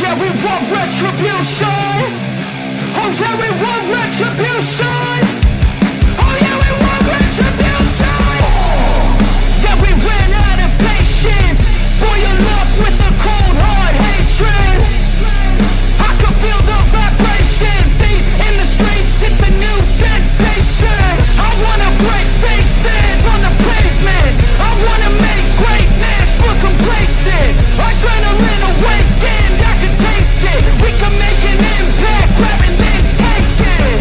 yeah, we want retribution. Oh yeah, we want retribution. Oh yeah, we want retribution. Yeah, we ran out of patience. Boil up with the cold hard hatred. I can feel the vibration. Feet in the streets, it's a new sensation. I wanna break faces on the pavement. I wanna make greatness look complacent. Adrenaline awakened, I can taste it. We can make an impact, grab and then take it.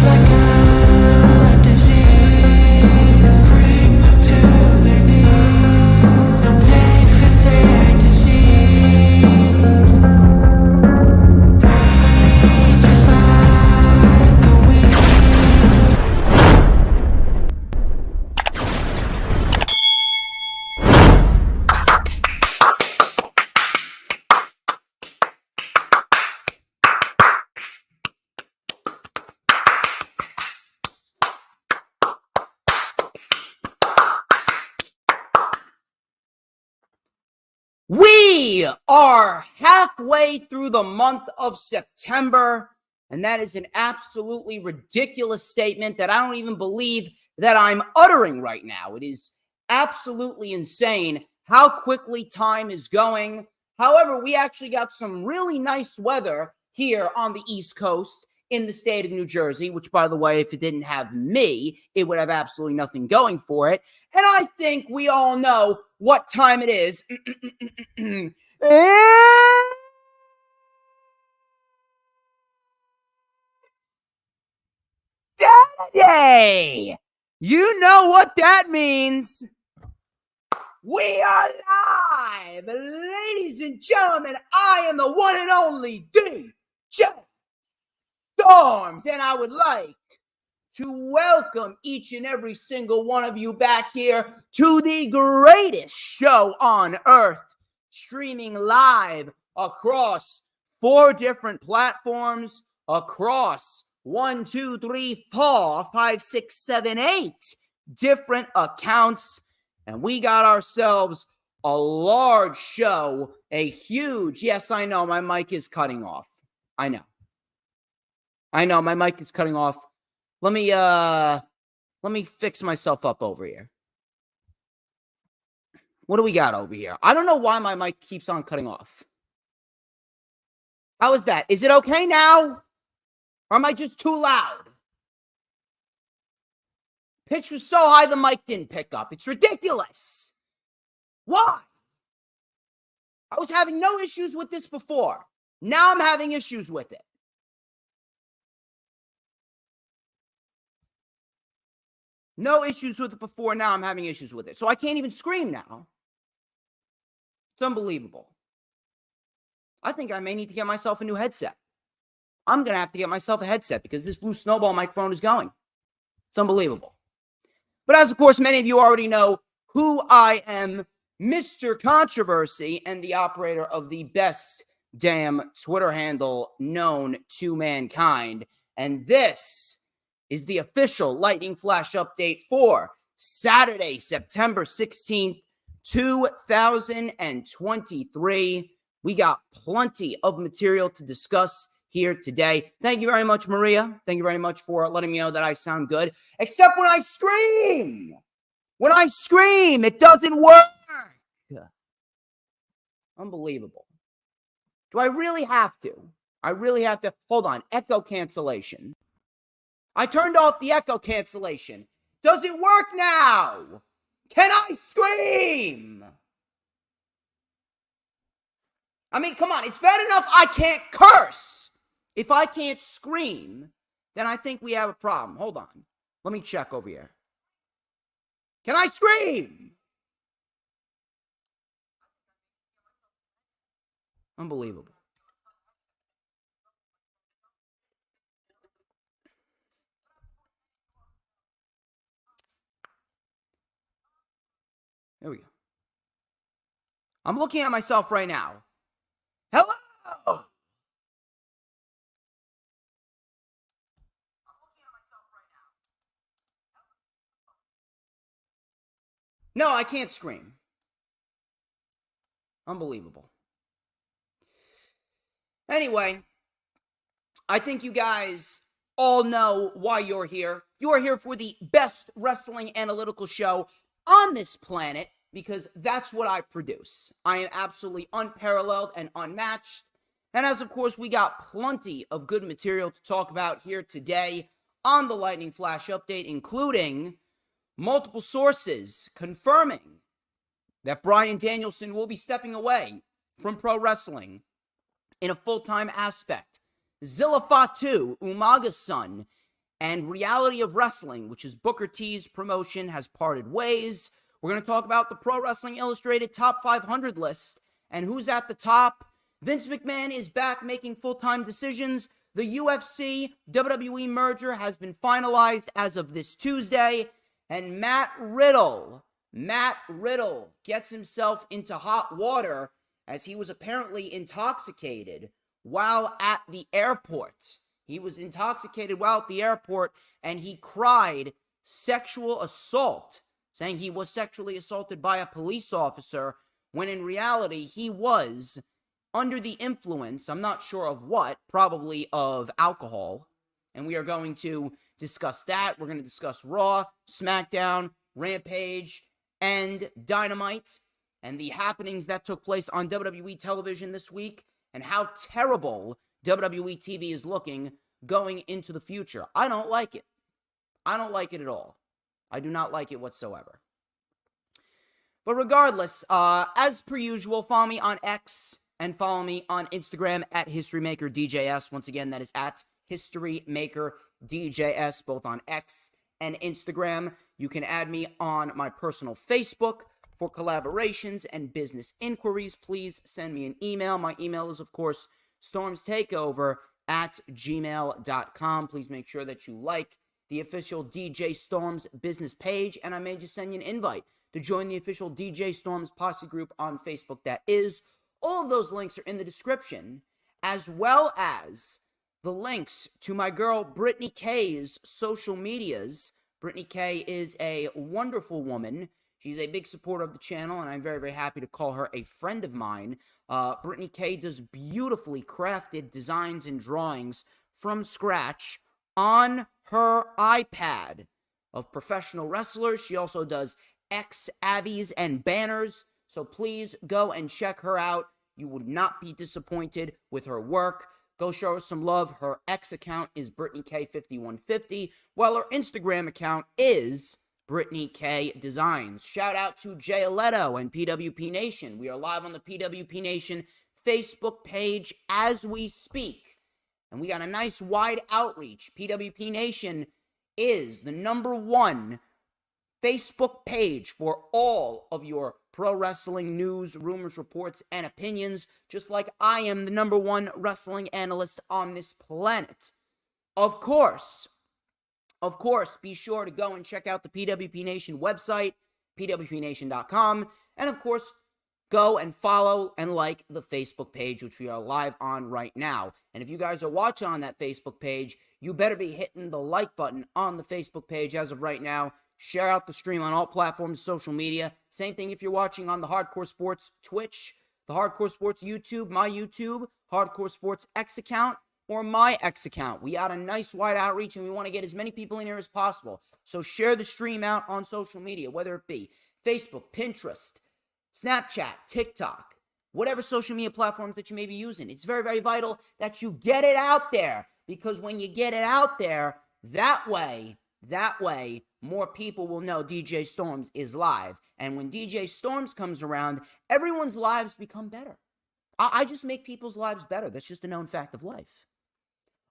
Like a disease, bring them to their knees. Thanks for their disease. Just like the wind. We are halfway through the month of September, and that is an absolutely ridiculous statement that I don't even believe that I'm uttering right now. It is absolutely insane how quickly time is going. However, we actually got some really nice weather here on the East Coast in the state of New Jersey, which, by the way, if it didn't have me, it would have absolutely nothing going for it. And I think we all know what time it is. Saturday! You know what that means. We are live! Ladies and gentlemen, I am the one and only DJ Storms, and I would like to welcome each and every single one of you back here to the greatest show on earth, streaming live across 4 different platforms, across 1, 2, 3, 4, 5, 6, 7, 8 different accounts. And we got ourselves a large show, a huge, yes, I know, my mic is cutting off. I know, my mic is cutting off. Let me fix myself up over here. What do we got over here? I don't know why my mic keeps on cutting off. How is that? Is it okay now? Or am I just too loud? Pitch was so high the mic didn't pick up. It's ridiculous. Why? I was having no issues with this before. Now I'm having issues with it. No issues with it before, now I'm having issues with it. So I can't even scream now. It's unbelievable. I think I may need to get myself a new headset. I'm going to have to get myself a headset because this blue snowball microphone is going. It's unbelievable. But as, of course, many of you already know who I am, Mr. Controversy and the operator of the best damn Twitter handle known to mankind. And this is the official Lightning Flash update for Saturday, September 16th, 2023. We got plenty of material to discuss here today. Thank you very much, Maria. Thank you very much for letting me know that I sound good. Except when I scream. When I scream, it doesn't work. Unbelievable. Do I really have to? I really have to. Hold on. Echo cancellation. I turned off the echo cancellation. Does it work now? Can I scream? I mean, come on. It's bad enough I can't curse. If I can't scream, then I think we have a problem. Hold on. Let me check over here. Can I scream? Unbelievable. There we go. I'm looking at myself right now. Hello! No, I can't scream. Unbelievable. Anyway, I think you guys all know why you're here. You are here for the best wrestling analytical show on this planet because that's what I produce. I am absolutely unparalleled and unmatched. And as of course, we got plenty of good material to talk about here today on the Lightning Flash Update, including multiple sources confirming that Bryan Danielson will be stepping away from pro wrestling in a full-time aspect. Zilla Fatu, Umaga's son, and Reality of Wrestling, which is Booker T's promotion, has parted ways. We're going to talk about the Pro Wrestling Illustrated Top 500 list and who's at the top. Vince McMahon is back making full-time decisions. The UFC WWE merger has been finalized as of this Tuesday. And Matt Riddle gets himself into hot water as he was apparently intoxicated while at the airport. He was intoxicated while at the airport, and he cried sexual assault, saying he was sexually assaulted by a police officer, when in reality he was under the influence, I'm not sure of what, probably of alcohol. And we are going to discuss that. We're going to discuss Raw, SmackDown, Rampage, and Dynamite, and the happenings that took place on WWE television this week, and how terrible WWE TV is looking going into the future. I don't like it. I don't like it at all. I do not like it whatsoever. But regardless, as per usual, follow me on X and follow me on Instagram at HistoryMakerDJS. Once again, that is at HistoryMakerDJS, both on X and Instagram. You can add me on my personal Facebook for collaborations and business inquiries. Please send me an email. My email is, of course, StormsTakeOver@gmail.com. Please make sure that you like the official DJ Storms business page, and I may just send you an invite to join the official DJ Storms posse group on Facebook. That is, all of those links are in the description, as well as the links to my girl Brittany K's social medias. Brittany K is a wonderful woman. She's a big supporter of the channel, and I'm very, very happy to call her a friend of mine. Brittany K does beautifully crafted designs and drawings from scratch on her iPad of professional wrestlers. She also does X-Avies and banners, so please go and check her out. You would not be disappointed with her work. Go show her some love. Her X account is BrittanyK5150, while her Instagram account is Brittany K Designs. Shout out to Jay Aletto and PWP Nation. We are live on the PWP Nation Facebook page as we speak, and we got a nice wide outreach. PWP Nation is the #1 Facebook page for all of your pro wrestling news, rumors, reports, and opinions, just like I am the #1 wrestling analyst on this planet. Of course, be sure to go and check out the PWP Nation website, pwpnation.com, and of course, go and follow and like the Facebook page, which we are live on right now. And if you guys are watching on that Facebook page, you better be hitting the like button on the Facebook page as of right now. Share out the stream on all platforms, social media. Same thing if you're watching on the Hardcore Sports Twitch, the Hardcore Sports YouTube, my YouTube, Hardcore Sports X account, or my X account. We got a nice wide outreach, and we want to get as many people in here as possible. So share the stream out on social media, whether it be Facebook, Pinterest, Snapchat, TikTok, whatever social media platforms that you may be using. It's very, very vital that you get it out there, because when you get it out there, that way, more people will know DJ Storms is live. And when DJ Storms comes around, everyone's lives become better. I just make people's lives better. That's just a known fact of life.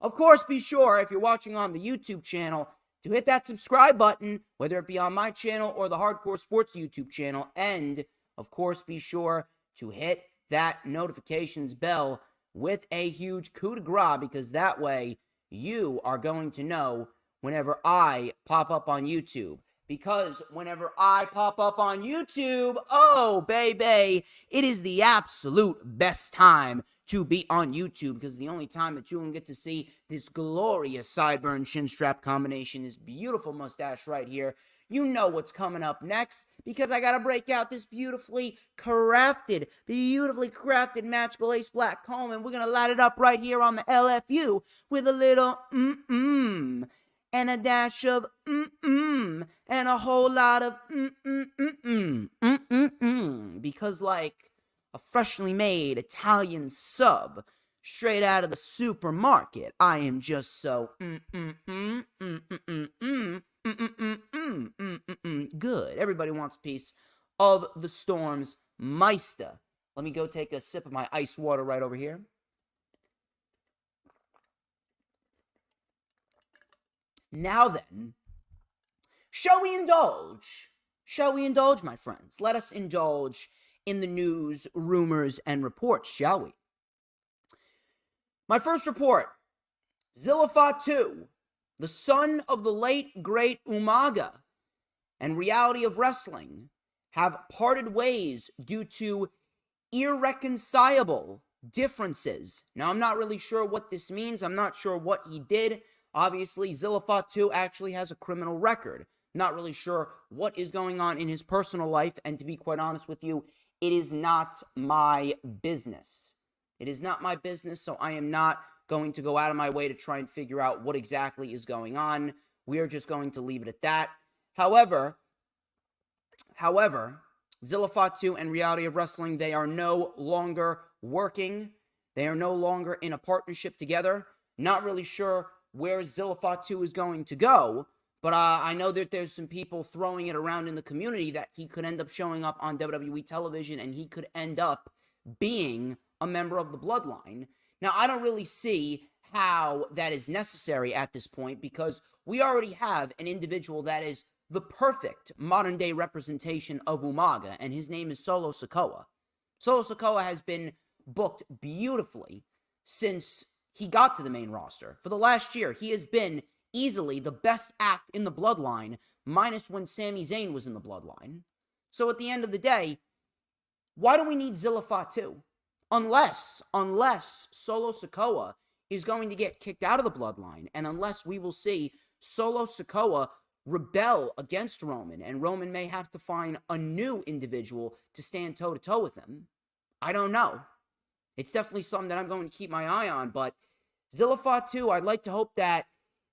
Of course, be sure, if you're watching on the YouTube channel, to hit that subscribe button, whether it be on my channel or the Hardcore Sports YouTube channel. And, of course, be sure to hit that notifications bell with a huge coup de grace, because that way you are going to know whenever I pop up on YouTube. Because whenever I pop up on YouTube, oh, baby, it is the absolute best time to be on YouTube, because the only time that you can get to see this glorious sideburn chin strap combination, this beautiful mustache right here, You know what's coming up next, because I gotta break out this beautifully crafted magical ace black comb, and we're gonna light it up right here on the LFU with a little and a dash of and a whole lot of because like a freshly made Italian sub straight out of the supermarket, I am just so good. Everybody wants a piece of the Storm's Meister. Let me go take a sip of my ice water right over here. Now then, shall we indulge? Shall we indulge, my friends? Let us indulge in the news, rumors, and reports, shall we? My first report, Zillafatu, the son of the late, great Umaga, and Reality of Wrestling, have parted ways due to irreconcilable differences. Now, I'm not really sure what this means. I'm not sure what he did. Obviously, Zillafatu actually has a criminal record. Not really sure what is going on in his personal life, and to be quite honest with you, it is not my business. It is not my business, so I am not going to go out of my way to try and figure out what exactly is going on. We are just going to leave it at that. However, Zillafatu and Reality of Wrestling, they are no longer working. They are no longer in a partnership together. Not really sure where Zillafatu is going to go, but I know that there's some people throwing it around in the community that he could end up showing up on WWE television and he could end up being a member of the Bloodline. Now, I don't really see how that is necessary at this point, because we already have an individual that is the perfect modern-day representation of Umaga, and his name is Solo Sikoa. Solo Sikoa has been booked beautifully since he got to the main roster. For the last year, he has been easily the best act in the Bloodline, minus when Sami Zayn was in the Bloodline. So at the end of the day, why do we need Zillafatu? Unless Solo Sikoa is going to get kicked out of the Bloodline, and unless we will see Solo Sikoa rebel against Roman, and Roman may have to find a new individual to stand toe-to-toe with him. I don't know. It's definitely something that I'm going to keep my eye on, but Zillafatu, I'd like to hope that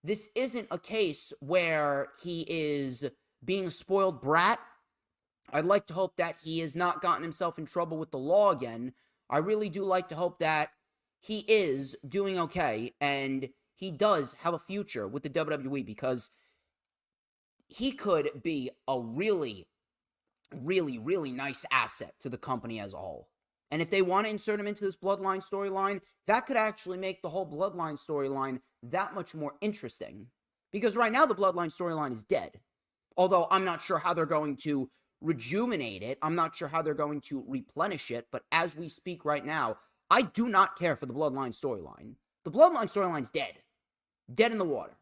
this isn't a case where he is being a spoiled brat. I'd like to hope that he has not gotten himself in trouble with the law again. I really do like to hope that he is doing okay and he does have a future with the WWE, because he could be a really, really, really nice asset to the company as a whole. And if they want to insert him into this Bloodline storyline, that could actually make the whole Bloodline storyline that much more interesting. Because right now, the Bloodline storyline is dead. Although, I'm not sure how they're going to rejuvenate it. I'm not sure how they're going to replenish it. But as we speak right now, I do not care for the Bloodline storyline. The Bloodline storyline's dead. Dead in the water.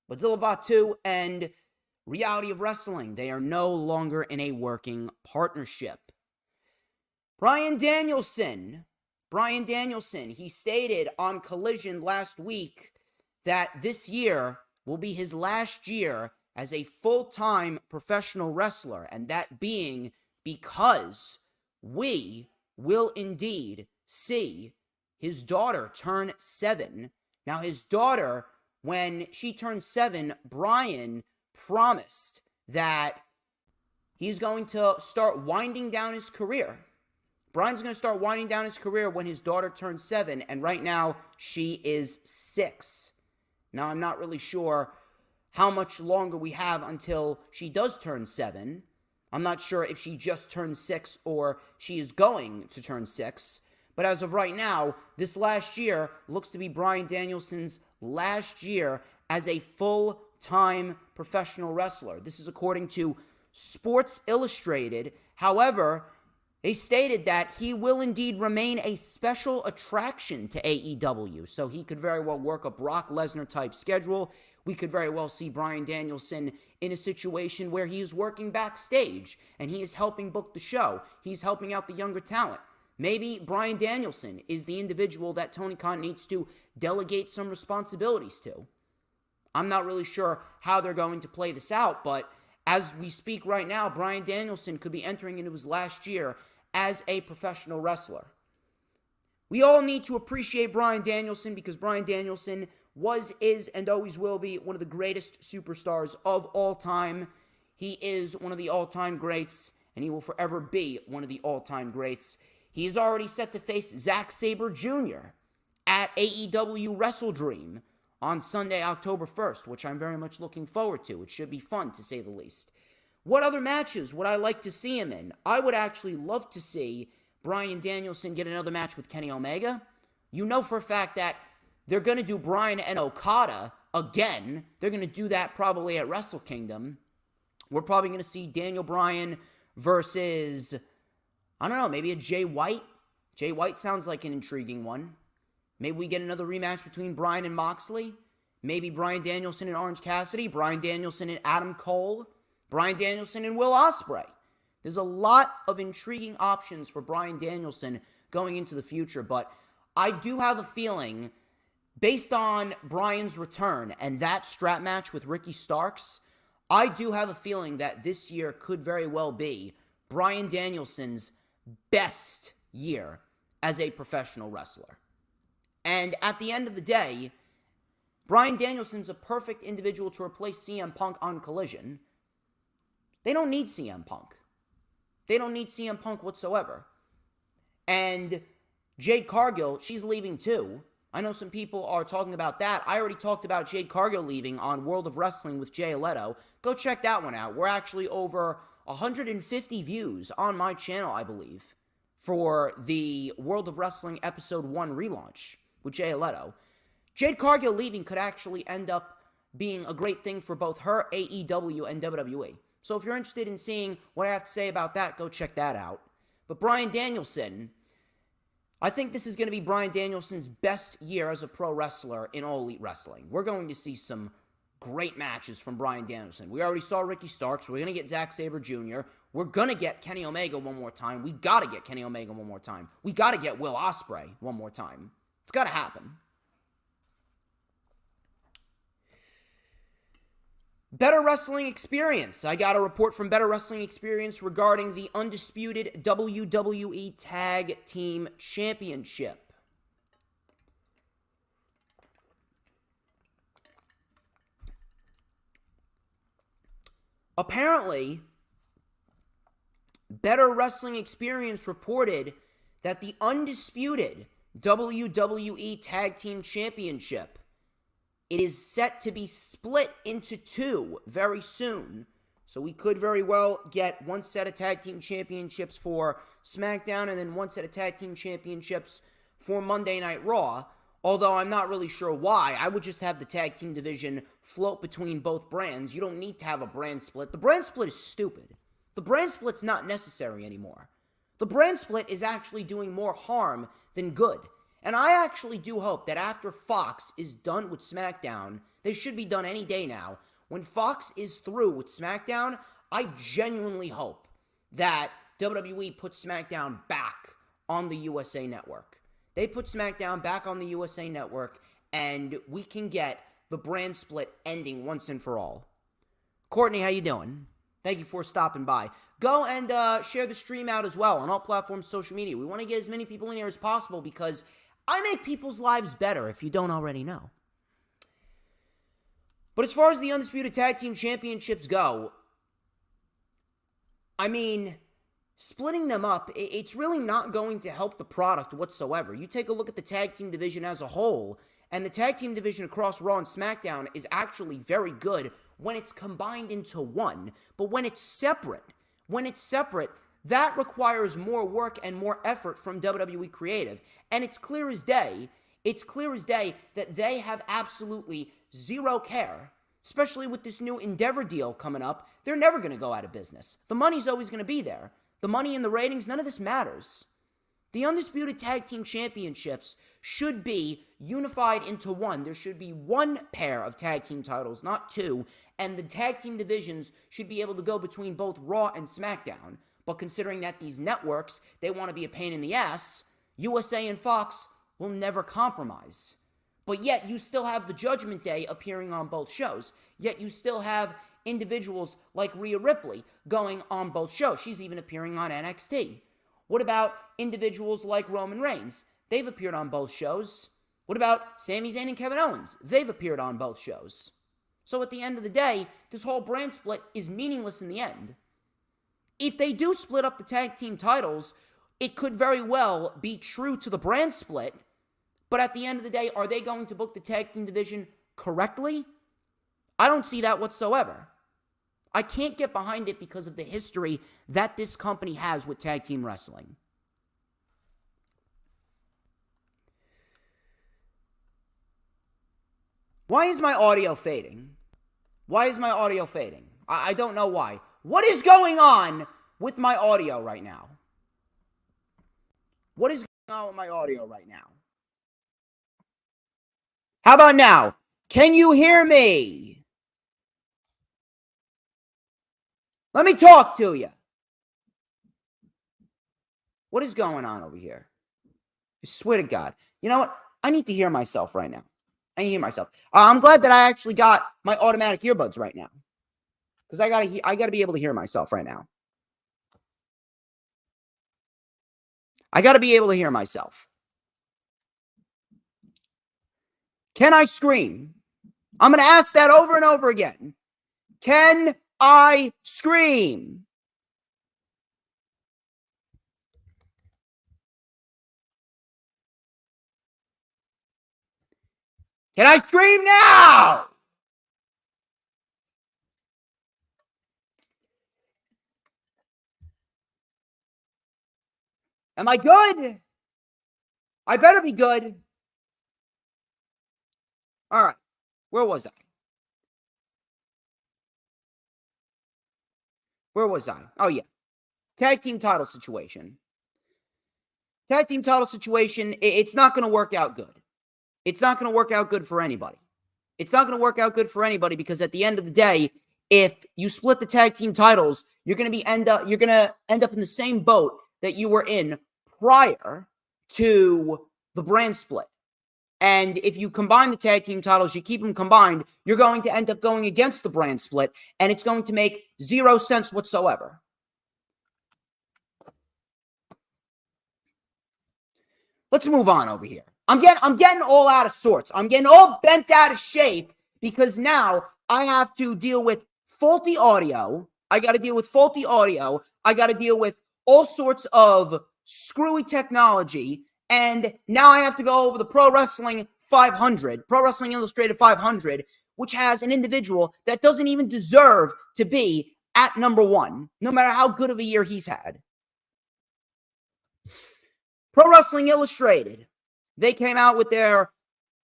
But Zillafatu and Reality of Wrestling, they are no longer in a working partnership. Bryan Danielson, he stated on Collision last week that this year will be his last year as a full-time professional wrestler, and that being because we will indeed see his daughter turn 7. Now, his daughter, when she turned 7, Bryan promised that he's going to start winding down his career. Bryan's going to start winding down his career when his daughter turns 7, and right now, she is 6. Now, I'm not really sure how much longer we have until she does turn 7. I'm not sure if she just turned 6 or she is going to turn 6. But as of right now, this last year looks to be Bryan Danielson's last year as a full-time professional wrestler. This is according to Sports Illustrated. However, they stated that he will indeed remain a special attraction to AEW, so he could very well work a Brock Lesnar type schedule. We could very well see Bryan Danielson in a situation where he is working backstage and he is helping book the show. He's helping out the younger talent. Maybe Bryan Danielson is the individual that Tony Khan needs to delegate some responsibilities to. I'm not really sure how they're going to play this out, but as we speak right now, Bryan Danielson could be entering into his last year as a professional wrestler. We all need to appreciate Bryan Danielson because Bryan Danielson was, is, and always will be one of the greatest superstars of all time. He is one of the all-time greats, and he will forever be one of the all-time greats. He is already set to face Zack Sabre Jr. at AEW Wrestle Dream on Sunday, October 1st, which I'm very much looking forward to. It should be fun, to say the least. What other matches would I like to see him in? I would actually love to see Bryan Danielson get another match with Kenny Omega. You know for a fact that they're going to do Bryan and Okada again. They're going to do that probably at Wrestle Kingdom. We're probably going to see Daniel Bryan versus, I don't know, maybe a Jay White. Jay White sounds like an intriguing one. Maybe we get another rematch between Bryan and Moxley. Maybe Bryan Danielson and Orange Cassidy. Bryan Danielson and Adam Cole. Bryan Danielson and Will Ospreay. There's a lot of intriguing options for Bryan Danielson going into the future, but I do have a feeling, based on Bryan's return and that strap match with Ricky Starks, I do have a feeling that this year could very well be Bryan Danielson's best year as a professional wrestler. And at the end of the day, Bryan Danielson's a perfect individual to replace CM Punk on Collision. They don't need CM Punk. They don't need CM Punk whatsoever. And Jade Cargill, she's leaving too. I know some people are talking about that. I already talked about Jade Cargill leaving on World of Wrestling with Jay Leto. Go check that one out. We're actually over 150 views on my channel, I believe, for the World of Wrestling Episode 1 relaunch with Jay Leto. Jade Cargill leaving could actually end up being a great thing for both her, AEW, and WWE. So if you're interested in seeing what I have to say about that, go check that out. But Bryan Danielson, I think this is going to be Bryan Danielson's best year as a pro wrestler in All Elite Wrestling. We're going to see some great matches from Bryan Danielson. We already saw Ricky Starks. We're going to get Zack Sabre Jr. We're going to get Kenny Omega one more time. We got to get Kenny Omega one more time. We got to get Will Ospreay one more time. It's got to happen. Better Wrestling Experience. I got a report from Better Wrestling Experience regarding the undisputed WWE Tag Team Championship. Apparently, Better Wrestling Experience reported that the undisputed WWE Tag Team Championship, it is set to be split into two very soon. So we could very well get one set of tag team championships for SmackDown and then one set of tag team championships for Monday Night Raw. Although I'm not really sure why. I would just have the tag team division float between both brands. You don't need to have a brand split. The brand split is stupid. The brand split's not necessary anymore. The brand split is actually doing more harm than good. And I actually do hope that after Fox is done with SmackDown, they should be done any day now. When Fox is through with SmackDown, I genuinely hope that WWE puts SmackDown back on the USA Network. They put SmackDown back on the USA Network, and we can get the brand split ending once and for all. Courtney, how you doing? Thank you for stopping by. Go and share the stream out as well on all platforms, social media. We want to get as many people in here as possible because I make people's lives better, if you don't already know. But as far as the Undisputed Tag Team Championships go, I mean, splitting them up, it's really not going to help the product whatsoever. You take a look at the tag team division as a whole, and the tag team division across Raw and SmackDown is actually very good when it's combined into one. But when it's separate, that requires more work and more effort from WWE Creative. And it's clear as day that they have absolutely zero care, especially with this new Endeavor deal coming up. They're never going to go out of business. The money's always going to be there. The money and the ratings, none of this matters. The Undisputed Tag Team Championships should be unified into one. There should be one pair of tag team titles, not two, and the tag team divisions should be able to go between both Raw and SmackDown. But considering that these networks, they want to be a pain in the ass, USA and Fox will never compromise. But yet you still have the Judgment Day appearing on both shows. Yet you still have individuals like Rhea Ripley going on both shows? She's even appearing on NXT. What about individuals like Roman Reigns? They've appeared on both shows. What about Sami Zayn and Kevin Owens? They've appeared on both shows. So at the end of the day, this whole brand split is meaningless in the end. If they do split up the tag team titles, it could very well be true to the brand split. But at the end of the day, are they going to book the tag team division correctly? I don't see that whatsoever. I can't get behind it because of the history that this company has with tag team wrestling. Why is my audio fading? Why is my audio fading? I don't know why. What is going on with my audio right now? What is going on with my audio right now? How about now? Can you hear me? Let me talk to you. What is going on over here? I swear to God. You know what? I need to hear myself right now. I need to hear myself. I'm glad that I actually got my automatic earbuds right now, because I gotta be able to hear myself right now. I gotta be able to hear myself. Can I scream? I'm going to ask that over and over again. Can I scream? Can I scream now? Am I good? I better be good. All right. Where was I? Where was I? Oh, yeah. Tag team title situation. Tag team title situation, it's not going to work out good. It's not going to work out good for anybody. It's not going to work out good for anybody because at the end of the day, if you split the tag team titles, you're going to end up in the same boat that you were in prior to the brand split. And if you combine the tag team titles, you keep them combined, you're going to end up going against the brand split, and it's going to make zero sense whatsoever. Let's move on over here. I'm getting all out of sorts. I'm getting all bent out of shape because now I have to deal with faulty audio. I got to deal with faulty audio. I got to deal with all sorts of screwy technology. And now I have to go over the Pro Wrestling 500, Pro Wrestling Illustrated 500, which has an individual that doesn't even deserve to be at number one, no matter how good of a year he's had. Pro Wrestling Illustrated, they came out with their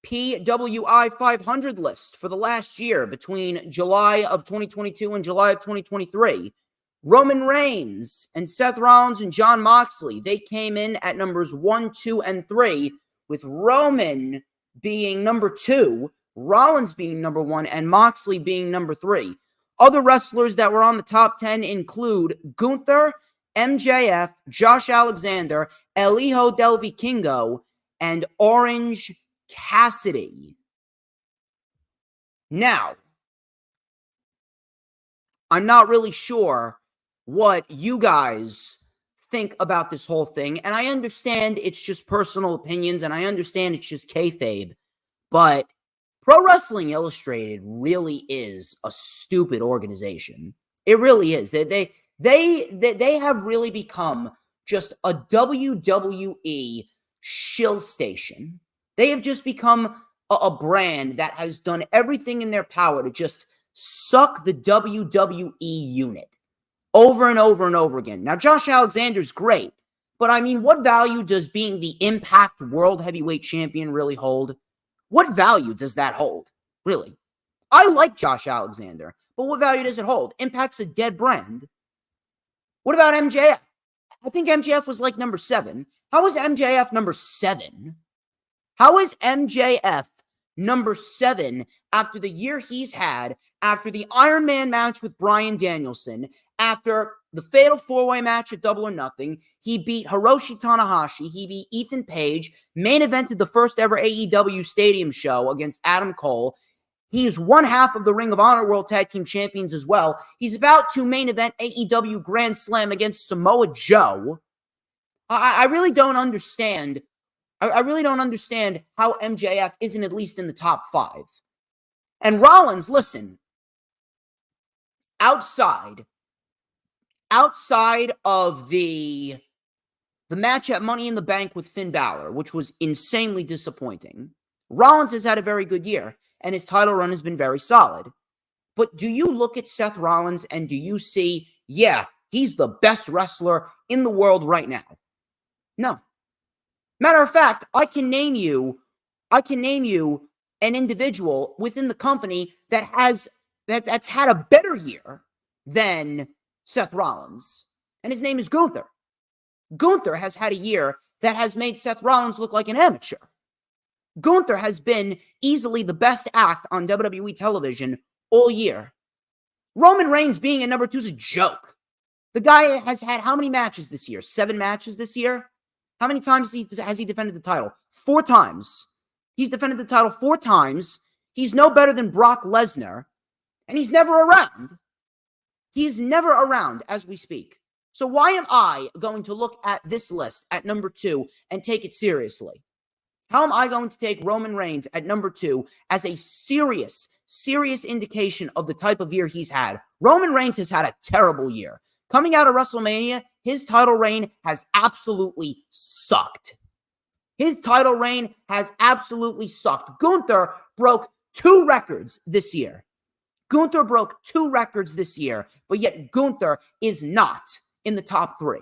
PWI 500 list for the last year between July of 2022 and July of 2023. Roman Reigns and Seth Rollins and Jon Moxley, they came in at numbers 1, 2, and 3, with Roman being number 2, Rollins being number 1, and Moxley being number 3. Other wrestlers that were on the top 10 include Gunther, MJF, Josh Alexander, El Hijo del Vikingo, and Orange Cassidy. Now, I'm not really sure what you guys think about this whole thing, and I understand it's just personal opinions, and I understand it's just kayfabe, but Pro Wrestling Illustrated really is a stupid organization. It really is. They have really become just a WWE shill station. They have just become a brand that has done everything in their power to just suck the WWE unit over and over and over again. Now, Josh Alexander's great, but I mean, what value does being the Impact World Heavyweight Champion really hold? What value does that hold, really? I like Josh Alexander, but what value does it hold? Impact's a dead brand. What about MJF? I think MJF was like number 7. How is MJF number 7? How is MJF number 7 after the year he's had, after the Iron Man match with Bryan Danielson, after the Fatal 4-Way match at Double or Nothing? He beat Hiroshi Tanahashi. He beat Ethan Page, main evented the first ever AEW Stadium show against Adam Cole. He's one half of the Ring of Honor World Tag Team Champions as well. He's about to main event AEW Grand Slam against Samoa Joe. I really don't understand. I really don't understand how MJF isn't at least in the top 5. And Rollins, listen, outside of the match at Money in the Bank with Finn Balor, which was insanely disappointing, Rollins has had a very good year, and his title run has been very solid. But do you look at Seth Rollins and do you see, yeah, he's the best wrestler in the world right now? No. Matter of fact, I can name you an individual within the company that's had a better year than Seth Rollins, and his name is Gunther. Gunther has had a year that has made Seth Rollins look like an amateur. Gunther has been easily the best act on WWE television all year. Roman Reigns being at number 2 is a joke. The guy has had how many matches this year? 7 matches this year? How many times has he defended the title? 4 times. He's defended the title 4 times. He's no better than Brock Lesnar. And he's never around. He's never around as we speak. So why am I going to look at this list at number 2 and take it seriously? How am I going to take Roman Reigns at number 2 as a serious indication of the type of year he's had? Roman Reigns has had a terrible year. Coming out of WrestleMania, his title reign has absolutely sucked. His title reign has absolutely sucked. Gunther broke 2 records this year. Gunther broke 2 records this year, but yet Gunther is not in the top 3.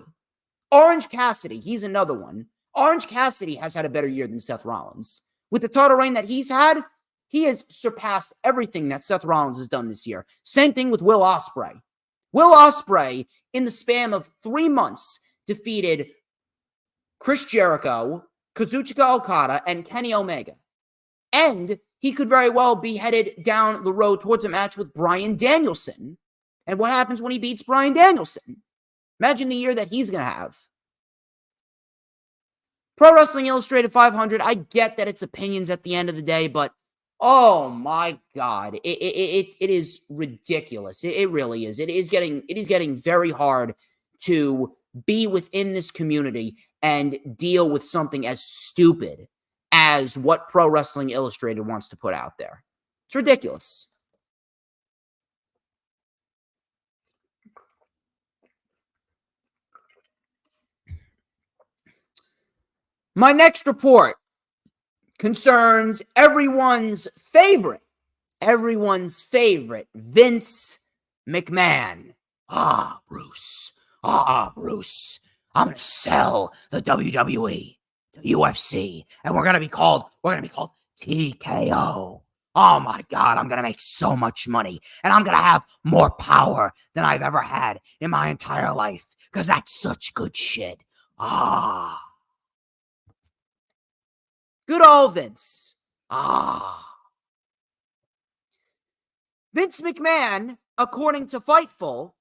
Orange Cassidy, he's another one. Orange Cassidy has had a better year than Seth Rollins. With the title reign that he's had, he has surpassed everything that Seth Rollins has done this year. Same thing with Will Ospreay. Will Ospreay, in the span of 3 months, defeated Chris Jericho, Kazuchika Okada, and Kenny Omega. And he could very well be headed down the road towards a match with Bryan Danielson. And what happens when he beats Bryan Danielson? Imagine the year that he's going to have. Pro Wrestling Illustrated 500, I get that it's opinions at the end of the day, but oh my God, it is ridiculous. It really is. It is getting very hard to be within this community and deal with something as stupid as what Pro Wrestling Illustrated wants to put out there. It's ridiculous. My next report concerns everyone's favorite, Vince McMahon. Bruce. I'm going to sell the WWE to UFC, and we're going to be called TKO. Oh my God, I'm going to make so much money, and I'm going to have more power than I've ever had in my entire life, because that's such good shit. Good old Vince. Vince McMahon, according to Fightful,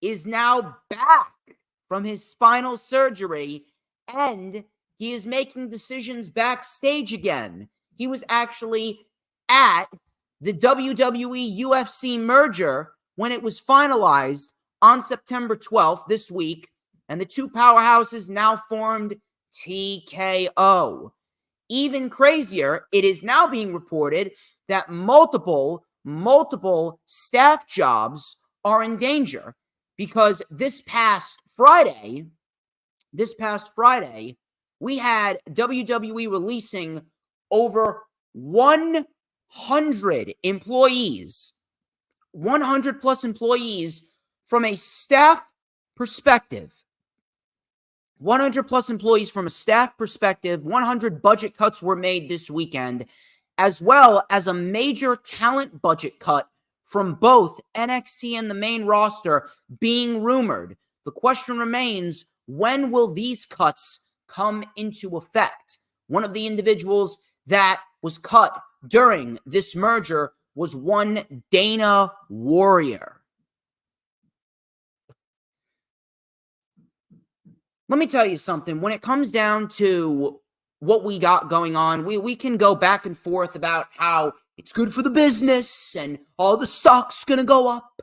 is now back from his spinal surgery, and he is making decisions backstage again. He was actually at the WWE UFC merger when it was finalized on September 12th this week, and the 2 powerhouses now formed TKO. Even crazier, it is now being reported that multiple staff jobs are in danger, because this past Friday, we had WWE releasing over 100 employees, 100 plus employees from a staff perspective. 100 plus employees from a staff perspective. 100 budget cuts were made this weekend, as well as a major talent budget cut from both NXT and the main roster being rumored. The question remains, when will these cuts come into effect? One of the individuals that was cut during this merger was one Dana Warrior. Let me tell you something. When it comes down to what we got going on, we can go back and forth about how it's good for the business, and all the stock's going to go up,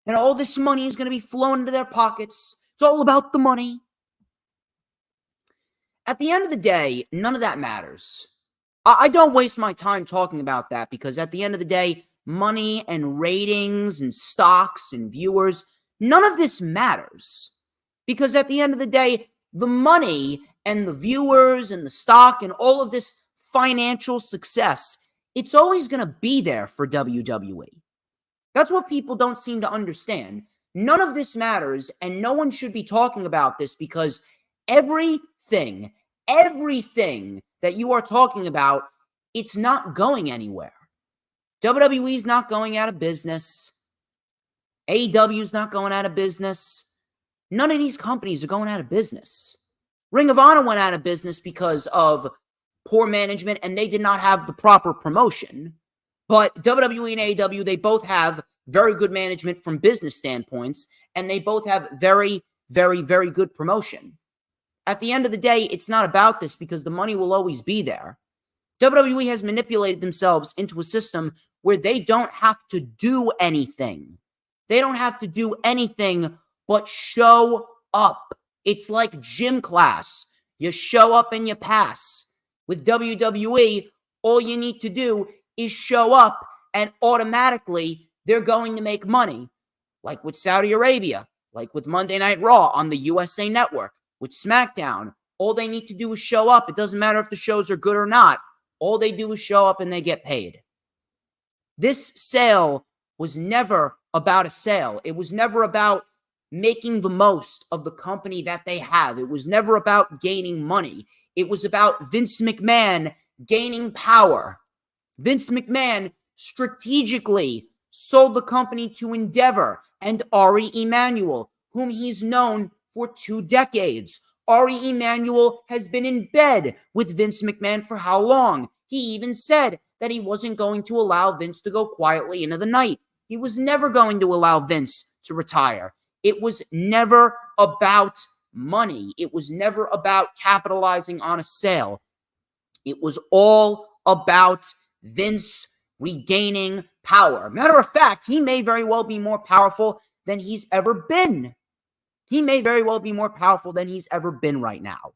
and all this money is going to be flowing into their pockets. It's all about the money. At the end of the day, none of that matters. I don't waste my time talking about that because at the end of the day, money and ratings and stocks and viewers, none of this matters. Because at the end of the day, the money and the viewers and the stock and all of this financial success, it's always going to be there for WWE. That's what people don't seem to understand. None of this matters, and no one should be talking about this because everything that you are talking about, it's not going anywhere. WWE's not going out of business. AEW's not going out of business. None of these companies are going out of business. Ring of Honor went out of business because of poor management, and they did not have the proper promotion. But WWE and AEW, they both have very good management from business standpoints, and they both have very, very, very good promotion. At the end of the day, it's not about this because the money will always be there. WWE has manipulated themselves into a system where they don't have to do anything. They don't have to do anything but show up. It's like gym class. You show up and you pass. With WWE, all you need to do is show up and automatically they're going to make money. Like with Saudi Arabia, like with Monday Night Raw on the USA Network, with SmackDown, all they need to do is show up. It doesn't matter if the shows are good or not. All they do is show up and they get paid. This sale was never about a sale. It was never about making the most of the company that they have. It was never about gaining money. It was about Vince McMahon gaining power. Vince McMahon strategically sold the company to Endeavor and Ari Emanuel, whom he's known for 2 decades. Ari Emanuel has been in bed with Vince McMahon for how long? He even said that he wasn't going to allow Vince to go quietly into the night. He was never going to allow Vince to retire. It was never about money. It was never about capitalizing on a sale. It was all about Vince regaining power. Matter of fact, he may very well be more powerful than he's ever been. He may very well be more powerful than he's ever been right now.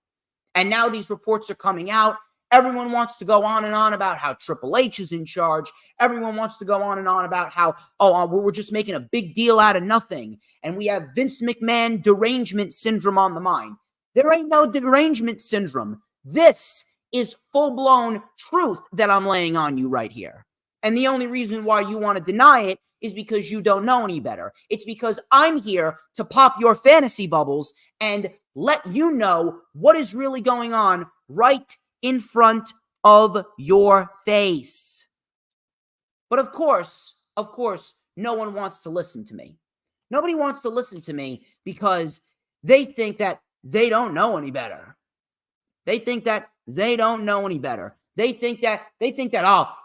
And now these reports are coming out. Everyone wants to go on and on about how Triple H is in charge. Everyone wants to go on and on about how, we're just making a big deal out of nothing. And we have Vince McMahon derangement syndrome on the mind. There ain't no derangement syndrome. This is full-blown truth that I'm laying on you right here. And the only reason why you want to deny it is because you don't know any better. It's because I'm here to pop your fantasy bubbles and let you know what is really going on right in front of your face. But of course, no one wants to listen to me. Nobody wants to listen to me because they think that they don't know any better. They think that they don't know any better. They think that,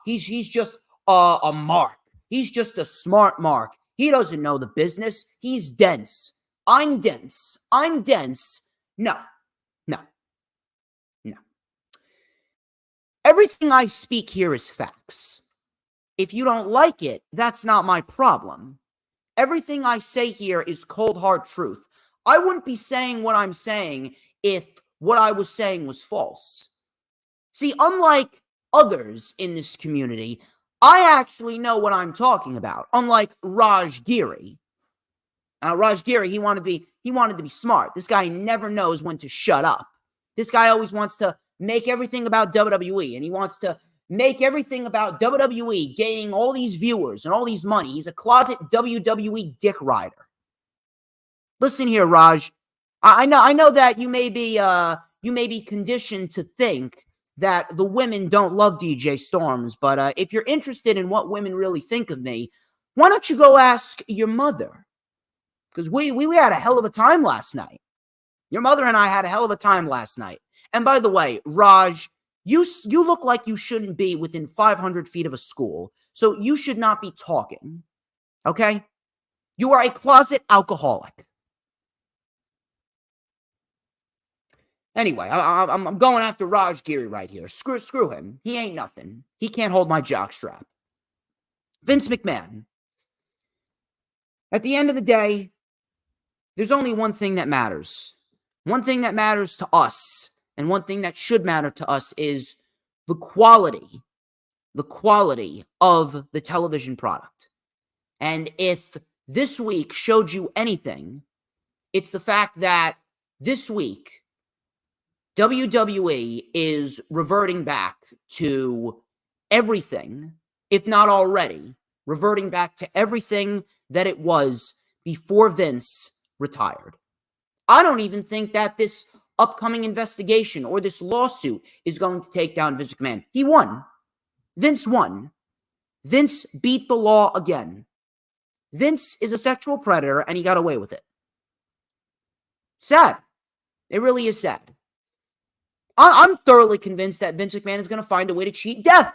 he's just a mark. He's just a smart mark. He doesn't know the business. He's dense. I'm dense. No. Everything I speak here is facts. If you don't like it, that's not my problem. Everything I say here is cold, hard truth. I wouldn't be saying what I'm saying if what I was saying was false. See, unlike others in this community, I actually know what I'm talking about, unlike Raj Giri. Raj Giri, he wanted to be smart. This guy never knows when to shut up. This guy always wants to make everything about WWE, and he wants to make everything about WWE gaining all these viewers and all these money. He's a closet WWE dick rider. Listen here, Raj. I know that you may be conditioned to think that the women don't love DJ Storms, but if you're interested in what women really think of me, why don't you go ask your mother? Because we had a hell of a time last night. Your mother and I had a hell of a time last night. And by the way, Raj, you look like you shouldn't be within 500 feet of a school, so you should not be talking, okay? You are a closet alcoholic. Anyway, I'm going after Raj Giri right here. Screw him. He ain't nothing. He can't hold my jockstrap. Vince McMahon. At the end of the day, there's only one thing that matters. One thing that matters to us, and one thing that should matter to us is the quality of the television product. And if this week showed you anything, it's the fact that this week, WWE is reverting back to everything, if not already, reverting back to everything that it was before Vince retired. I don't even think that this upcoming investigation or this lawsuit is going to take down Vince McMahon. He won. Vince won. Vince beat the law again. Vince is a sexual predator, and he got away with it. Sad. It really is sad. I'm thoroughly convinced that Vince McMahon is going to find a way to cheat death.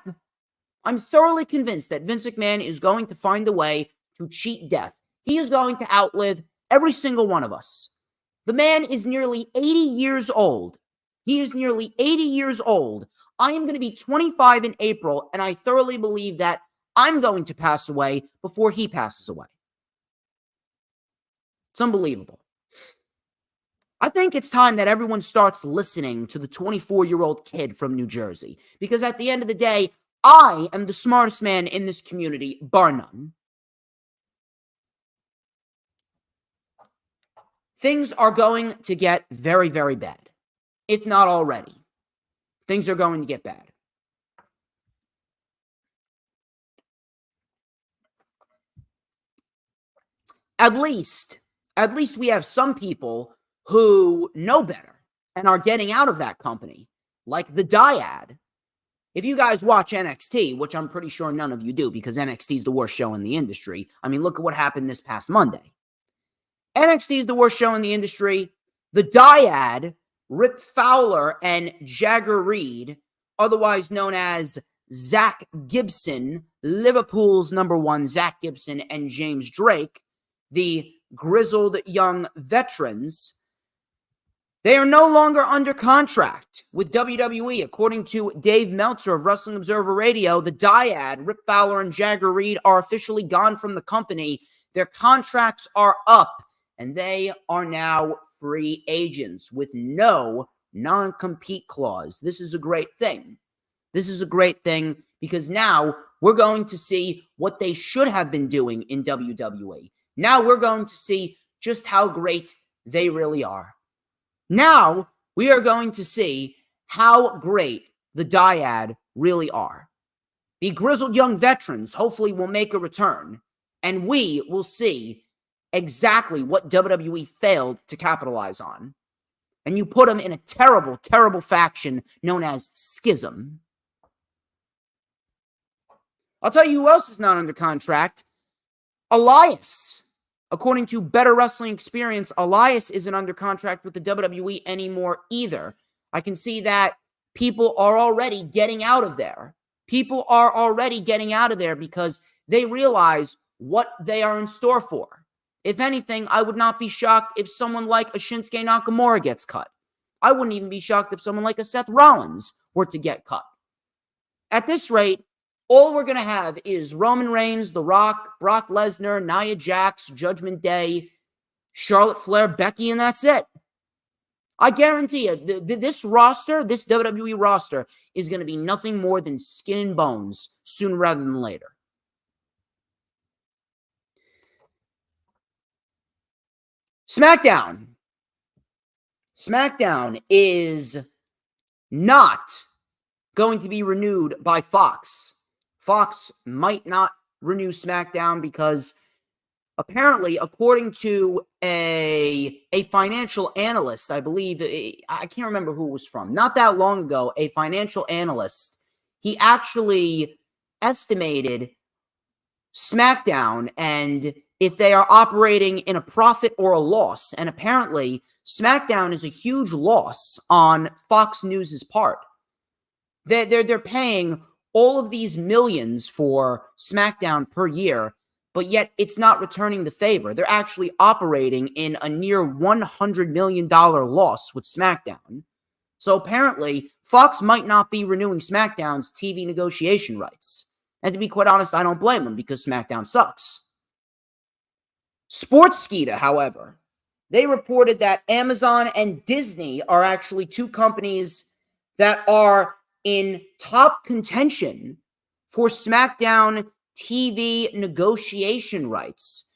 I'm thoroughly convinced that Vince McMahon is going to find a way to cheat death. He is going to outlive every single one of us. The man is nearly 80 years old. He is nearly 80 years old. I am going to be 25 in April, and I thoroughly believe that I'm going to pass away before he passes away. It's unbelievable. I think it's time that everyone starts listening to the 24-year-old kid from New Jersey. Because at the end of the day, I am the smartest man in this community, bar none. Things are going to get very, very bad. If not already. Things are going to get bad. At least we have some people who know better and are getting out of that company, like the Dyad. If you guys watch NXT, which I'm pretty sure none of you do because NXT is the worst show in the industry. I mean, look at what happened this past Monday. NXT is the worst show in the industry. The Dyad, Rip Fowler and Jagger Reed, otherwise known as Zach Gibson, Liverpool's #1 Zach Gibson, and James Drake, the grizzled young veterans, they are no longer under contract with WWE. According to Dave Meltzer of Wrestling Observer Radio, the Dyad, Rip Fowler and Jagger Reed, are officially gone from the company. Their contracts are up, and they are now free agents with no non-compete clause. This is a great thing. This is a great thing because now we're going to see what they should have been doing in WWE. Now we're going to see just how great they really are. Now we are going to see how great the Dyad really are. The grizzled young veterans hopefully will make a return, and we will see exactly what WWE failed to capitalize on. And you put them in a terrible, terrible faction known as Schism. I'll tell you who else is not under contract. Elias. According to Better Wrestling Experience, Elias isn't under contract with the WWE anymore either. I can see that people are already getting out of there. People are already getting out of there because they realize what they are in store for. If anything, I would not be shocked if someone like a Shinsuke Nakamura gets cut. I wouldn't even be shocked if someone like a Seth Rollins were to get cut. At this rate, all we're going to have is Roman Reigns, The Rock, Brock Lesnar, Nia Jax, Judgment Day, Charlotte Flair, Becky, and that's it. I guarantee you, this roster, this WWE roster, is going to be nothing more than skin and bones sooner rather than later. SmackDown. SmackDown is not going to be renewed by Fox. Fox might not renew SmackDown because apparently, according to a financial analyst, I believe, I can't remember who it was from, not that long ago, a financial analyst, he actually estimated SmackDown and if they are operating in a profit or a loss. And apparently, SmackDown is a huge loss on Fox News' part. They're paying all of these millions for SmackDown per year, but yet it's not returning the favor. They're actually operating in a near $100 million loss with SmackDown. So apparently, Fox might not be renewing SmackDown's TV negotiation rights. And to be quite honest, I don't blame them because SmackDown sucks. Sportskeeda, however, they reported that Amazon and Disney are actually two companies that are in top contention for SmackDown TV negotiation rights.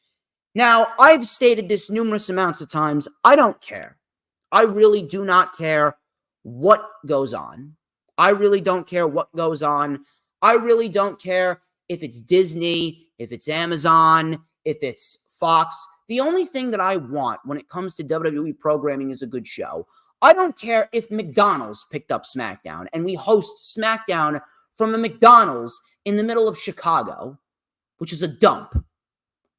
Now, I've stated this numerous amounts of times. I don't care. I really do not care what goes on. I really don't care what goes on. I really don't care if it's Disney, if it's Amazon, if it's Fox. The only thing that I want when it comes to WWE programming is a good show. I don't care if McDonald's picked up SmackDown and we host SmackDown from a McDonald's in the middle of Chicago, which is a dump.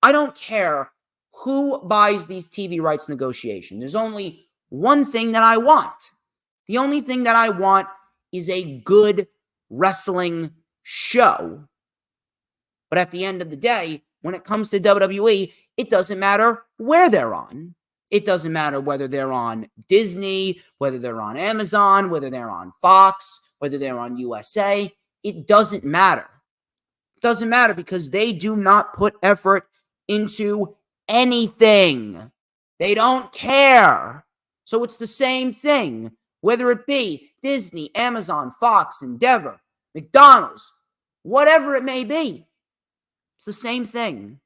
I don't care who buys these TV rights negotiation. There's only one thing that I want. The only thing that I want is a good wrestling show. But at the end of the day, when it comes to WWE, it doesn't matter where they're on. It doesn't matter whether they're on Disney, whether they're on Amazon, whether they're on Fox, whether they're on USA. It doesn't matter. It doesn't matter because they do not put effort into anything. They don't care. So it's the same thing, whether it be Disney, Amazon, Fox, Endeavor, McDonald's, whatever it may be. It's the same thing.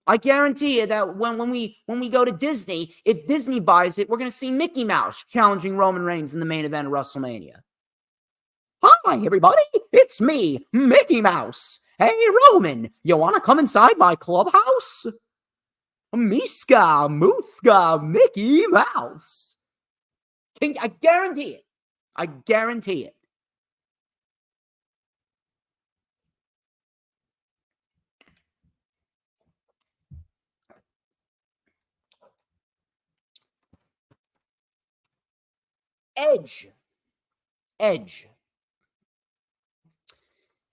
I guarantee you that when we go to Disney, if Disney buys it, we're going to see Mickey Mouse challenging Roman Reigns in the main event of WrestleMania. Hi, everybody. It's me, Mickey Mouse. Hey, Roman, you want to come inside my clubhouse? Miska, Mooska, Mickey Mouse. I guarantee it. I guarantee it.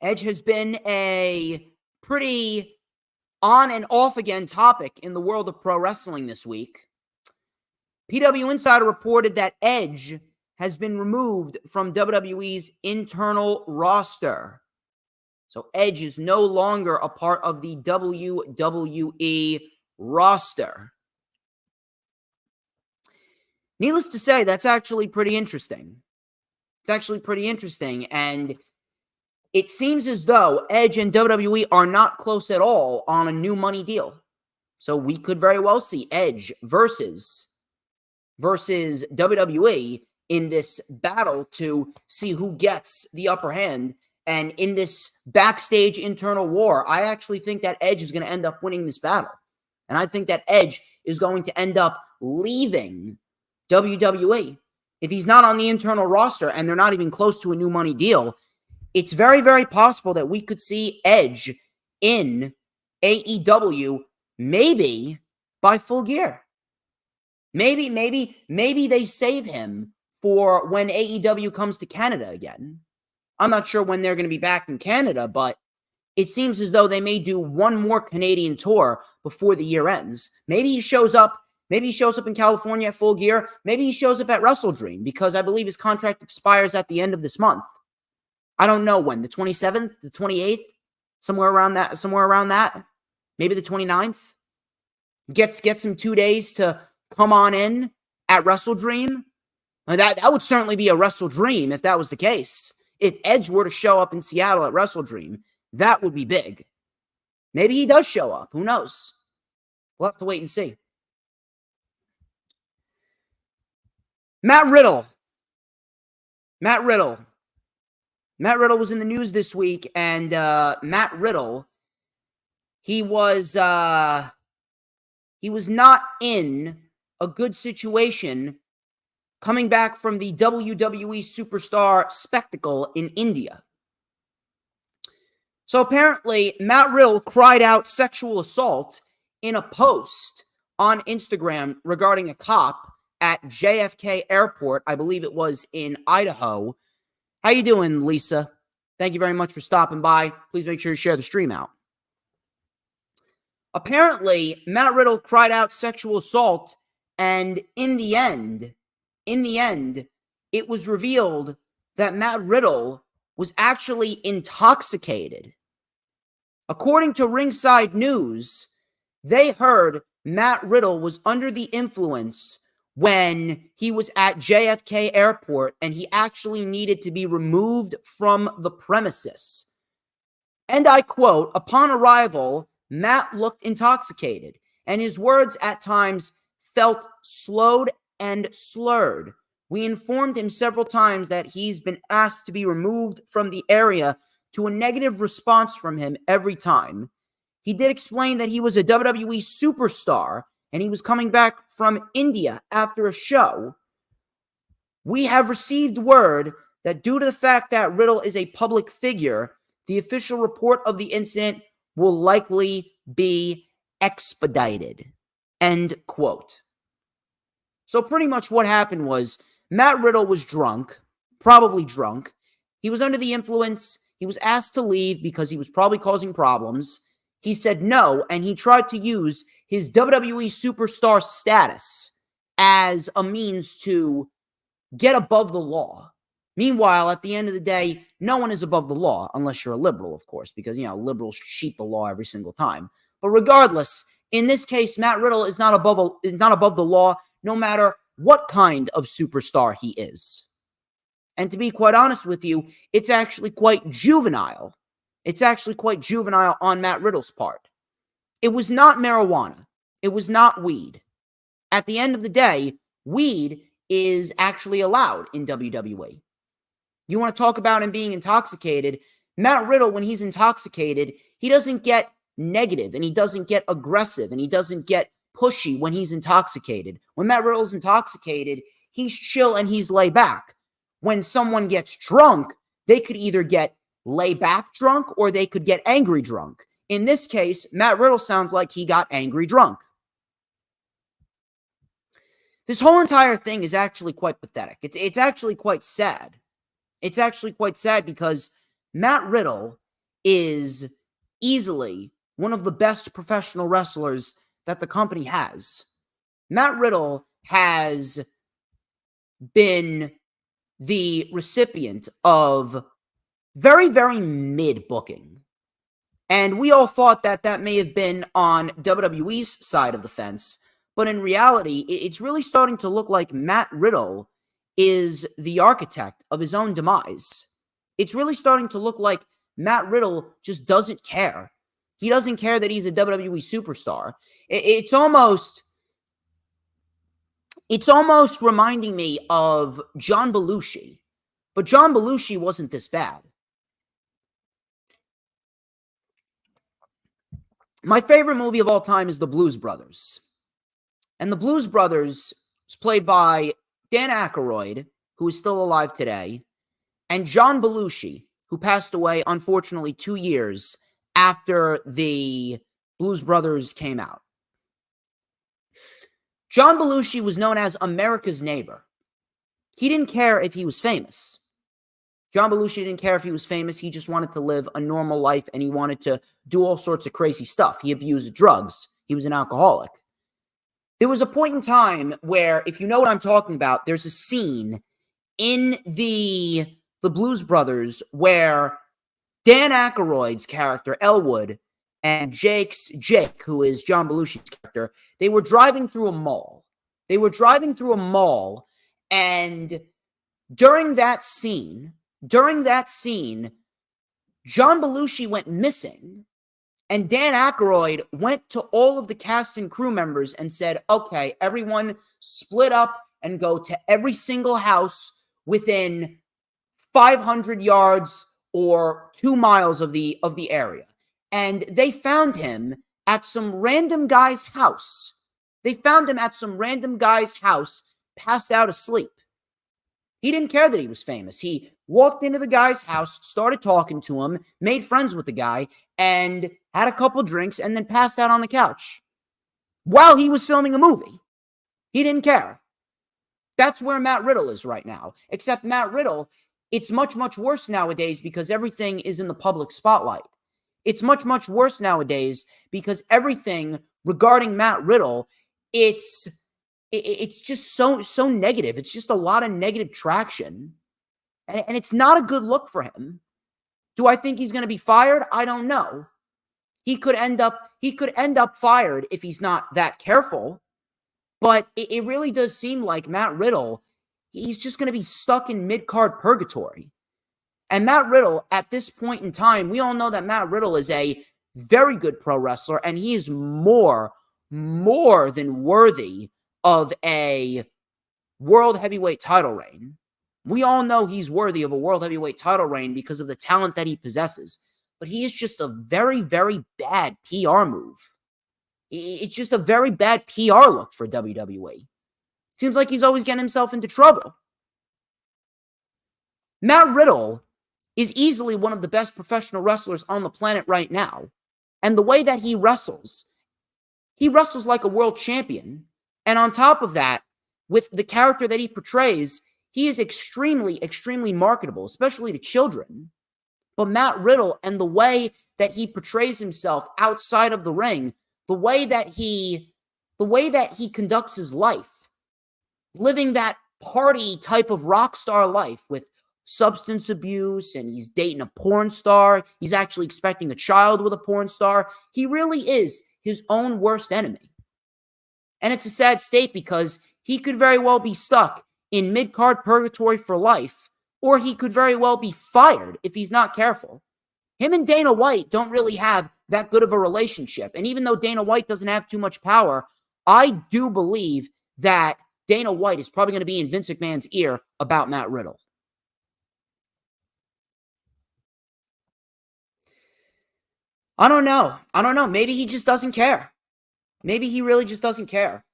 Edge has been a pretty on and off again topic in the world of pro wrestling this week. PW Insider reported that Edge has been removed from WWE's internal roster. So Edge is no longer a part of the WWE roster. Needless to say, that's actually pretty interesting. It's actually pretty interesting, and it seems as though Edge and WWE are not close at all on a new money deal. So we could very well see Edge versus WWE in this battle to see who gets the upper hand. And in this backstage internal war, I actually think that Edge is going to end up winning this battle. And I think that Edge is going to end up leaving WWE. If he's not on the internal roster and they're not even close to a new money deal, it's very, very possible that we could see Edge in AEW maybe by Full Gear. Maybe they save him for when AEW comes to Canada again. I'm not sure when they're going to be back in Canada, but it seems as though they may do one more Canadian tour before the year ends. Maybe he shows up in California at Full Gear. Maybe he shows up at WrestleDream because I believe his contract expires at the end of this month. I don't know when, the 27th, the 28th, somewhere around that. Maybe the 29th. Gets him 2 days to come on in at WrestleDream. That would certainly be a WrestleDream if that was the case. If Edge were to show up in Seattle at WrestleDream, that would be big. Maybe he does show up. Who knows? We'll have to wait and see. Matt Riddle was in the news this week, and Matt Riddle, he was not in a good situation coming back from the WWE Superstar Spectacle in India. So apparently, Matt Riddle cried out sexual assault in a post on Instagram regarding a cop at JFK Airport. I believe it was in Idaho. How you doing, Lisa? Thank you very much for stopping by. Please make sure you share the stream out. Apparently, Matt Riddle cried out sexual assault, and in the end, it was revealed that Matt Riddle was actually intoxicated. According to Ringside News, they heard Matt Riddle was under the influence when he was at JFK Airport and he actually needed to be removed from the premises. And I quote, "Upon arrival, Matt looked intoxicated, and his words at times felt slowed and slurred. We informed him several times that he's been asked to be removed from the area to a negative response from him every time. He did explain that he was a WWE superstar and he was coming back from India after a show. We have received word that due to the fact that Riddle is a public figure, the official report of the incident will likely be expedited." End quote. So pretty much what happened was Matt Riddle was drunk, probably drunk. He was under the influence. He was asked to leave because he was probably causing problems. He said no, and he tried to use his WWE superstar status as a means to get above the law. Meanwhile, at the end of the day, no one is above the law, unless you're a liberal, of course, because, liberals cheat the law every single time. But regardless, in this case, Matt Riddle is not above the law, no matter what kind of superstar he is. And to be quite honest with you, it's actually quite juvenile. It's actually quite juvenile on Matt Riddle's part. It was not marijuana. It was not weed. At the end of the day, weed is actually allowed in WWE. You want to talk about him being intoxicated? Matt Riddle, when he's intoxicated, he doesn't get negative and he doesn't get aggressive and he doesn't get pushy when he's intoxicated. When Matt Riddle's intoxicated, he's chill and he's laid back. When someone gets drunk, they could either get lay back drunk or they could get angry drunk. In this case, Matt Riddle sounds like he got angry drunk. This whole entire thing is actually quite pathetic. It's actually quite sad. It's actually quite sad because Matt Riddle is easily one of the best professional wrestlers that the company has. Matt Riddle has been the recipient of very, very mid booking. And we all thought that that may have been on WWE's side of the fence. But in reality, it's really starting to look like Matt Riddle is the architect of his own demise. It's really starting to look like Matt Riddle just doesn't care. He doesn't care that he's a WWE superstar. It's almost reminding me of John Belushi. But John Belushi wasn't this bad. My favorite movie of all time is The Blues Brothers. And The Blues Brothers was played by Dan Aykroyd, who is still alive today, and John Belushi, who passed away, unfortunately, 2 years after the Blues Brothers came out. John Belushi was known as America's neighbor. He didn't care if he was famous. John Belushi didn't care if he was famous. He just wanted to live a normal life, and he wanted to do all sorts of crazy stuff. He abused drugs. He was an alcoholic. There was a point in time where, if you know what I'm talking about, there's a scene in the Blues Brothers where Dan Aykroyd's character, Elwood, and Jake, who is John Belushi's character, they were driving through a mall. And during that scene, John Belushi went missing. And Dan Aykroyd went to all of the cast and crew members and said, okay, everyone split up and go to every single house within 500 yards or 2 miles of the area. And they found him at some random guy's house. Passed out asleep. He didn't care that he was famous. He walked into the guy's house, started talking to him, made friends with the guy, and had a couple drinks, and then passed out on the couch while he was filming a movie. He didn't care. That's where Matt Riddle is right now. Except Matt Riddle, it's much, much worse nowadays because everything is in the public spotlight. It's much, much worse nowadays because everything regarding Matt Riddle, it's just so negative. It's just a lot of negative traction. And it's not a good look for him. Do I think he's going to be fired? I don't know. He could end up fired if he's not that careful. But it really does seem like Matt Riddle, he's just going to be stuck in mid-card purgatory. And Matt Riddle, at this point in time, we all know that Matt Riddle is a very good pro wrestler, and he is more than worthy of a world heavyweight title reign. We all know he's worthy of a world heavyweight title reign because of the talent that he possesses. But he is just a very, very bad PR move. It's just a very bad PR look for WWE. Seems like he's always getting himself into trouble. Matt Riddle is easily one of the best professional wrestlers on the planet right now. And the way that he wrestles like a world champion. And on top of that, with the character that he portrays, he is extremely, extremely marketable, especially to children. But Matt Riddle and the way that he portrays himself outside of the ring, the way that he conducts his life, living that party type of rock star life with substance abuse, and he's dating a porn star. He's actually expecting a child with a porn star. He really is his own worst enemy. And it's a sad state because he could very well be stuck in mid-card purgatory for life, or he could very well be fired if he's not careful. Him and Dana White don't really have that good of a relationship. And even though Dana White doesn't have too much power, I do believe that Dana White is probably going to be in Vince McMahon's ear about Matt Riddle. I don't know. Maybe he just doesn't care. Maybe he really just doesn't care.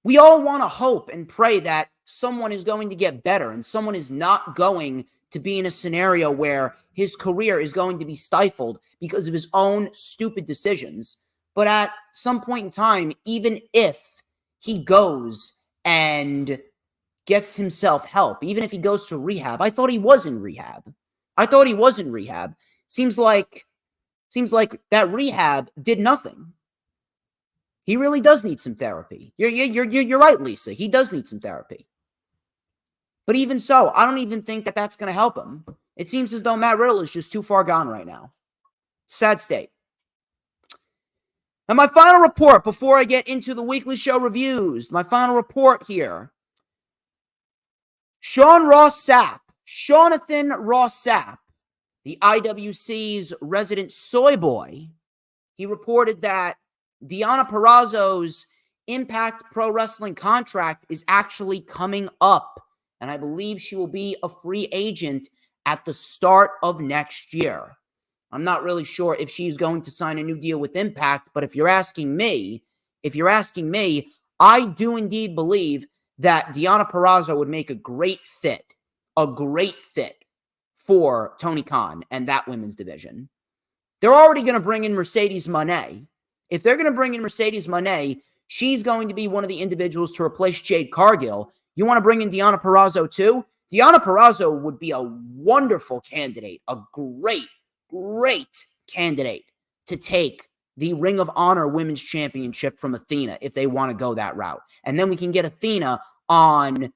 We all want to hope and pray that someone is going to get better and someone is not going to be in a scenario where his career is going to be stifled because of his own stupid decisions. But at some point in time, even if he goes and gets himself help, even if he goes to rehab, I thought he was in rehab. Seems like that rehab did nothing. He really does need some therapy. You're right, Lisa. He does need some therapy. But even so, I don't even think that that's going to help him. It seems as though Matt Riddle is just too far gone right now. Sad state. And my final report before I get into the weekly show reviews. My final report here. Jonathan Ross Sapp, the IWC's resident soy boy, he reported that Deonna Purrazzo's Impact Pro Wrestling contract is actually coming up, and I believe she will be a free agent at the start of next year. I'm not really sure if she's going to sign a new deal with Impact, but if you're asking me, I do indeed believe that Deonna Purrazzo would make a great fit for Tony Khan and that women's division. They're already going to bring in Mercedes Moné. If they're going to bring in Mercedes Moné, she's going to be one of the individuals to replace Jade Cargill. You want to bring in Deonna Purrazzo too? Deonna Purrazzo would be a wonderful candidate, a great candidate to take the Ring of Honor Women's Championship from Athena if they want to go that route. And then we can get Athena on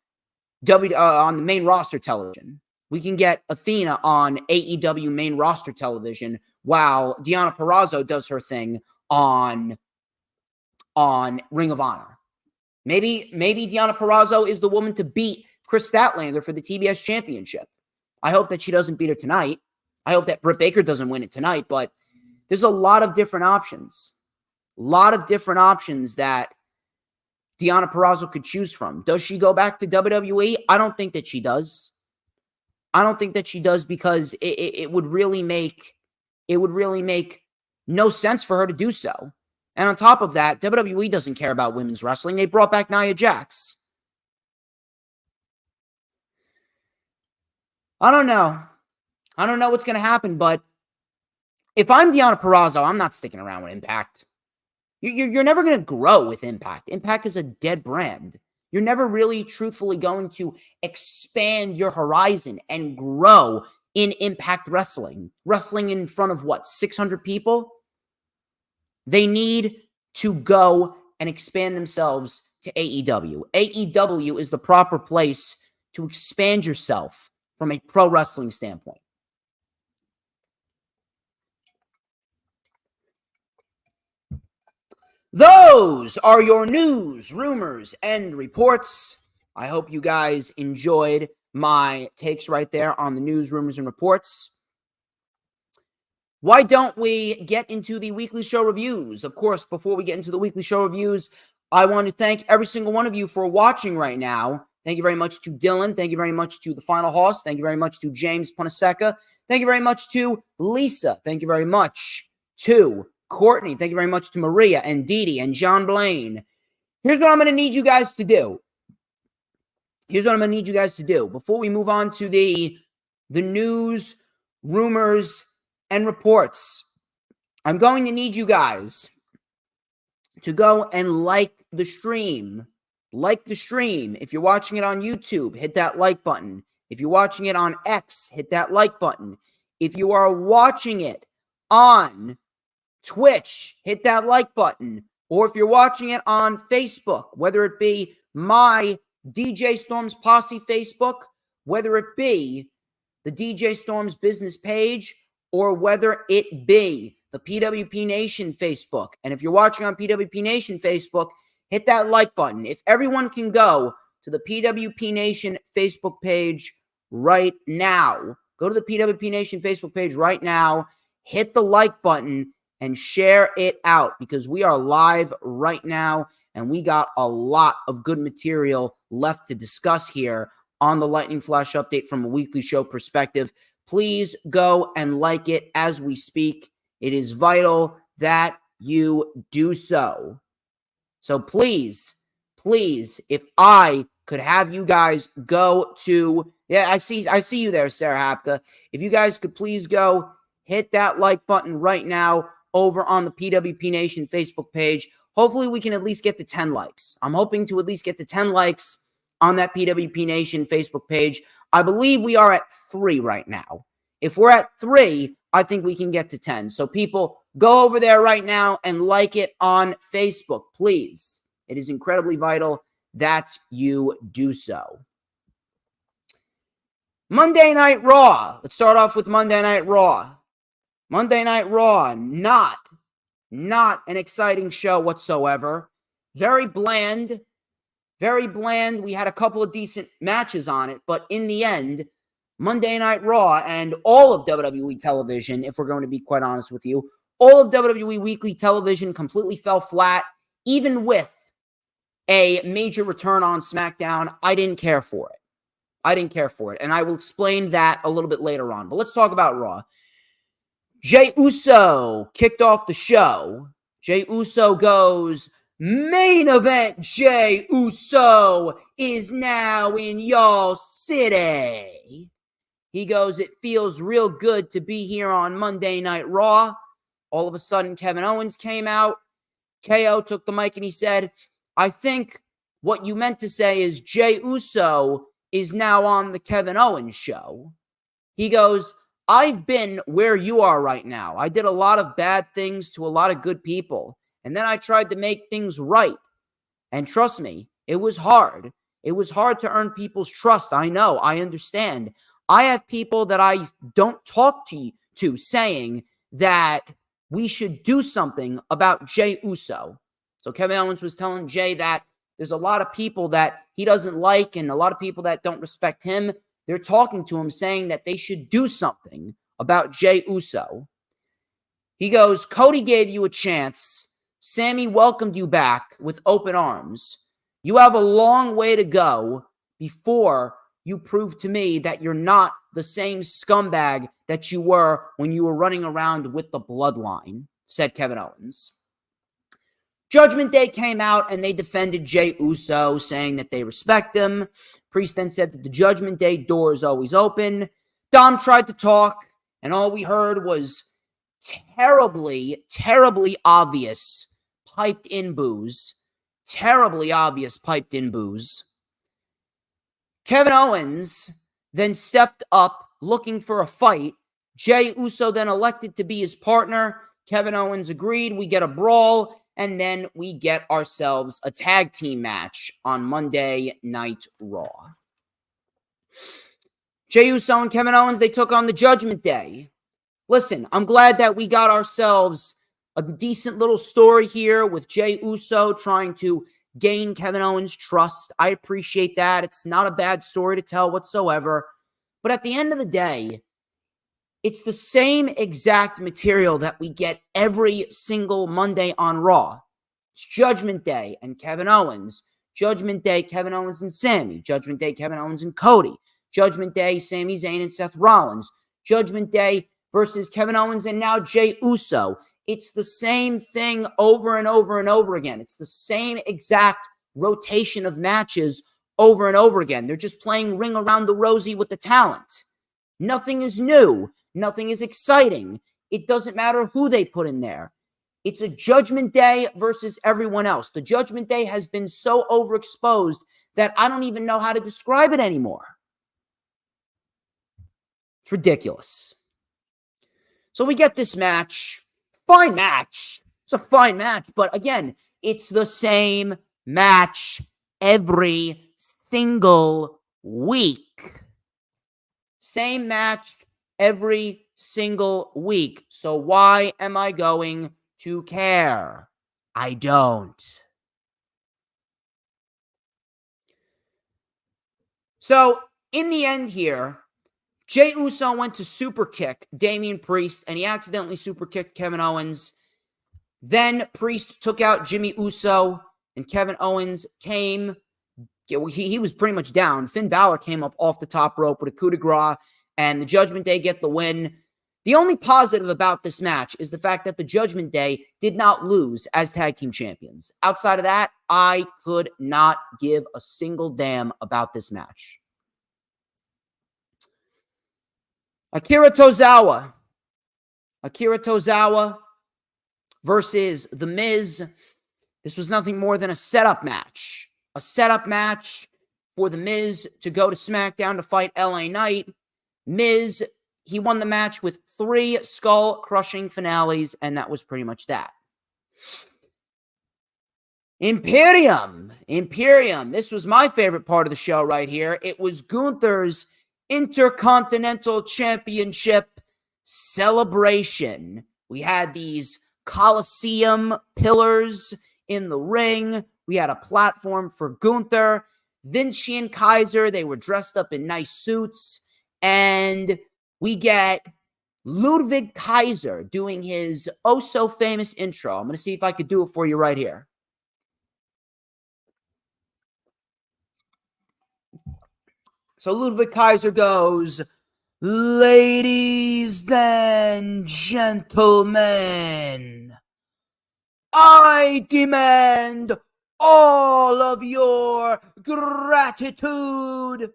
the main roster television. We can get Athena on AEW main roster television while Deonna Purrazzo does her thing on Ring of Honor. Maybe Deonna Purrazzo is the woman to beat Chris Statlander for the TBS Championship. I hope that she doesn't beat her tonight. I hope that Britt Baker doesn't win it tonight, but there's a lot of different options. That Deonna Purrazzo could choose from. Does she go back to WWE? I don't think that she does. Because it would really make no sense for her to do so. And on top of that, WWE doesn't care about women's wrestling. They brought back Nia Jax. I don't know what's going to happen, but if I'm Deonna Purrazzo, I'm not sticking around with Impact. You're never going to grow with Impact. Impact is a dead brand. You're never really truthfully going to expand your horizon and grow in Impact Wrestling. Wrestling in front of 600 people? They need to go and expand themselves to AEW. AEW is the proper place to expand yourself from a pro wrestling standpoint. Those are your news, rumors, and reports. I hope you guys enjoyed my takes right there on the news, rumors, and reports. Why don't we get into the weekly show reviews? Of course, before we get into the weekly show reviews, I want to thank every single one of you for watching right now. Thank you very much to Dylan. Thank you very much to The Final Hoss. Thank you very much to James Punaseca. Thank you very much to Lisa. Thank you very much to Courtney. Thank you very much to Maria and Dee and John Blaine. Here's what I'm going to need you guys to do. Before we move on to the news, rumors, and reports. I'm going to need you guys to go and like the stream. Like the stream. If you're watching it on YouTube, hit that like button. If you're watching it on X, hit that like button. If you are watching it on Twitch, hit that like button. Or if you're watching it on Facebook, whether it be my DJ Storms Posse Facebook, whether it be the DJ Storms business page, or whether it be the PWP Nation Facebook. And if you're watching on PWP Nation Facebook, hit that like button. If everyone can go to the PWP Nation Facebook page right now, go to the PWP Nation Facebook page right now, hit the like button, and share it out, because we are live right now, and we got a lot of good material left to discuss here on the Lightning Flash update from a weekly show perspective. Please go and like it as we speak. It is vital that you do so. So please, if I could have you guys go to, I see you there, Sarah Hapka. If you guys could please go hit that like button right now over on the PWP Nation Facebook page. Hopefully we can at least get to 10 likes. I'm hoping to at least get to 10 likes on that PWP Nation Facebook page. I believe we are at 3 right now. If we're at 3, I think we can get to 10. So people, go over there right now and like it on Facebook, please. It is incredibly vital that you do so. Monday Night Raw. Let's start off with Monday Night Raw. Monday Night Raw, not an exciting show whatsoever. Very bland. We had a couple of decent matches on it, but in the end, Monday Night Raw and all of WWE television, if we're going to be quite honest with you, all of WWE weekly television completely fell flat, even with a major return on SmackDown. I didn't care for it. And I will explain that a little bit later on. But let's talk about Raw. Jey Uso kicked off the show. Jey Uso goes, main event Jey Uso is now in y'all city. He goes, it feels real good to be here on Monday Night Raw. All of a sudden, Kevin Owens came out. KO took the mic and he said, I think what you meant to say is Jey Uso is now on the Kevin Owens show. He goes, I've been where you are right now. I did a lot of bad things to a lot of good people. And then I tried to make things right. And trust me, it was hard. It was hard to earn people's trust. I know. I understand. I have people that I don't talk to saying that we should do something about Jey Uso. So Kevin Owens was telling Jey that there's a lot of people that he doesn't like and a lot of people that don't respect him. They're talking to him saying that they should do something about Jey Uso. He goes, Cody gave you a chance. Sammy welcomed you back with open arms. You have a long way to go before you prove to me that you're not the same scumbag that you were when you were running around with the bloodline, said Kevin Owens. Judgment Day came out and they defended Jey Uso, saying that they respect him. Priest then said that the Judgment Day door is always open. Dom tried to talk, and all we heard was terribly obvious piped-in boos. Terribly obvious piped-in boos. Kevin Owens then stepped up looking for a fight. Jey Uso then elected to be his partner. Kevin Owens agreed. We get a brawl, and then we get ourselves a tag team match on Monday Night Raw. Jey Uso and Kevin Owens, they took on the Judgment Day. Listen, I'm glad that we got ourselves a decent little story here with Jey Uso trying to gain Kevin Owens' trust. I appreciate that. It's not a bad story to tell whatsoever. But at the end of the day, it's the same exact material that we get every single Monday on Raw. It's Judgment Day and Kevin Owens. Judgment Day, Kevin Owens and Sammy. Judgment Day, Kevin Owens and Cody. Judgment Day, Sami Zayn and Seth Rollins. Judgment Day versus Kevin Owens and now Jey Uso. It's the same thing over and over and over again. It's the same exact rotation of matches over and over again. They're just playing ring around the rosy with the talent. Nothing is new. Nothing is exciting. It doesn't matter who they put in there. It's a Judgment Day versus everyone else. The Judgment Day has been so overexposed that I don't even know how to describe it anymore. It's ridiculous. So we get this match. Fine match. It's a fine match. But again, it's the same match every single week. Same match every single week. So why am I going to care? I don't. So in the end here, Jey Uso went to super kick Damian Priest, and he accidentally super kicked Kevin Owens. Then Priest took out Jimmy Uso, and Kevin Owens came. He was pretty much down. Finn Balor came up off the top rope with a coup de grace, and the Judgment Day get the win. The only positive about this match is the fact that the Judgment Day did not lose as tag team champions. Outside of that, I could not give a single damn about this match. Akira Tozawa versus The Miz. This was nothing more than a setup match. A setup match for The Miz to go to SmackDown to fight LA Knight. Miz, he won the match with 3 skull-crushing finales, and that was pretty much that. Imperium. This was my favorite part of the show right here. It was Gunther's Intercontinental Championship celebration. We had these Colosseum pillars in the ring. We had a platform for Gunther. Vinci and Kaiser, they were dressed up in nice suits. And we get Ludwig Kaiser doing his oh-so-famous intro. I'm going to see if I could do it for you right here. So Ludwig Kaiser goes, "Ladies and gentlemen, I demand all of your gratitude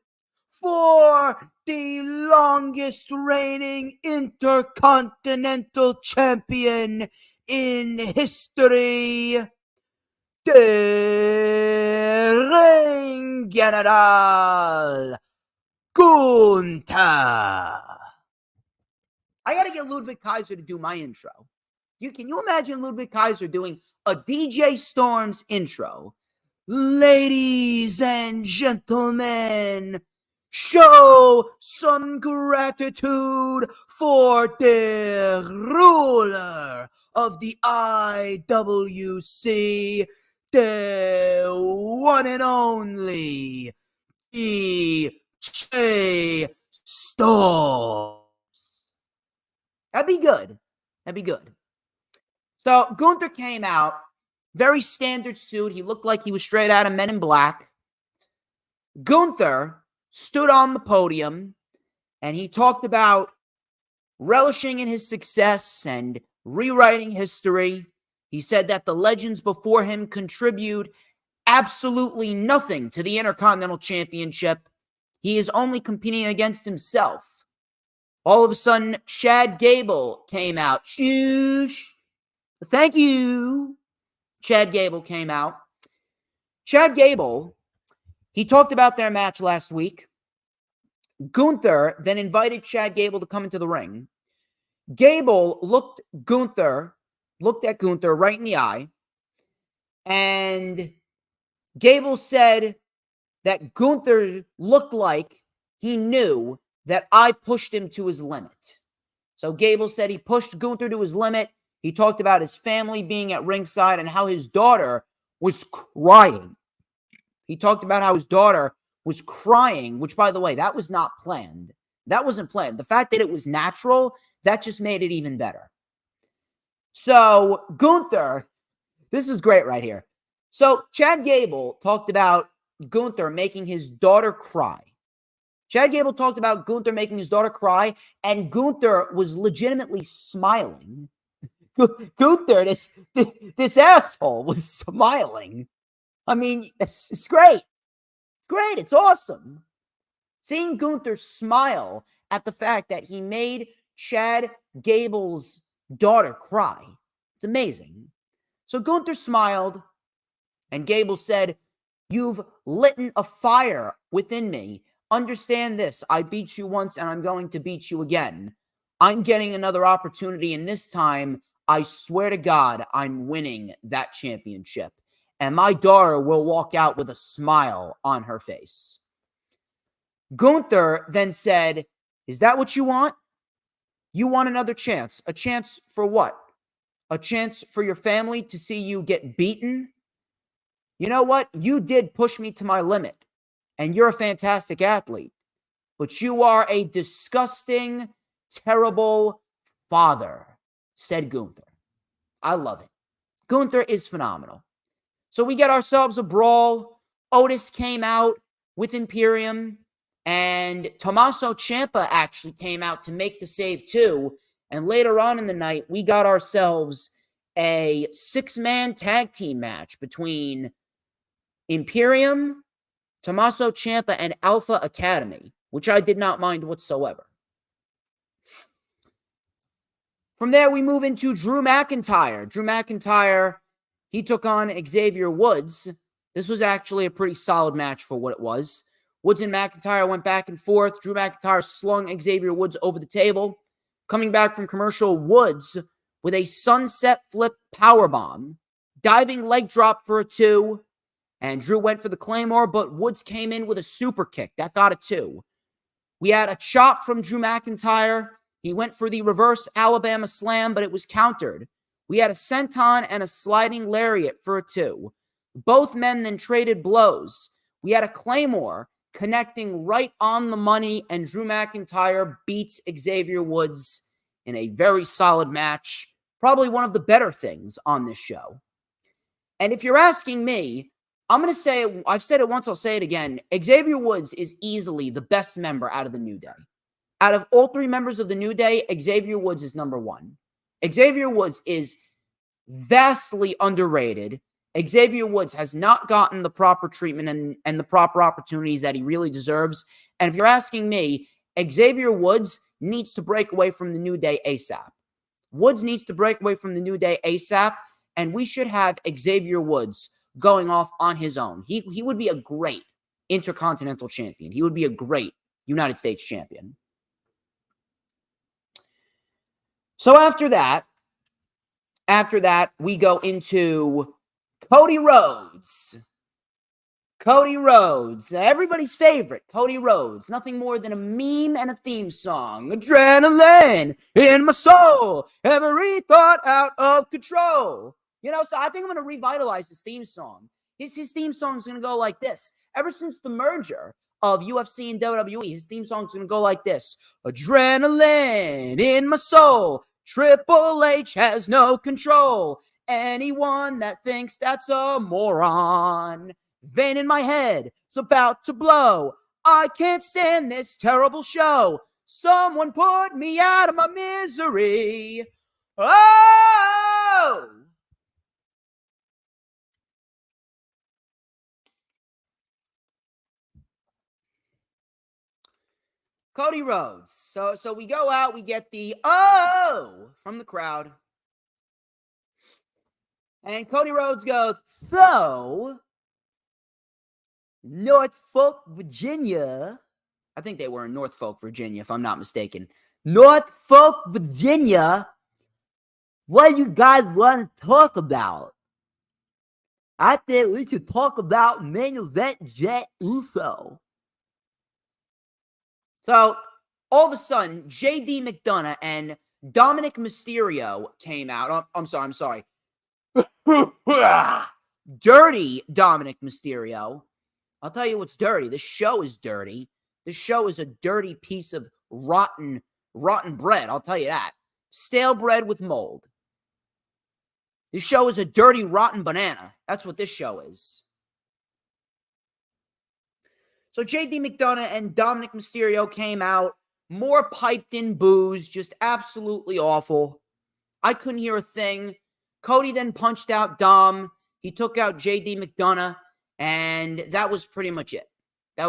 for the longest reigning Intercontinental Champion in history, the Ring General, Gunther." I got to get Ludwig Kaiser to do my intro. Can you imagine Ludwig Kaiser doing a DJ Storms intro? "Ladies and gentlemen, show some gratitude for the ruler of the IWC, the one and only DJ Storms." That'd be good. So Gunther came out, very standard suit. He looked like he was straight out of Men in Black. Gunther stood on the podium, and he talked about relishing in his success and rewriting history. He said that the legends before him contribute absolutely nothing to the Intercontinental Championship. He is only competing against himself. All of a sudden, Chad Gable came out. Shoosh. Thank you. Chad Gable came out. Chad Gable, he talked about their match last week. Gunther then invited Chad Gable to come into the ring. Gable looked at Gunther right in the eye, and Gable said that Gunther looked like he knew that I pushed him to his limit. So Gable said he pushed Gunther to his limit. He talked about his family being at ringside and how his daughter was crying. He talked about how his daughter was crying, which, by the way, that was not planned. That wasn't planned. The fact that it was natural, that just made it even better. So Gunther, this is great right here. So Chad Gable talked about Gunther making his daughter cry. Chad Gable talked about Gunther making his daughter cry, and Gunther was legitimately smiling. Gunther, this asshole, was smiling. I mean, it's great. It's great. It's awesome. Seeing Gunther smile at the fact that he made Chad Gable's daughter cry. It's amazing. So Gunther smiled, and Gable said, "You've lit a fire within me. Understand this. I beat you once, and I'm going to beat you again. I'm getting another opportunity, and this time, I swear to God, I'm winning that championship. And my daughter will walk out with a smile on her face." Gunther then said, "Is that what you want? You want another chance? A chance for what? A chance for your family to see you get beaten? You know what? You did push me to my limit, and you're a fantastic athlete, but you are a disgusting, terrible father," said Gunther. I love it. Gunther is phenomenal. So we get ourselves a brawl. Otis came out with Imperium, and Tommaso Ciampa actually came out to make the save too. And later on in the night, we got ourselves a 6-man tag team match between Imperium, Tommaso Ciampa, and Alpha Academy, which I did not mind whatsoever. From there, we move into Drew McIntyre. Drew McIntyre, he took on Xavier Woods. This was actually a pretty solid match for what it was. Woods and McIntyre went back and forth. Drew McIntyre slung Xavier Woods over the table. Coming back from commercial, Woods with a sunset flip powerbomb. Diving leg drop for a 2. And Drew went for the Claymore, but Woods came in with a super kick. That got a 2. We had a chop from Drew McIntyre. He went for the reverse Alabama slam, but it was countered. We had a senton and a sliding lariat for a 2. Both men then traded blows. We had a Claymore connecting right on the money, and Drew McIntyre beats Xavier Woods in a very solid match. Probably one of the better things on this show. And if you're asking me, I'm going to say, I've said it once, I'll say it again. Xavier Woods is easily the best member out of the New Day. Out of all 3 members of the New Day, Xavier Woods is number 1. Xavier Woods is vastly underrated. Xavier Woods has not gotten the proper treatment and the proper opportunities that he really deserves. And if you're asking me, Xavier Woods needs to break away from the New Day ASAP. Woods needs to break away from the New Day ASAP, and we should have Xavier Woods going off on his own. He would be a great Intercontinental Champion. He would be a great United States Champion. So after that, we go into Cody Rhodes. Cody Rhodes, everybody's favorite, Cody Rhodes. Nothing more than a meme and a theme song. Adrenaline in my soul, every thought out of control. You know, so I think I'm going to revitalize his theme song. His theme song is going to go like this. Ever since the merger of UFC and WWE, his theme song is going to go like this. Adrenaline in my soul, Triple H has no control. Anyone that thinks that's a moron. Vein in my head, it's about to blow. I can't stand this terrible show. Someone put me out of my misery. Oh! Cody Rhodes. So we go out, we get the oh from the crowd. And Cody Rhodes goes, so Norfolk, Virginia. I think they were in Norfolk, Virginia, if I'm not mistaken. Norfolk, Virginia. What you guys want to talk about? I think we should talk about main event Jet Uso. So, all of a sudden, J.D. McDonough and Dominic Mysterio came out. Oh, I'm sorry. Dirty Dominic Mysterio. I'll tell you what's dirty. This show is dirty. This show is a dirty piece of rotten bread. I'll tell you that. Stale bread with mold. This show is a dirty, rotten banana. That's what this show is. So J.D. McDonough and Dominic Mysterio came out. More piped in booze. Just absolutely awful. I couldn't hear a thing. Cody then punched out Dom. He took out J.D. McDonough. And that was pretty much it. And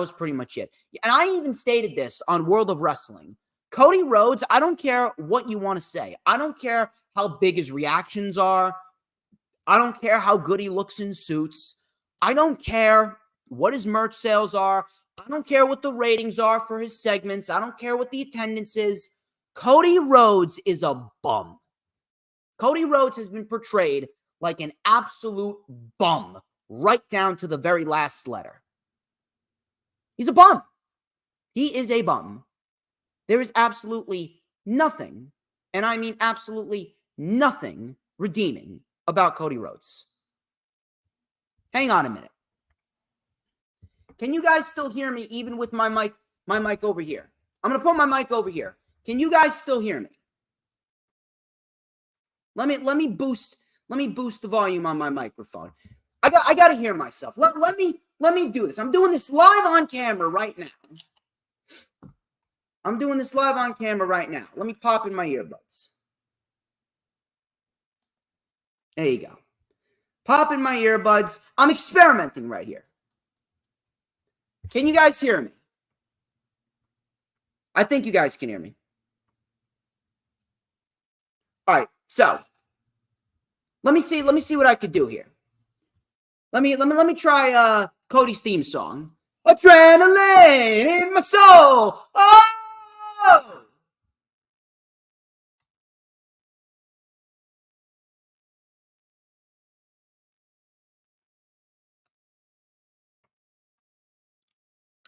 I even stated this on World of Wrestling. Cody Rhodes, I don't care what you want to say. I don't care how big his reactions are. I don't care how good he looks in suits. I don't care what his merch sales are. I don't care what the ratings are for his segments. I don't care what the attendance is. Cody Rhodes is a bum. Cody Rhodes has been portrayed like an absolute bum, right down to the very last letter. He's a bum. He is a bum. There is absolutely nothing, and I mean absolutely nothing, redeeming about Cody Rhodes. Hang on a minute. Can you guys still hear me even with my mic over here? I'm going to put my mic over here. Can you guys still hear me? Let me boost the volume on my microphone. I got to hear myself. Let me do this. I'm doing this live on camera right now. Let me pop in my earbuds. There you go. Pop in my earbuds. I'm experimenting right here. Can you guys hear me? I think you guys can hear me. All right, so let me see what I could do here. Let me try Cody's theme song. Adrenaline in my soul. Oh!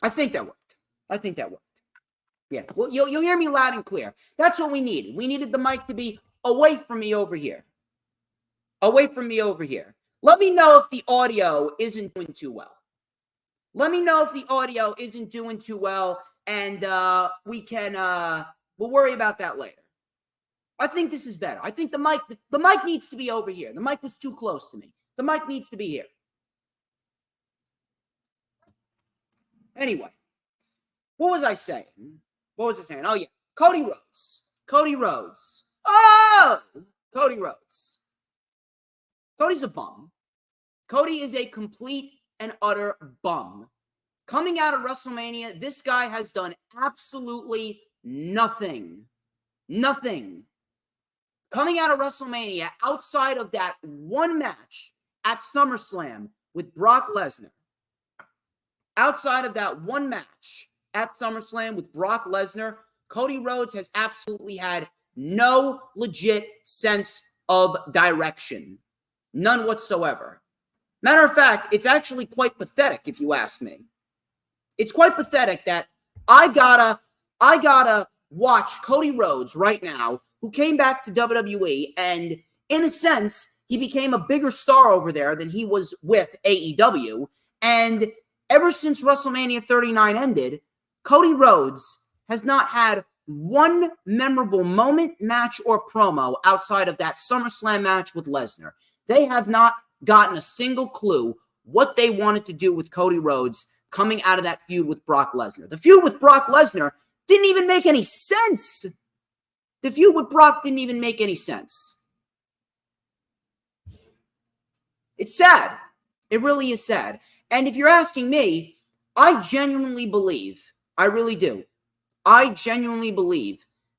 I think that worked. Yeah, well, you'll hear me loud and clear. That's what we needed. We needed the mic to be away from me over here. Let me know if the audio isn't doing too well. And we'll worry about that later. I think this is better. I think the mic needs to be over here. The mic was too close to me. The mic needs to be here. Anyway, what was I saying? Oh, yeah. Cody Rhodes. Oh! Cody Rhodes. Cody's a bum. Cody is a complete and utter bum. Coming out of WrestleMania, this guy has done absolutely nothing. Coming out of WrestleMania, outside of that one match at SummerSlam with Brock Lesnar, Cody Rhodes has absolutely had no legit sense of direction. None whatsoever. Matter of fact, it's actually quite pathetic if you ask me. It's quite pathetic that I gotta watch Cody Rhodes right now, who came back to WWE, and in a sense, he became a bigger star over there than he was with AEW. And ever since WrestleMania 39 ended, Cody Rhodes has not had one memorable moment, match, or promo outside of that SummerSlam match with Lesnar. They have not gotten a single clue what they wanted to do with Cody Rhodes coming out of that feud with Brock Lesnar. The feud with Brock Lesnar didn't even make any sense. It's sad. It really is sad. And if you're asking me, I genuinely believe, I really do,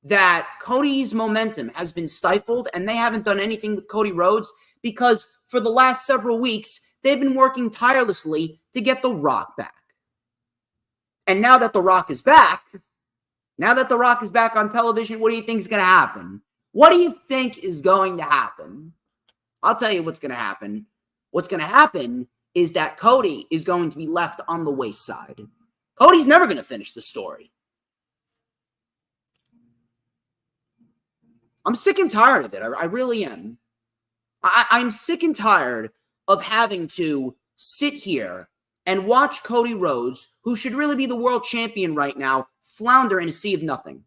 that Cody's momentum has been stifled, and they haven't done anything with Cody Rhodes because for the last several weeks, they've been working tirelessly to get The Rock back. And now that The Rock is back on television, what do you think is going to happen? I'll tell you what's going to happen. What's going to happen is that Cody is going to be left on the wayside. Cody's never going to finish the story. I'm sick and tired of it. I really am. I'm sick and tired of having to sit here and watch Cody Rhodes, who should really be the world champion right now, flounder in a sea of nothing.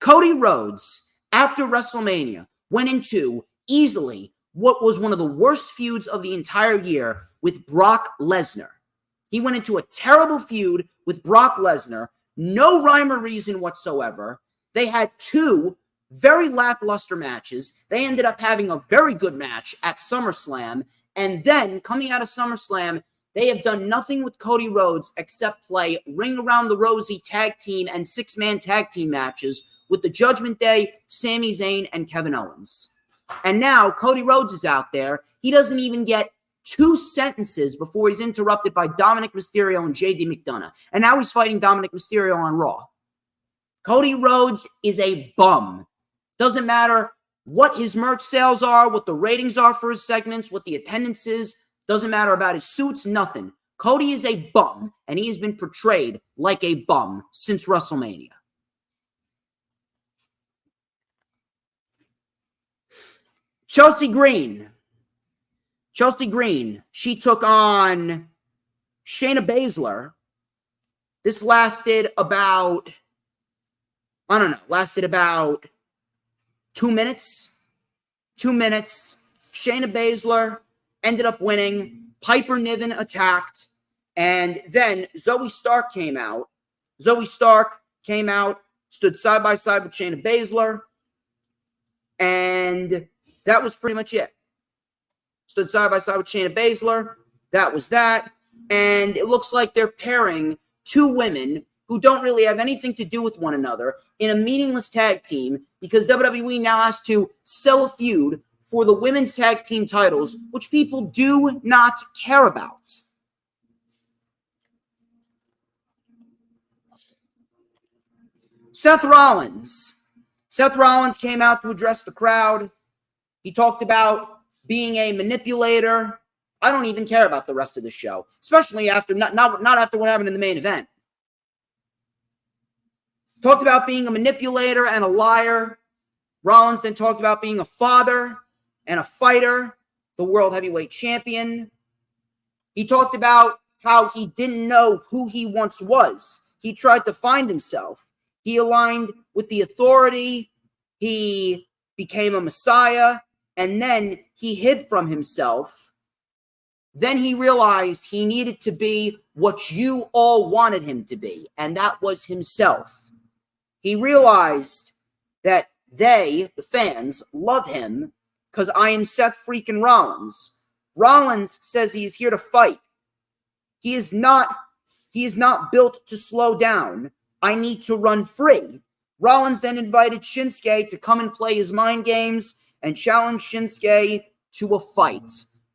Cody Rhodes, after WrestleMania, went into easily what was one of the worst feuds of the entire year with Brock Lesnar. He went into a terrible feud with Brock Lesnar, no rhyme or reason whatsoever. They had two very lackluster matches. They ended up having a very good match at SummerSlam, and then coming out of SummerSlam, they have done nothing with Cody Rhodes except play Ring Around the Rosie tag team and six-man tag team matches with the Judgment Day, Sami Zayn, and Kevin Owens. And now Cody Rhodes is out there. He doesn't even get 2 sentences before he's interrupted by Dominic Mysterio and JD McDonough. And now he's fighting Dominic Mysterio on Raw. Cody Rhodes is a bum. Doesn't matter what his merch sales are, what the ratings are for his segments, what the attendance is. Doesn't matter about his suits, nothing. Cody is a bum, and he has been portrayed like a bum since WrestleMania. Chelsea Green, she took on Shayna Baszler. This lasted about 2 minutes. 2 minutes. Shayna Baszler ended up winning. Piper Niven attacked. And then Zoe Stark came out. Stood side by side with Shayna Baszler. And that was pretty much it. Stood side by side with Shayna Baszler. That was that. And it looks like they're pairing 2 women who don't really have anything to do with one another in a meaningless tag team because WWE now has to sell a feud for the women's tag team titles, which people do not care about. Seth Rollins. Seth Rollins came out to address the crowd. He talked about being a manipulator. I don't even care about the rest of the show, especially after not after what happened in the main event. Talked about being a manipulator and a liar. Rollins then talked about being a father and a fighter, the world heavyweight champion. He talked about how he didn't know who he once was. He tried to find himself. He aligned with the authority. He became a messiah. And then he hid from himself. Then he realized he needed to be what you all wanted him to be, and that was himself. He realized that they, the fans, love him because I am Seth freaking Rollins. Rollins says he is here to fight. He is not built to slow down. I need to run free. Rollins then invited Shinsuke to come and play his mind games and challenge Shinsuke to a fight.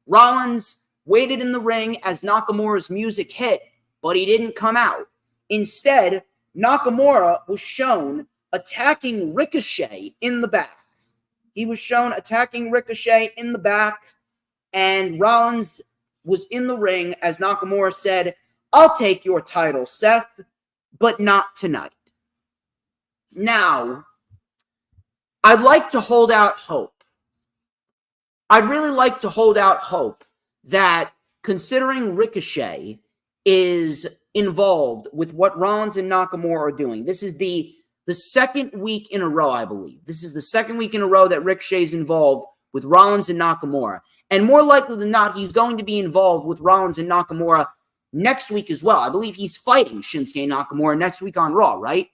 Rollins waited in the ring as Nakamura's music hit, but he didn't come out. Instead, Nakamura was shown attacking Ricochet in the back. And Rollins was in the ring as Nakamura said, "I'll take your title, Seth, but not tonight." Now, I'd like to hold out hope. I'd really like to hold out hope that considering Ricochet is involved with what Rollins and Nakamura are doing, this is the second week in a row, I believe. This is the second week in a row that Ricochet is involved with Rollins and Nakamura. And more likely than not, he's going to be involved with Rollins and Nakamura next week as well. I believe he's fighting Shinsuke Nakamura next week on Raw, right?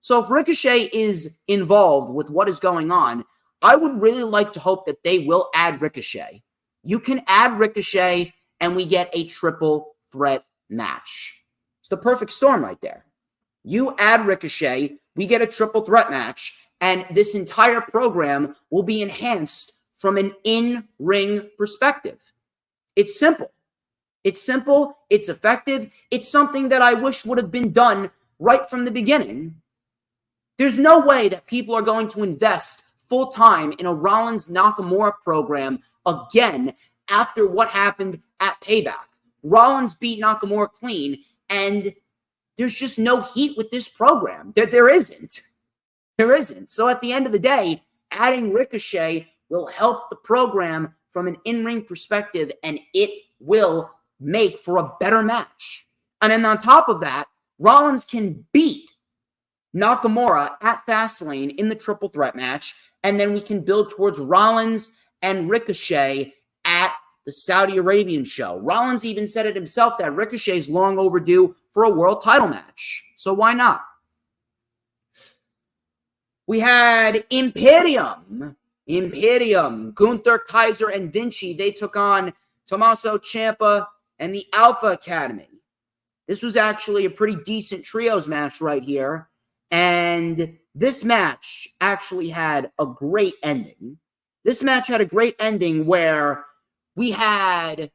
So if Ricochet is involved with what is going on, I would really like to hope that they will add Ricochet. You can add Ricochet and we get a triple threat match. It's the perfect storm right there. You add Ricochet, we get a triple threat match, and this entire program will be enhanced from an in-ring perspective. It's simple. It's effective. It's something that I wish would have been done right from the beginning. There's no way that people are going to invest full-time in a Rollins-Nakamura program again after what happened at Payback. Rollins beat Nakamura clean, and there's just no heat with this program. There isn't. So at the end of the day, adding Ricochet will help the program from an in-ring perspective, and it will make for a better match. And then on top of that, Rollins can beat Nakamura at Fastlane in the triple threat match, and then we can build towards Rollins and Ricochet at the Saudi Arabian show. Rollins even said it himself that Ricochet is long overdue for a world title match. So why not? We had Imperium, Gunther, Kaiser, and Vinci. They took on Tommaso Ciampa and the Alpha Academy. This was actually a pretty decent trios match right here. And this match actually had a great ending. This match had a great ending where we had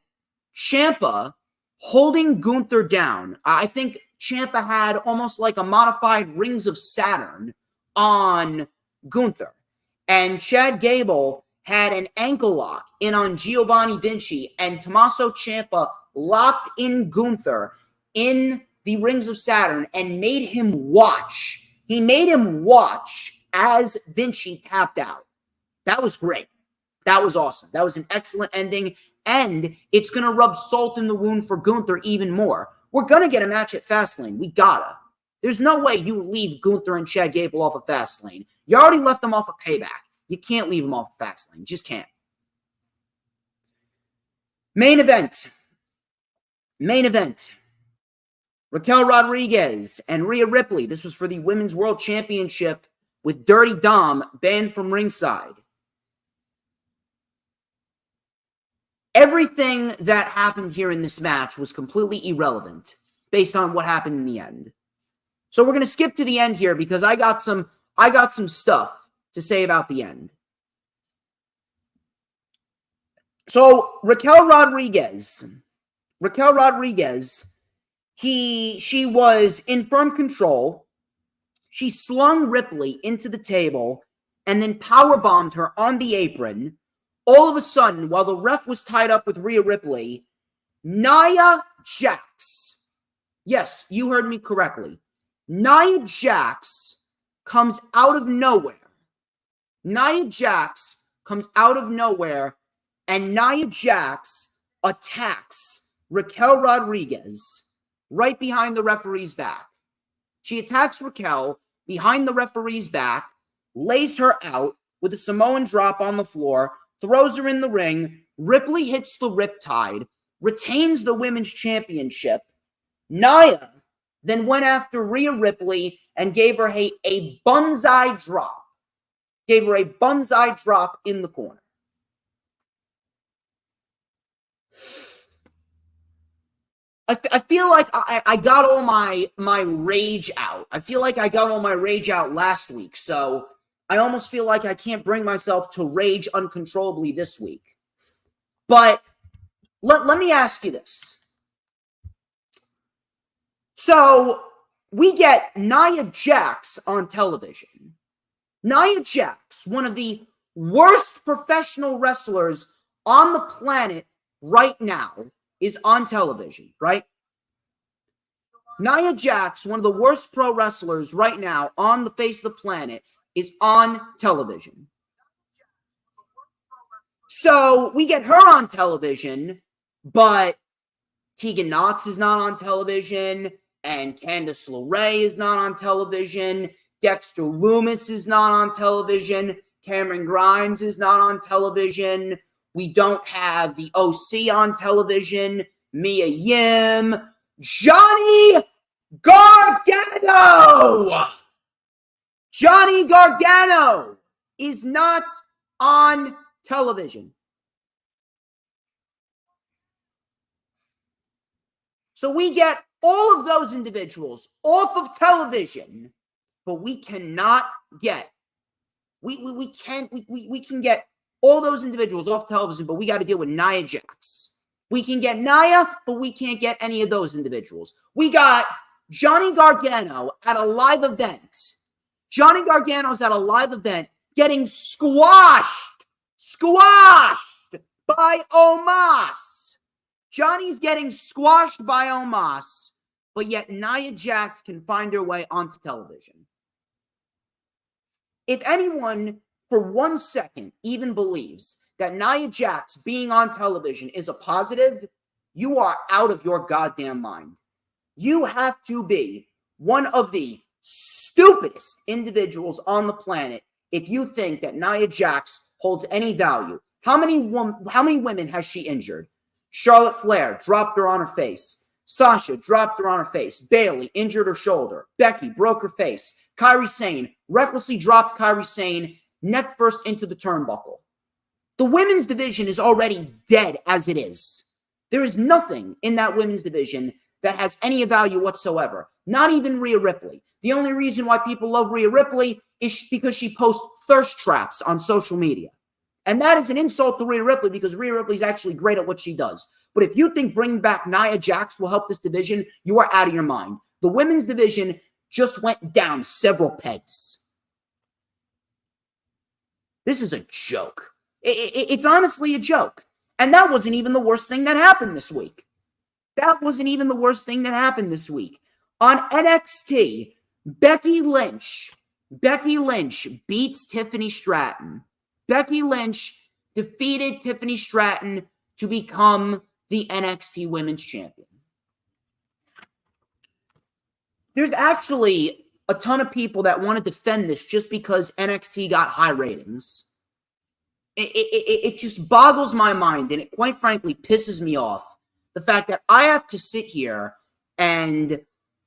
Ciampa holding Gunther down. I think Ciampa had almost like a modified Rings of Saturn on Gunther. And Chad Gable had an ankle lock in on Giovanni Vinci, and Tommaso Ciampa locked in Gunther in the Rings of Saturn and made him watch. He made him watch as Vinci tapped out. That was great. That was awesome. That was an excellent ending, and it's going to rub salt in the wound for Gunther even more. We're going to get a match at Fastlane. We gotta. There's no way you leave Gunther and Chad Gable off of Fastlane. You already left them off of Payback. You can't leave them off of Fastlane. You just can't. Main event. Raquel Rodriguez and Rhea Ripley. This was for the Women's World Championship with Dirty Dom banned from ringside. Everything that happened here in this match was completely irrelevant based on what happened in the end. So we're going to skip to the end here because I got some stuff to say about the end. So Raquel Rodriguez, she was in firm control. She slung Ripley into the table and then powerbombed her on the apron. All of a sudden, while the ref was tied up with Rhea Ripley, Nia Jax, yes, you heard me correctly, Nia Jax comes out of nowhere. Nia Jax comes out of nowhere, and Nia Jax attacks Raquel Rodriguez right behind the referee's back. She attacks Raquel behind the referee's back, lays her out with a Samoan drop on the floor, throws her in the ring. Ripley hits the Riptide, retains the Women's Championship. Nia then went after Rhea Ripley and gave her a bonsai drop. Gave her a bonsai drop in the corner. I feel like I got all my rage out. I feel like I got all my rage out last week, so I almost feel like I can't bring myself to rage uncontrollably this week. But let me ask you this. So we get Nia Jax on television. Nia Jax, one of the worst professional wrestlers on the planet right now, is on television, right? Nia Jax, one of the worst pro wrestlers right now on the face of the planet, is on television. So we get her on television, but Tegan Nox is not on television, and Candice LeRae is not on television, Dexter Lumis is not on television, Cameron Grimes is not on television, we don't have the OC on television, Mia Yim, Johnny Gargano! Johnny Gargano is not on television. So we get all of those individuals off of television, but we cannot get, we can get all those individuals off television, but we got to deal with Nia Jax. We can get Nia, but we can't get any of those individuals. We got Johnny Gargano at a live event. Johnny Gargano's at a live event getting squashed by Omos. Johnny's getting squashed by Omos, but yet Nia Jax can find her way onto television. If anyone for 1 second even believes that Nia Jax being on television is a positive, you are out of your goddamn mind. You have to be one of the stupidest individuals on the planet if you think that Nia Jax holds any value. How many women has she injured? Charlotte Flair dropped her on her face. Sasha dropped her on her face. Bayley injured her shoulder. Becky broke her face. Kairi Sane recklessly dropped Kairi Sane neck first into the turnbuckle. The women's division is already dead as it is. There is nothing in that women's division that has any value whatsoever. Not even Rhea Ripley. The only reason why people love Rhea Ripley is because she posts thirst traps on social media. And that is an insult to Rhea Ripley because Rhea Ripley is actually great at what she does. But if you think bringing back Nia Jax will help this division, you are out of your mind. The women's division just went down several pegs. This is a joke. It's honestly a joke. And that wasn't even the worst thing that happened this week. That wasn't even the worst thing that happened this week. On NXT, Becky Lynch beats Tiffany Stratton. Becky Lynch defeated Tiffany Stratton to become the NXT Women's Champion. There's actually a ton of people that want to defend this just because NXT got high ratings. It just boggles my mind, and it quite frankly pisses me off. The fact that I have to sit here and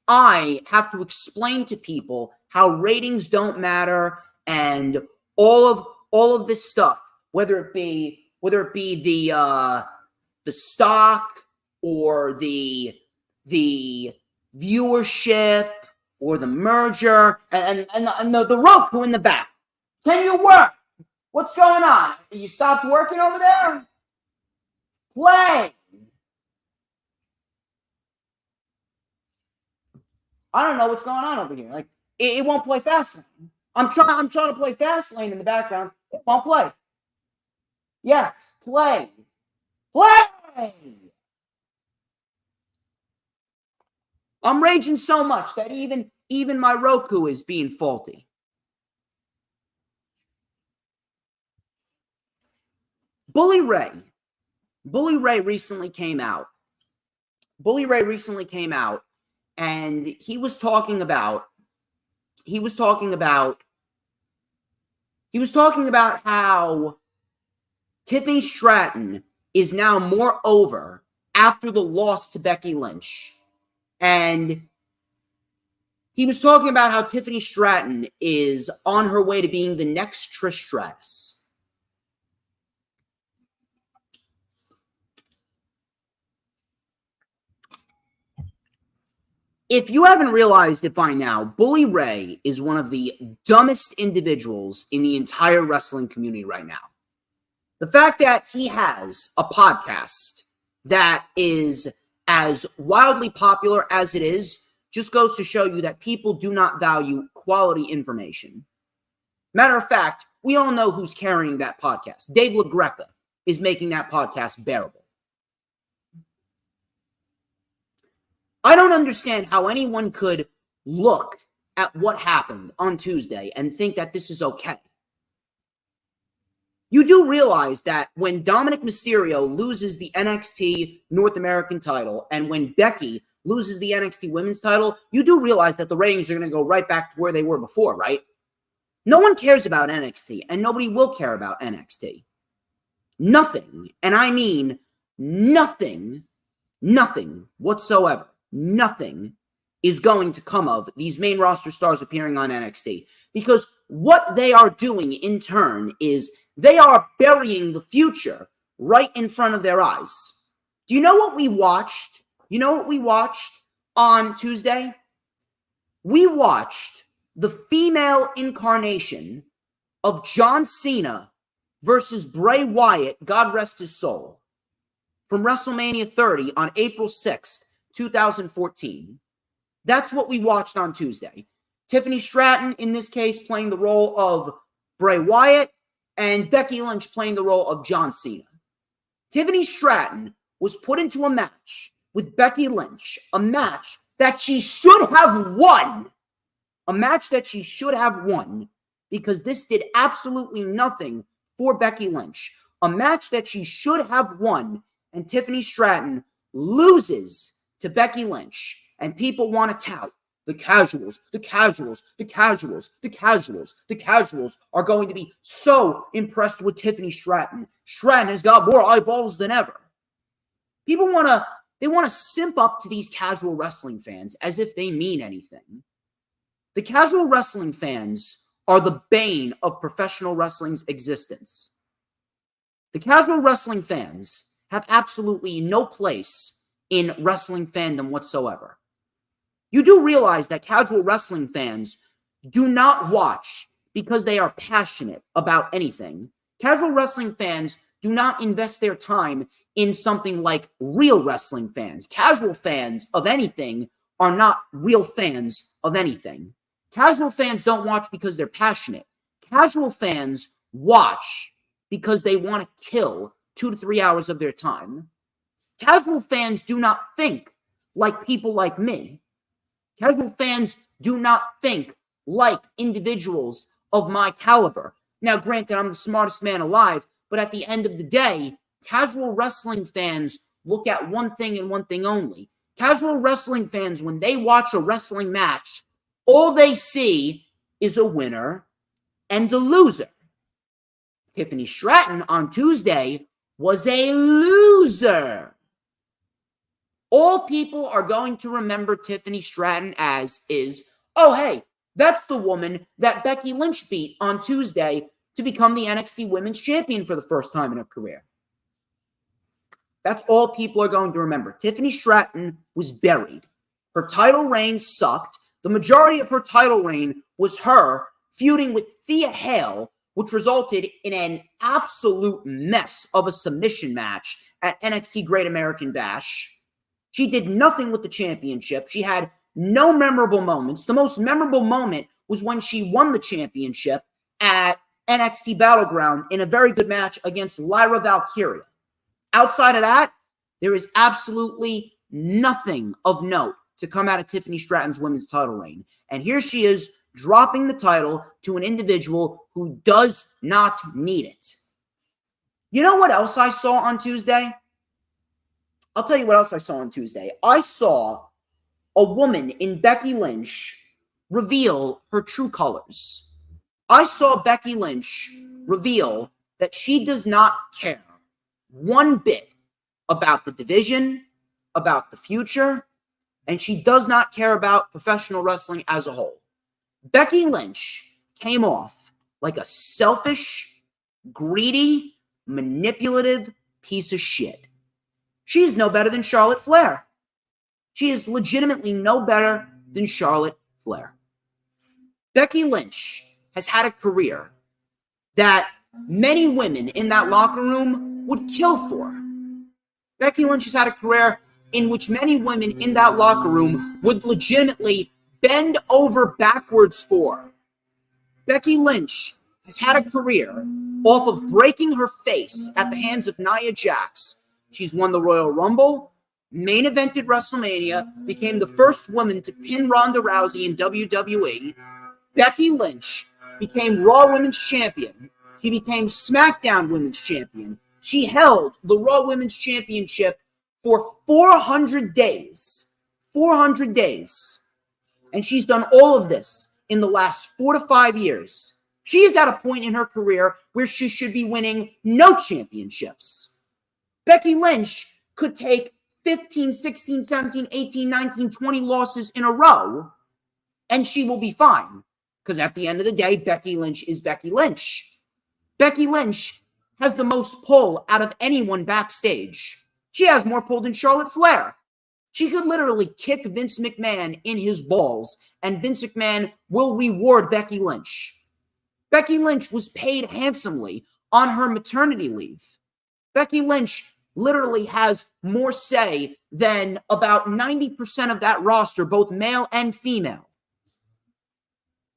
I have to explain to people how ratings don't matter and all of this stuff, whether it be the stock or the viewership or the merger and the Roku in the back. Can you work? What's going on? You stopped working over there? Play. I don't know what's going on over here. Like it won't play Fastlane. I'm trying to play Fastlane in the background. It won't play. Yes, play. Play. I'm raging so much that even my Roku is being faulty. Bully Ray recently came out. And he was talking about how Tiffany Stratton is now more over after the loss to Becky Lynch. And he was talking about how Tiffany Stratton is on her way to being the next Trish Stratus. If you haven't realized it by now, Bully Ray is one of the dumbest individuals in the entire wrestling community right now. The fact that he has a podcast that is as wildly popular as it is just goes to show you that people do not value quality information. Matter of fact, we all know who's carrying that podcast. Dave LaGreca is making that podcast bearable. I don't understand how anyone could look at what happened on Tuesday and think that this is okay. You do realize that when Dominic Mysterio loses the NXT North American title and when Becky loses the NXT Women's title, you do realize that the ratings are going to go right back to where they were before, right? No one cares about NXT, and nobody will care about NXT. Nothing, and I mean nothing whatsoever. Nothing is going to come of these main roster stars appearing on NXT because what they are doing in turn is they are burying the future right in front of their eyes. Do you know what we watched? You know what we watched on Tuesday? We watched the female incarnation of John Cena versus Bray Wyatt, God rest his soul, from WrestleMania 30 on April 6th. 2014. That's what we watched on Tuesday. Tiffany Stratton, in this case, playing the role of Bray Wyatt, and Becky Lynch playing the role of John Cena. Tiffany Stratton was put into a match with Becky Lynch, a match that she should have won. A match that she should have won because this did absolutely nothing for Becky Lynch. A match that she should have won, and Tiffany Stratton loses to Becky Lynch, and people want to tout the casuals are going to be so impressed with Tiffany Stratton. Stratton has got more eyeballs than ever. People want to simp up to these casual wrestling fans as if they mean anything. The casual wrestling fans are the bane of professional wrestling's existence. The casual wrestling fans have absolutely no place in wrestling fandom whatsoever. You do realize that casual wrestling fans do not watch because they are passionate about anything. Casual wrestling fans do not invest their time in something like real wrestling fans. Casual fans of anything are not real fans of anything. Casual fans don't watch because they're passionate. Casual fans watch because they want to kill 2 to 3 hours of their time. Casual fans do not think like people like me. Casual fans do not think like individuals of my caliber. Now, granted, I'm the smartest man alive, but at the end of the day, casual wrestling fans look at one thing and one thing only. Casual wrestling fans, when they watch a wrestling match, all they see is a winner and a loser. Tiffany Stratton on Tuesday was a loser. All people are going to remember Tiffany Stratton as is, oh, hey, that's the woman that Becky Lynch beat on Tuesday to become the NXT Women's Champion for the first time in her career. That's all people are going to remember. Tiffany Stratton was buried. Her title reign sucked. The majority of her title reign was her feuding with Thea Hale, which resulted in an absolute mess of a submission match at NXT Great American Bash. She did nothing with the championship. She had no memorable moments. The most memorable moment was when she won the championship at NXT Battleground in a very good match against Lyra Valkyria. Outside of that, there is absolutely nothing of note to come out of Tiffany Stratton's women's title reign. And here she is dropping the title to an individual who does not need it. You know what else I saw on Tuesday? I'll tell you what else I saw on Tuesday. I saw a woman in Becky Lynch reveal her true colors. I saw Becky Lynch reveal that she does not care one bit about the division, about the future, and she does not care about professional wrestling as a whole. Becky Lynch came off like a selfish, greedy, manipulative piece of shit. She is no better than Charlotte Flair. She is legitimately no better than Charlotte Flair. Becky Lynch has had a career that many women in that locker room would kill for. Becky Lynch has had a career in which many women in that locker room would legitimately bend over backwards for. Becky Lynch has had a career off of breaking her face at the hands of Nia Jax. She's won the Royal Rumble, main evented WrestleMania, became the first woman to pin Ronda Rousey in WWE. Becky Lynch became Raw Women's Champion. She became SmackDown Women's Champion. She held the Raw Women's Championship for 400 days. 400 days. And she's done all of this in the last 4 to 5 years. She is at a point in her career where she should be winning no championships. Becky Lynch could take 15, 16, 17, 18, 19, 20 losses in a row, and she will be fine. Because at the end of the day, Becky Lynch is Becky Lynch. Becky Lynch has the most pull out of anyone backstage. She has more pull than Charlotte Flair. She could literally kick Vince McMahon in his balls, and Vince McMahon will reward Becky Lynch. Becky Lynch was paid handsomely on her maternity leave. Becky Lynch literally has more say than about 90% of that roster, both male and female.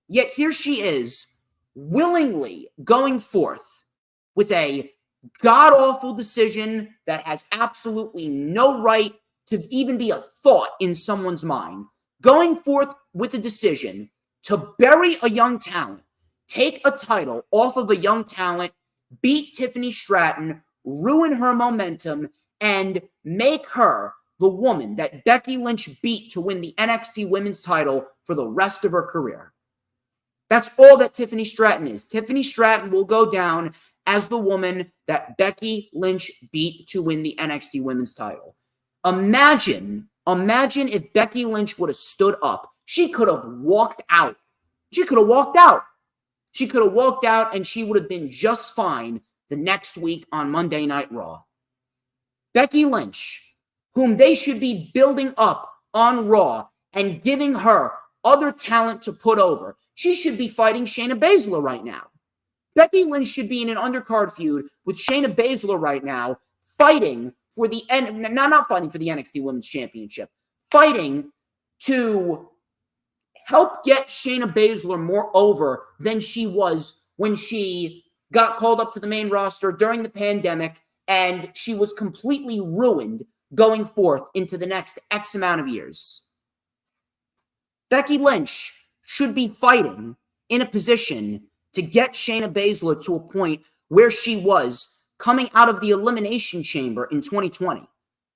Yet here she is, willingly going forth with a god-awful decision that has absolutely no right to even be a thought in someone's mind. Going forth with a decision to bury a young talent, take a title off of a young talent, beat Tiffany Stratton, ruin her momentum, and make her the woman that Becky Lynch beat to win the NXT Women's title for the rest of her career. That's all that Tiffany Stratton is. Tiffany Stratton will go down as the woman that Becky Lynch beat to win the NXT Women's title. Imagine if Becky Lynch would have stood up. She could have walked out. She could have walked out. She could have walked out and she would have been just fine the next week on Monday Night Raw. Becky Lynch, whom they should be building up on Raw and giving her other talent to put over. She should be fighting Shayna Baszler right now. Becky Lynch should be in an undercard feud with Shayna Baszler right now, fighting for the not fighting for the NXT Women's Championship, fighting to help get Shayna Baszler more over than she was when she got called up to the main roster during the pandemic, and she was completely ruined going forth into the next X amount of years. Becky Lynch should be fighting in a position to get Shayna Baszler to a point where she was coming out of the Elimination Chamber in 2020.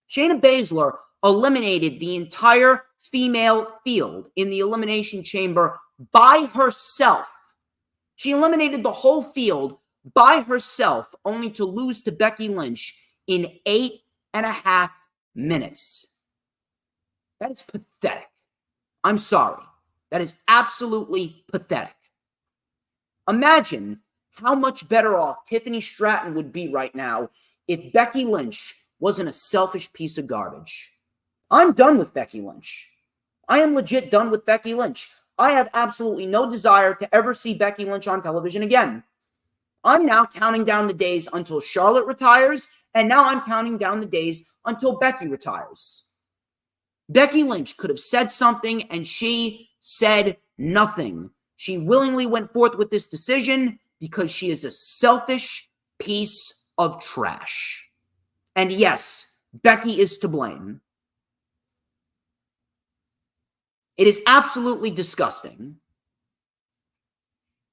Shayna Baszler eliminated the entire female field in the Elimination Chamber by herself. She eliminated the whole field by herself, only to lose to Becky Lynch in 8.5 minutes. That is pathetic. I'm sorry. That is absolutely pathetic. Imagine how much better off Tiffany Stratton would be right now if Becky Lynch wasn't a selfish piece of garbage. I'm done with Becky Lynch. I am legit done with Becky Lynch. I have absolutely no desire to ever see Becky Lynch on television again. I'm now counting down the days until Charlotte retires, and now I'm counting down the days until Becky retires. Becky Lynch could have said something, and she said nothing. She willingly went forth with this decision because she is a selfish piece of trash. And yes, Becky is to blame. It is absolutely disgusting.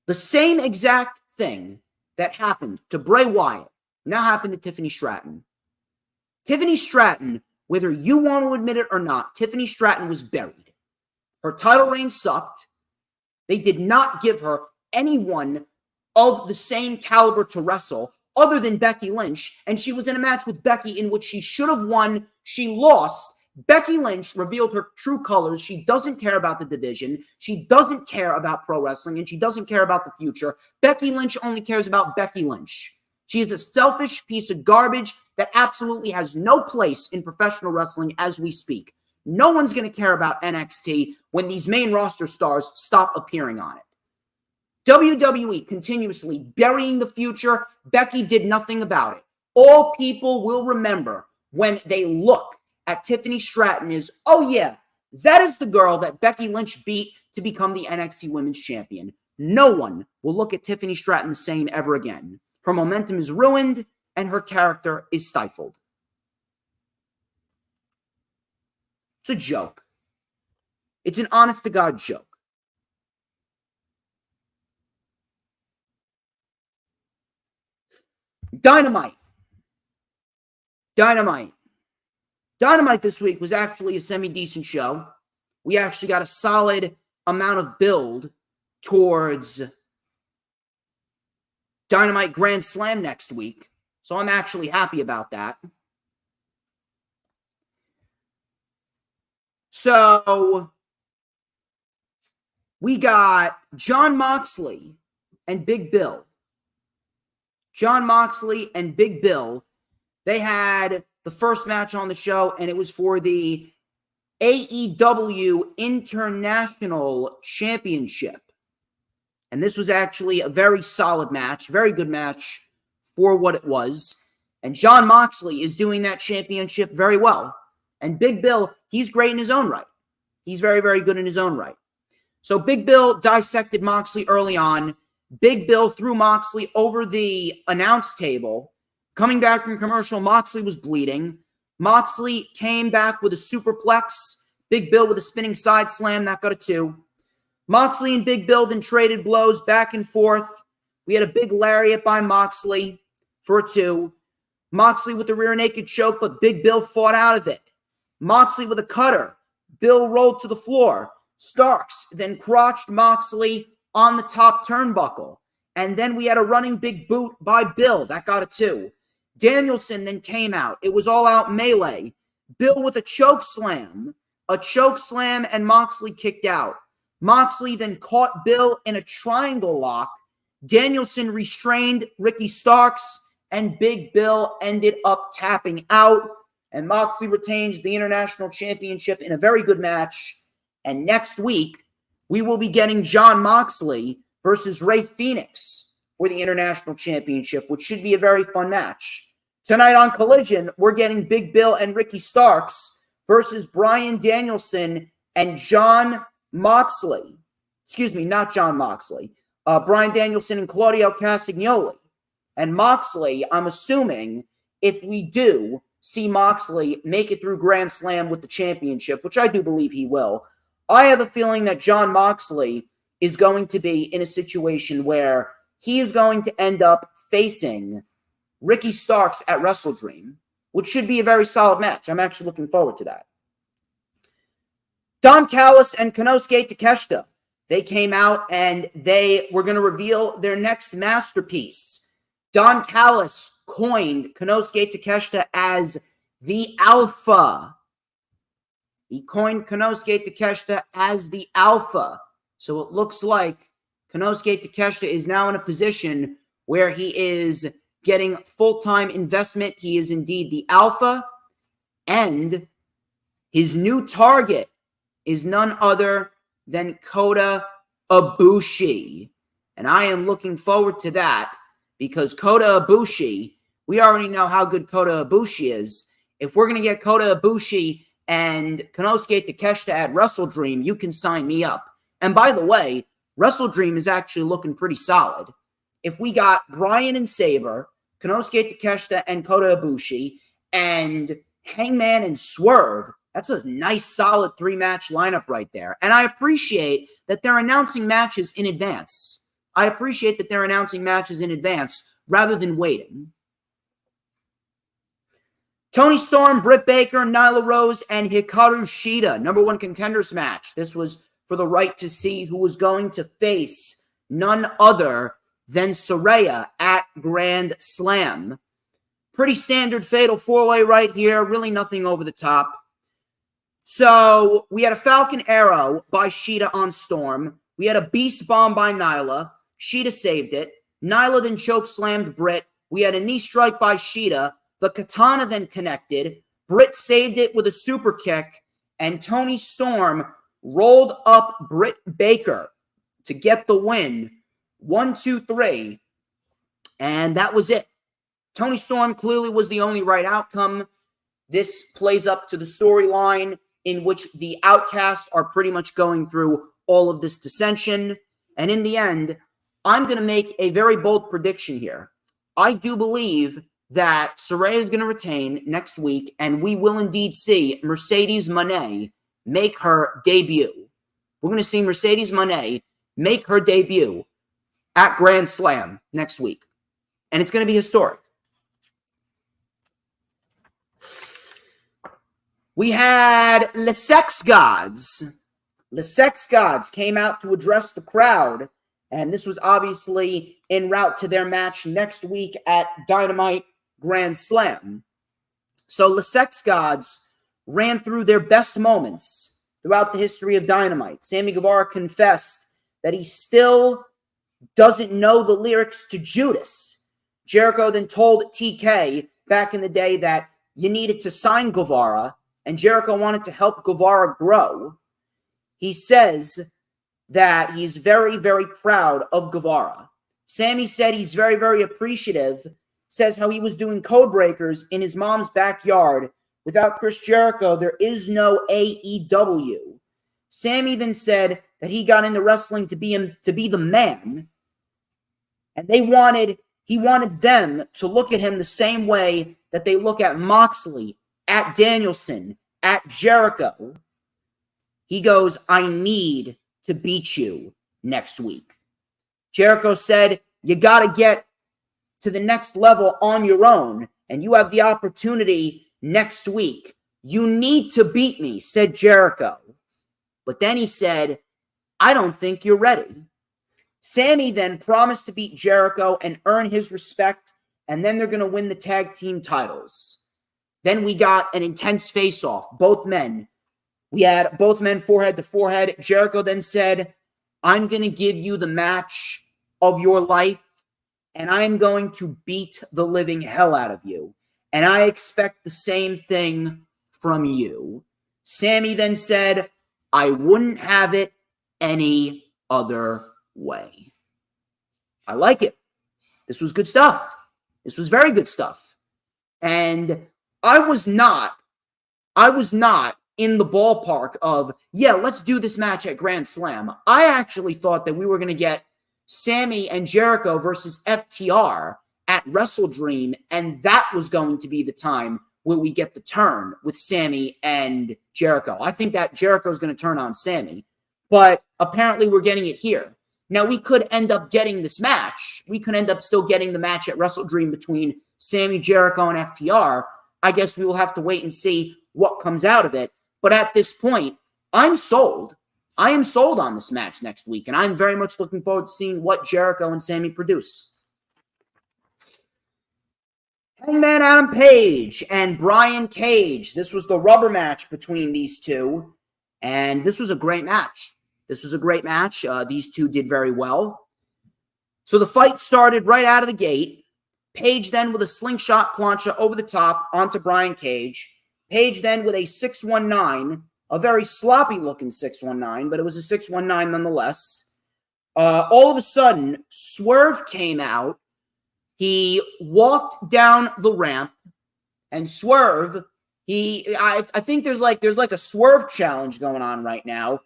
The same exact thing that happened to Bray Wyatt now happened to Tiffany Stratton. Tiffany Stratton, whether you want to admit it or not, Tiffany Stratton was buried. Her title reign sucked. They did not give her anyone of the same caliber to wrestle other than Becky Lynch, and she was in a match with Becky in which she should have won. She lost. Becky Lynch revealed her true colors. She doesn't care about the division. She doesn't care about pro wrestling, and she doesn't care about the future. Becky Lynch only cares about Becky Lynch. She is a selfish piece of garbage that absolutely has no place in professional wrestling as we speak. No one's going to care about NXT when these main roster stars stop appearing on it. WWE continuously burying the future. Becky did nothing about it. All people will remember when they look at Tiffany Stratton is, oh yeah, that is the girl that Becky Lynch beat to become the NXT Women's Champion. No one will look at Tiffany Stratton the same ever again. Her momentum is ruined and her character is stifled. It's a joke. It's an honest-to-God joke. Dynamite this week was actually a semi-decent show. We actually got a solid amount of build towards Dynamite Grand Slam next week. So I'm actually happy about that. So we got Jon Moxley and Big Bill. Jon Moxley and Big Bill, they had the first match on the show, and it was for the AEW International Championship. And this was actually a very solid match, very good match for what it was. And Jon Moxley is doing that championship very well. And Big Bill, he's great in his own right. He's very, very good in his own right. So Big Bill dissected Moxley early on. Big Bill threw Moxley over the announce table. Coming back from commercial, Moxley was bleeding. Moxley came back with a superplex. Big Bill with a spinning side slam. That got a 2. Moxley and Big Bill then traded blows back and forth. We had a big lariat by Moxley for a 2. Moxley with the rear naked choke, but Big Bill fought out of it. Moxley with a cutter. Bill rolled to the floor. Starks then crotched Moxley on the top turnbuckle. And then we had a running big boot by Bill. That got a 2. Danielson then came out. It was all out melee. Bill with a choke slam. A choke slam, and Moxley kicked out. Moxley then caught Bill in a triangle lock. Danielson restrained Ricky Starks, and Big Bill ended up tapping out. And Moxley retains the International Championship in a very good match. And next week, we will be getting Jon Moxley versus Rey Fenix for the International Championship, which should be a very fun match. Tonight on Collision, we're getting Big Bill and Ricky Starks versus Bryan Danielson and Jon Moxley. Excuse me, not Jon Moxley. Bryan Danielson and Claudio Castagnoli. And Moxley, I'm assuming, if we do see Moxley make it through Grand Slam with the championship, which I do believe he will, I have a feeling that Jon Moxley is going to be in a situation where he is going to end up facing Ricky Starks at WrestleDream, which should be a very solid match. I'm actually looking forward to that. Don Callis and Konosuke Takeshita, they came out and they were going to reveal their next masterpiece. Don Callis coined Konosuke Takeshita as the Alpha. He coined Konosuke Takeshita as the Alpha. So it looks like Konosuke Takeshita is now in a position where he is getting full-time investment. He is indeed the Alpha. And his new target is none other than Kota Ibushi. And I am looking forward to that because Kota Ibushi, we already know how good Kota Ibushi is. If we're going to get Kota Ibushi and Konosuke Takeshita at WrestleDream, you can sign me up. And by the way, WrestleDream is actually looking pretty solid. If we got Bryan and Sabre, Konosuke Takeshita and Kota Ibushi, and Hangman and Swerve, that's a nice, solid 3-match lineup right there. And I appreciate that they're announcing matches in advance. Rather than waiting. Toni Storm, Britt Baker, Nyla Rose, and Hikaru Shida, number 1 contenders match. This was for the right to see who was going to face none other than Saraya at Grand Slam. Pretty standard fatal 4-way right here. Really nothing over the top. So we had a Falcon Arrow by Shida on Storm. We had a Beast Bomb by Nyla. Shida saved it. Nyla then chokeslammed Britt. We had a knee strike by Shida. The Katana then connected. Britt saved it with a super kick. And Toni Storm rolled up Britt Baker to get the win. 1, 2, 3. And that was it. Toni Storm clearly was the only right outcome. This plays up to the storyline in which the Outcasts are pretty much going through all of this dissension. And in the end, I'm going to make a very bold prediction here. I do believe that Saraya is going to retain next week, and we will indeed see Mercedes Moné make her debut. We're going to see Mercedes Moné make her debut at Grand Slam next week. And it's going to be historic. We had Le Sex Gods. Le Sex Gods came out to address the crowd, and this was obviously en route to their match next week at Dynamite Grand Slam. So Le Sex Gods ran through their best moments throughout the history of Dynamite. Sammy Guevara confessed that he still doesn't know the lyrics to Judas. Jericho then told TK back in the day that you needed to sign Guevara, and Jericho wanted to help Guevara grow. He says that he's very, very proud of Guevara. Sammy said he's very, very appreciative, says how he was doing code breakers in his mom's backyard. Without Chris Jericho, there is no AEW. Sammy then said that he got into wrestling to be the man, and he wanted them to look at him the same way that they look at Moxley, at Danielson, at Jericho. He goes, I need to beat you next week. Jericho said, you got to get to the next level on your own, and you have the opportunity next week. You need to beat me, said Jericho. But then he said, I don't think you're ready. Sammy then promised to beat Jericho and earn his respect, and then they're going to win the tag team titles. Then we got an intense face-off, both men. We had both men forehead to forehead. Jericho then said, I'm going to give you the match of your life, and I'm going to beat the living hell out of you. And I expect the same thing from you. Sammy then said, I wouldn't have it any other way. I like it. This was good stuff. This was very good stuff. And I was not in the ballpark of, yeah, let's do this match at Grand Slam. I actually thought that we were going to get Sammy and Jericho versus FTR at Wrestle Dream, and that was going to be the time where we get the turn with Sammy and Jericho. I think that Jericho's going to turn on Sammy, but apparently we're getting it here. Now, we could end up getting this match. We could end up still getting the match at Wrestle Dream between Sammy, Jericho, and FTR. I guess we will have to wait and see what comes out of it. But at this point, I'm sold. I am sold on this match next week, and I'm very much looking forward to seeing what Jericho and Sammy produce. Hangman Adam Page and Brian Cage. This was the rubber match between these two, and this was a great match. These two did very well. So the fight started right out of the gate. Page then with a slingshot plancha over the top onto Brian Cage. Page then with a 619, a very sloppy-looking 619, but it was a 619 nonetheless. All of a sudden, Swerve came out. He walked down the ramp, and Swerve, I think there's like a Swerve challenge going on right now.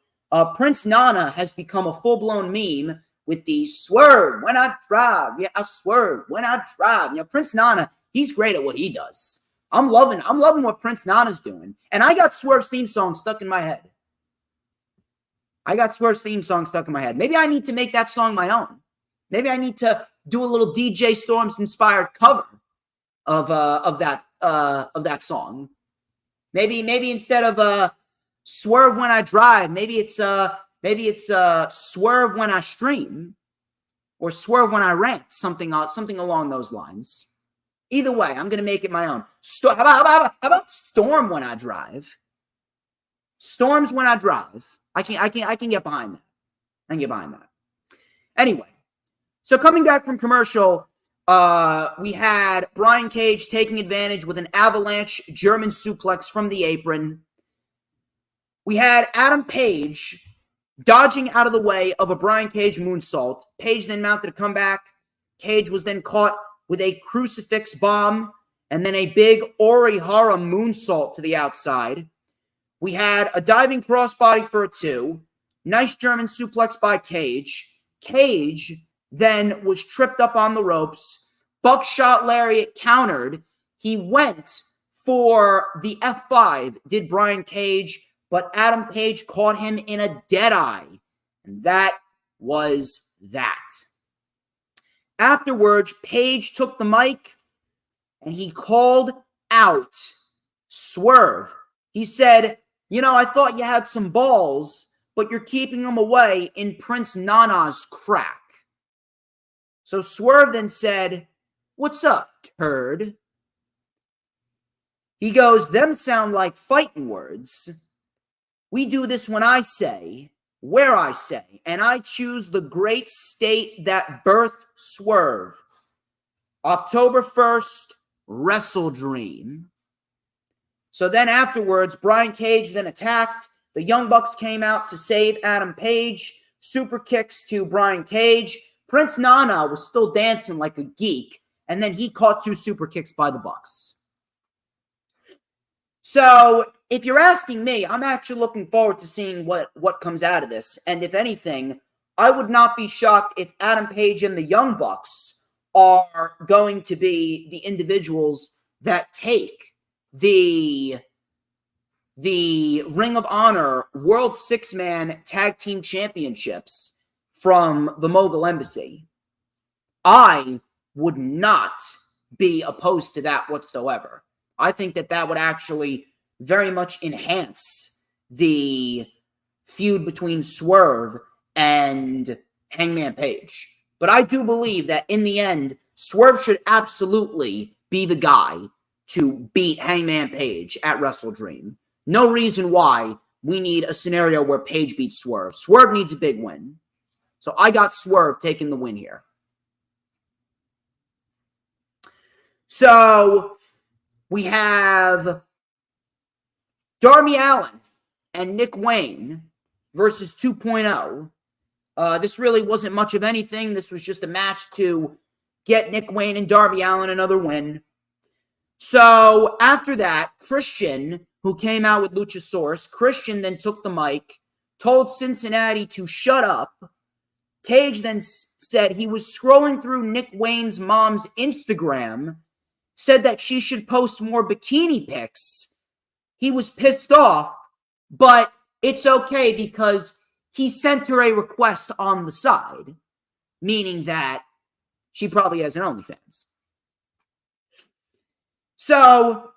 Prince Nana has become a full-blown meme with the swerve when I drive. Yeah, I swerve when I drive. You know, Prince Nana, he's great at what he does. I'm loving what Prince Nana's doing. And I got Swerve's theme song stuck in my head. Maybe I need to make that song my own. Maybe I need to do a little DJ Storms inspired cover of that song. Maybe instead of swerve when I drive, maybe it's swerve when I stream, or swerve when I rant, something along those lines. Either way, I'm gonna make it my own. How about storm when I drive? Storms when I drive. I can get behind that. Anyway, so coming back from commercial, we had Brian Cage taking advantage with an avalanche German suplex from the apron. We had Adam Page dodging out of the way of a Brian Cage moonsault. Page then mounted a comeback. Cage was then caught with a crucifix bomb and then a big Orihara moonsault to the outside. We had a diving crossbody for a 2. Nice German suplex by Cage. Cage then was tripped up on the ropes. Buckshot lariat countered. He went for the F5, did Brian Cage, but Adam Page caught him in a deadeye. And that was that. Afterwards, Page took the mic and he called out Swerve. He said, I thought you had some balls, but you're keeping them away in Prince Nana's crack. So Swerve then said, what's up, turd? He goes, them sound like fighting words. We do this when I say, where I say, and I choose the great state that birthed Swerve. October 1st, Wrestle Dream. So then afterwards, Brian Cage then attacked. The Young Bucks came out to save Adam Page. Super kicks to Brian Cage. Prince Nana was still dancing like a geek, and then he caught 2 super kicks by the Bucks. So if you're asking me, I'm actually looking forward to seeing what comes out of this. And if anything, I would not be shocked if Adam Page and the Young Bucks are going to be the individuals that take the the Ring of Honor World Six-Man Tag Team Championships from the Mogul Embassy. I would not be opposed to that whatsoever. I think that that would actually very much enhance the feud between Swerve and Hangman Page. But I do believe that in the end, Swerve should absolutely be the guy to beat Hangman Page at Wrestle Dream. No reason why we need a scenario where Page beats Swerve. Swerve needs a big win. So I got Swerve taking the win here. So we have Darby Allin and Nick Wayne versus 2.0. This really wasn't much of anything. This was just a match to get Nick Wayne and Darby Allin another win. So after that, Christian, who came out with Luchasaurus, Christian then took the mic, told Cincinnati to shut up. Cage then said he was scrolling through Nick Wayne's mom's Instagram, said that she should post more bikini pics. He was pissed off, but it's okay because he sent her a request on the side, meaning that she probably has an OnlyFans. So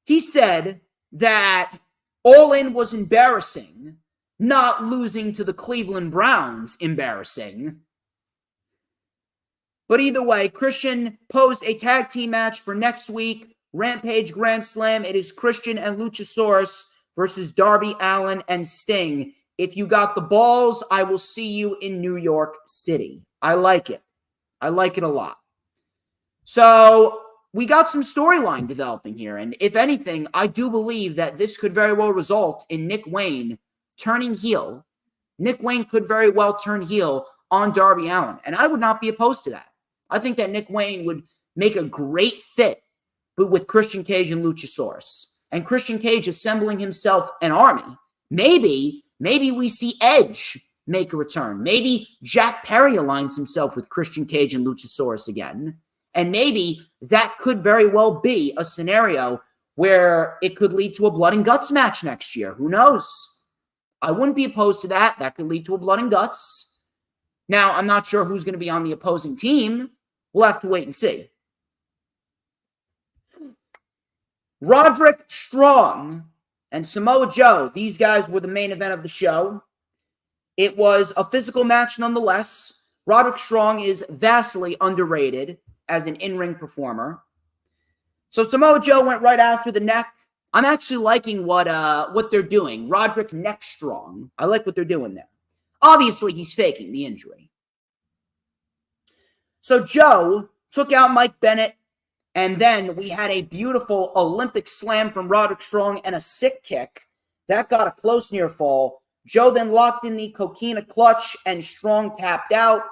he said that All In was embarrassing, not losing to the Cleveland Browns embarrassing. But either way, Christian posed a tag team match for next week, Rampage Grand Slam. It is Christian and Luchasaurus versus Darby Allin and Sting. If you got the balls, I will see you in New York City. I like it. I like it a lot. So we got some storyline developing here. And if anything, I do believe that this could very well result in Nick Wayne turning heel. Nick Wayne could very well turn heel on Darby Allin. And I would not be opposed to that. I think that Nick Wayne would make a great fit with Christian Cage and Luchasaurus. And Christian Cage assembling himself an army. Maybe we see Edge make a return. Maybe Jack Perry aligns himself with Christian Cage and Luchasaurus again. And maybe that could very well be a scenario where it could lead to a blood and guts match next year. Who knows? I wouldn't be opposed to that. That could lead to a blood and guts. Now, I'm not sure who's going to be on the opposing team. We'll have to wait and see. Roderick Strong and Samoa Joe, these guys were the main event of the show. It was a physical match nonetheless. Roderick Strong is vastly underrated as an in-ring performer. So Samoa Joe went right after the neck. I'm actually liking what they're doing. Roderick Neck Strong. I like what they're doing there. Obviously, he's faking the injury. So Joe took out Mike Bennett, and then we had a beautiful Olympic slam from Roderick Strong and a sick kick. That got a close near fall. Joe then locked in the Coquina clutch, and Strong tapped out.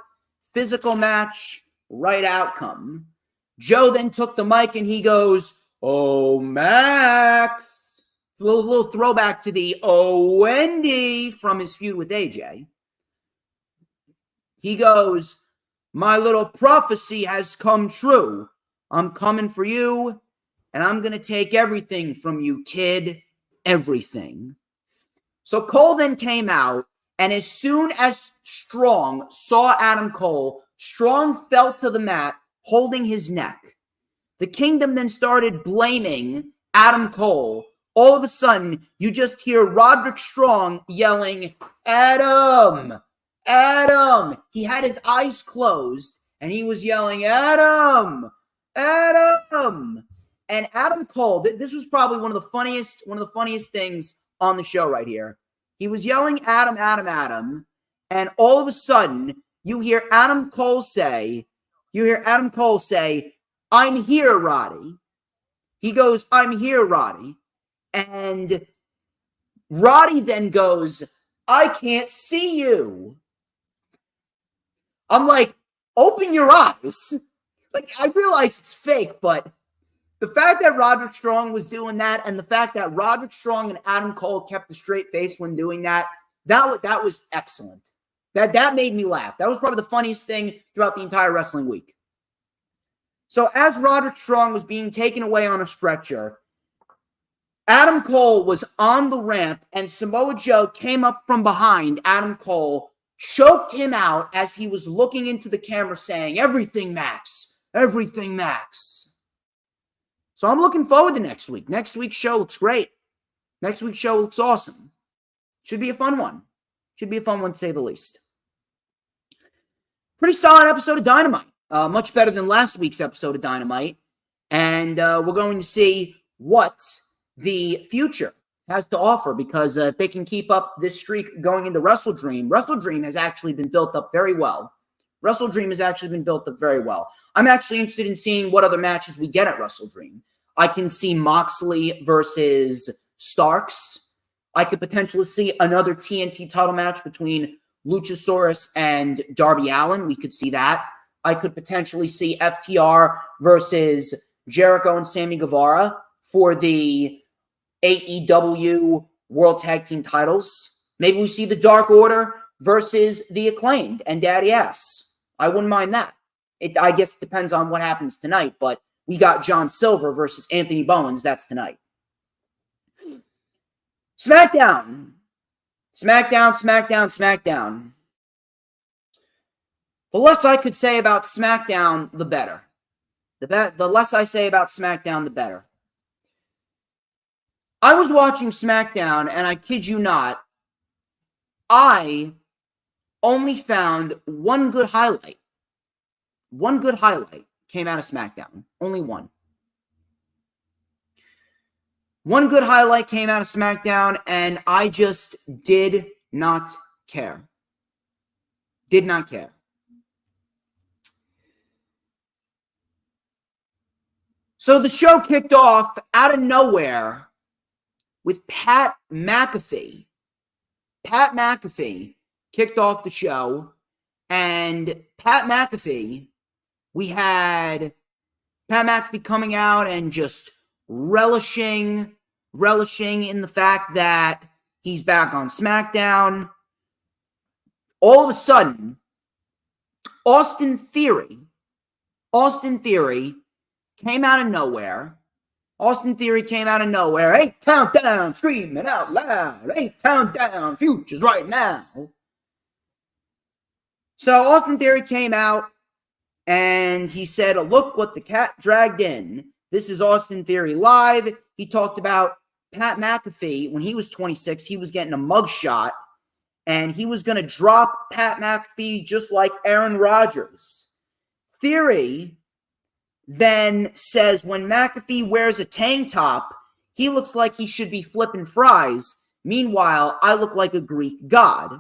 Physical match, right outcome. Joe then took the mic, and he goes, "Oh, Max." A little throwback to the "Oh, Wendy" from his feud with AJ. He goes, "My little prophecy has come true. I'm coming for you, and I'm going to take everything from you, kid. Everything." So Cole then came out, and as soon as Strong saw Adam Cole, Strong fell to the mat, holding his neck. The Kingdom then started blaming Adam Cole. All of a sudden, you just hear Roderick Strong yelling, "Adam! Adam!" He had his eyes closed, and he was yelling, "Adam! Adam!" And Adam Cole, this was probably one of the funniest things on the show right here. He was yelling, "Adam, Adam, Adam," and all of a sudden, you hear Adam Cole say, "I'm here, Roddy." He goes, "I'm here, Roddy." And Roddy then goes, "I can't see you." I'm like, open your eyes. Like, I realize it's fake, but the fact that Roderick Strong was doing that, and the fact that Roderick Strong and Adam Cole kept a straight face when doing that, that was excellent. That made me laugh. That was probably the funniest thing throughout the entire wrestling week. So as Roderick Strong was being taken away on a stretcher, Adam Cole was on the ramp, and Samoa Joe came up from behind Adam Cole, choked him out as he was looking into the camera saying, "Everything, Max. Everything, Max." So I'm looking forward to next week. Next week's show looks great. Next week's show looks awesome. Should be a fun one. Should be a fun one, to say the least. Pretty solid episode of Dynamite. Much better than last week's episode of Dynamite. And we're going to see what the future has to offer, because if they can keep up this streak going into Wrestle Dream has actually been built up very well. Wrestle Dream has actually been built up very well. I'm actually interested in seeing what other matches we get at Wrestle Dream. I can see Moxley versus Starks. I could potentially see another TNT title match between Luchasaurus and Darby Allin. We could see that. I could potentially see FTR versus Jericho and Sammy Guevara for the AEW World Tag Team titles. Maybe we see the Dark Order versus the Acclaimed and Daddy Ass. I wouldn't mind that. I guess it depends on what happens tonight, but we got John Silver versus Anthony Bowens. That's tonight. SmackDown. The less I could say about SmackDown, the better. The less I say about SmackDown, the better. I was watching SmackDown, and I kid you not, I only found one good highlight. One good highlight came out of SmackDown. Only one. One good highlight came out of SmackDown, and I just did not care. Did not care. So the show kicked off out of nowhere with Pat McAfee. Pat McAfee kicked off the show, and Pat McAfee, we had Pat McAfee coming out and just relishing in the fact that he's back on SmackDown. All of a sudden, Austin Theory came out of nowhere. Austin Theory came out of nowhere. 8-Town down, screaming out loud. 8-Town down, futures right now. So Austin Theory came out and he said, "Look what the cat dragged in. This is Austin Theory live." He talked about Pat McAfee. When he was 26, he was getting a mugshot, and he was going to drop Pat McAfee just like Aaron Rodgers. Theory then says when McAfee wears a tank top, he looks like he should be flipping fries. Meanwhile, I look like a Greek god.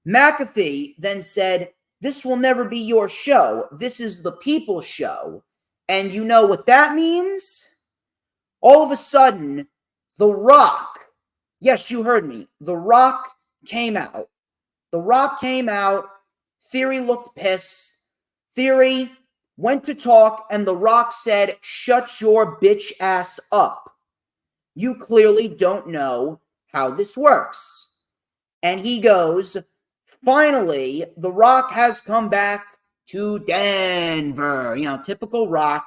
McAfee then said, "This will never be your show. This is the people's show." And you know what that means? All of a sudden, The Rock, yes, you heard me, The Rock came out. The Rock came out. Theory looked pissed. Theory went to talk, and The Rock said, "Shut your bitch ass up. You clearly don't know how this works." And he goes, "Finally, The Rock has come back to Denver." You know, typical Rock.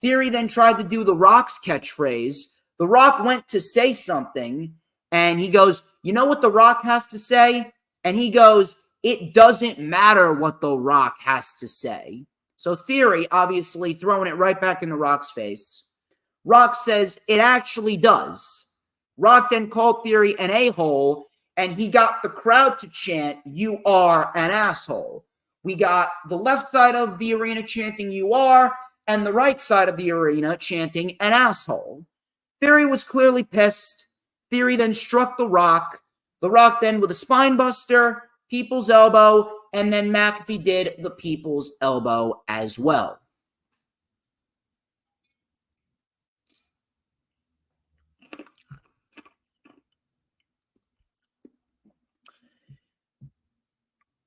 Theory then tried to do The Rock's catchphrase. The Rock went to say something, and he goes, "You know what The Rock has to say?" And he goes, "It doesn't matter what The Rock has to say." So Theory, obviously throwing it right back in The Rock's face. Rock says it actually does. Rock then called Theory an a-hole, and he got the crowd to chant, "You are an asshole." We got the left side of the arena chanting, "You are," and the right side of the arena chanting, "an asshole." Theory was clearly pissed. Theory then struck The Rock. The Rock then with a spine buster, people's elbow, and then McAfee did the people's elbow as well.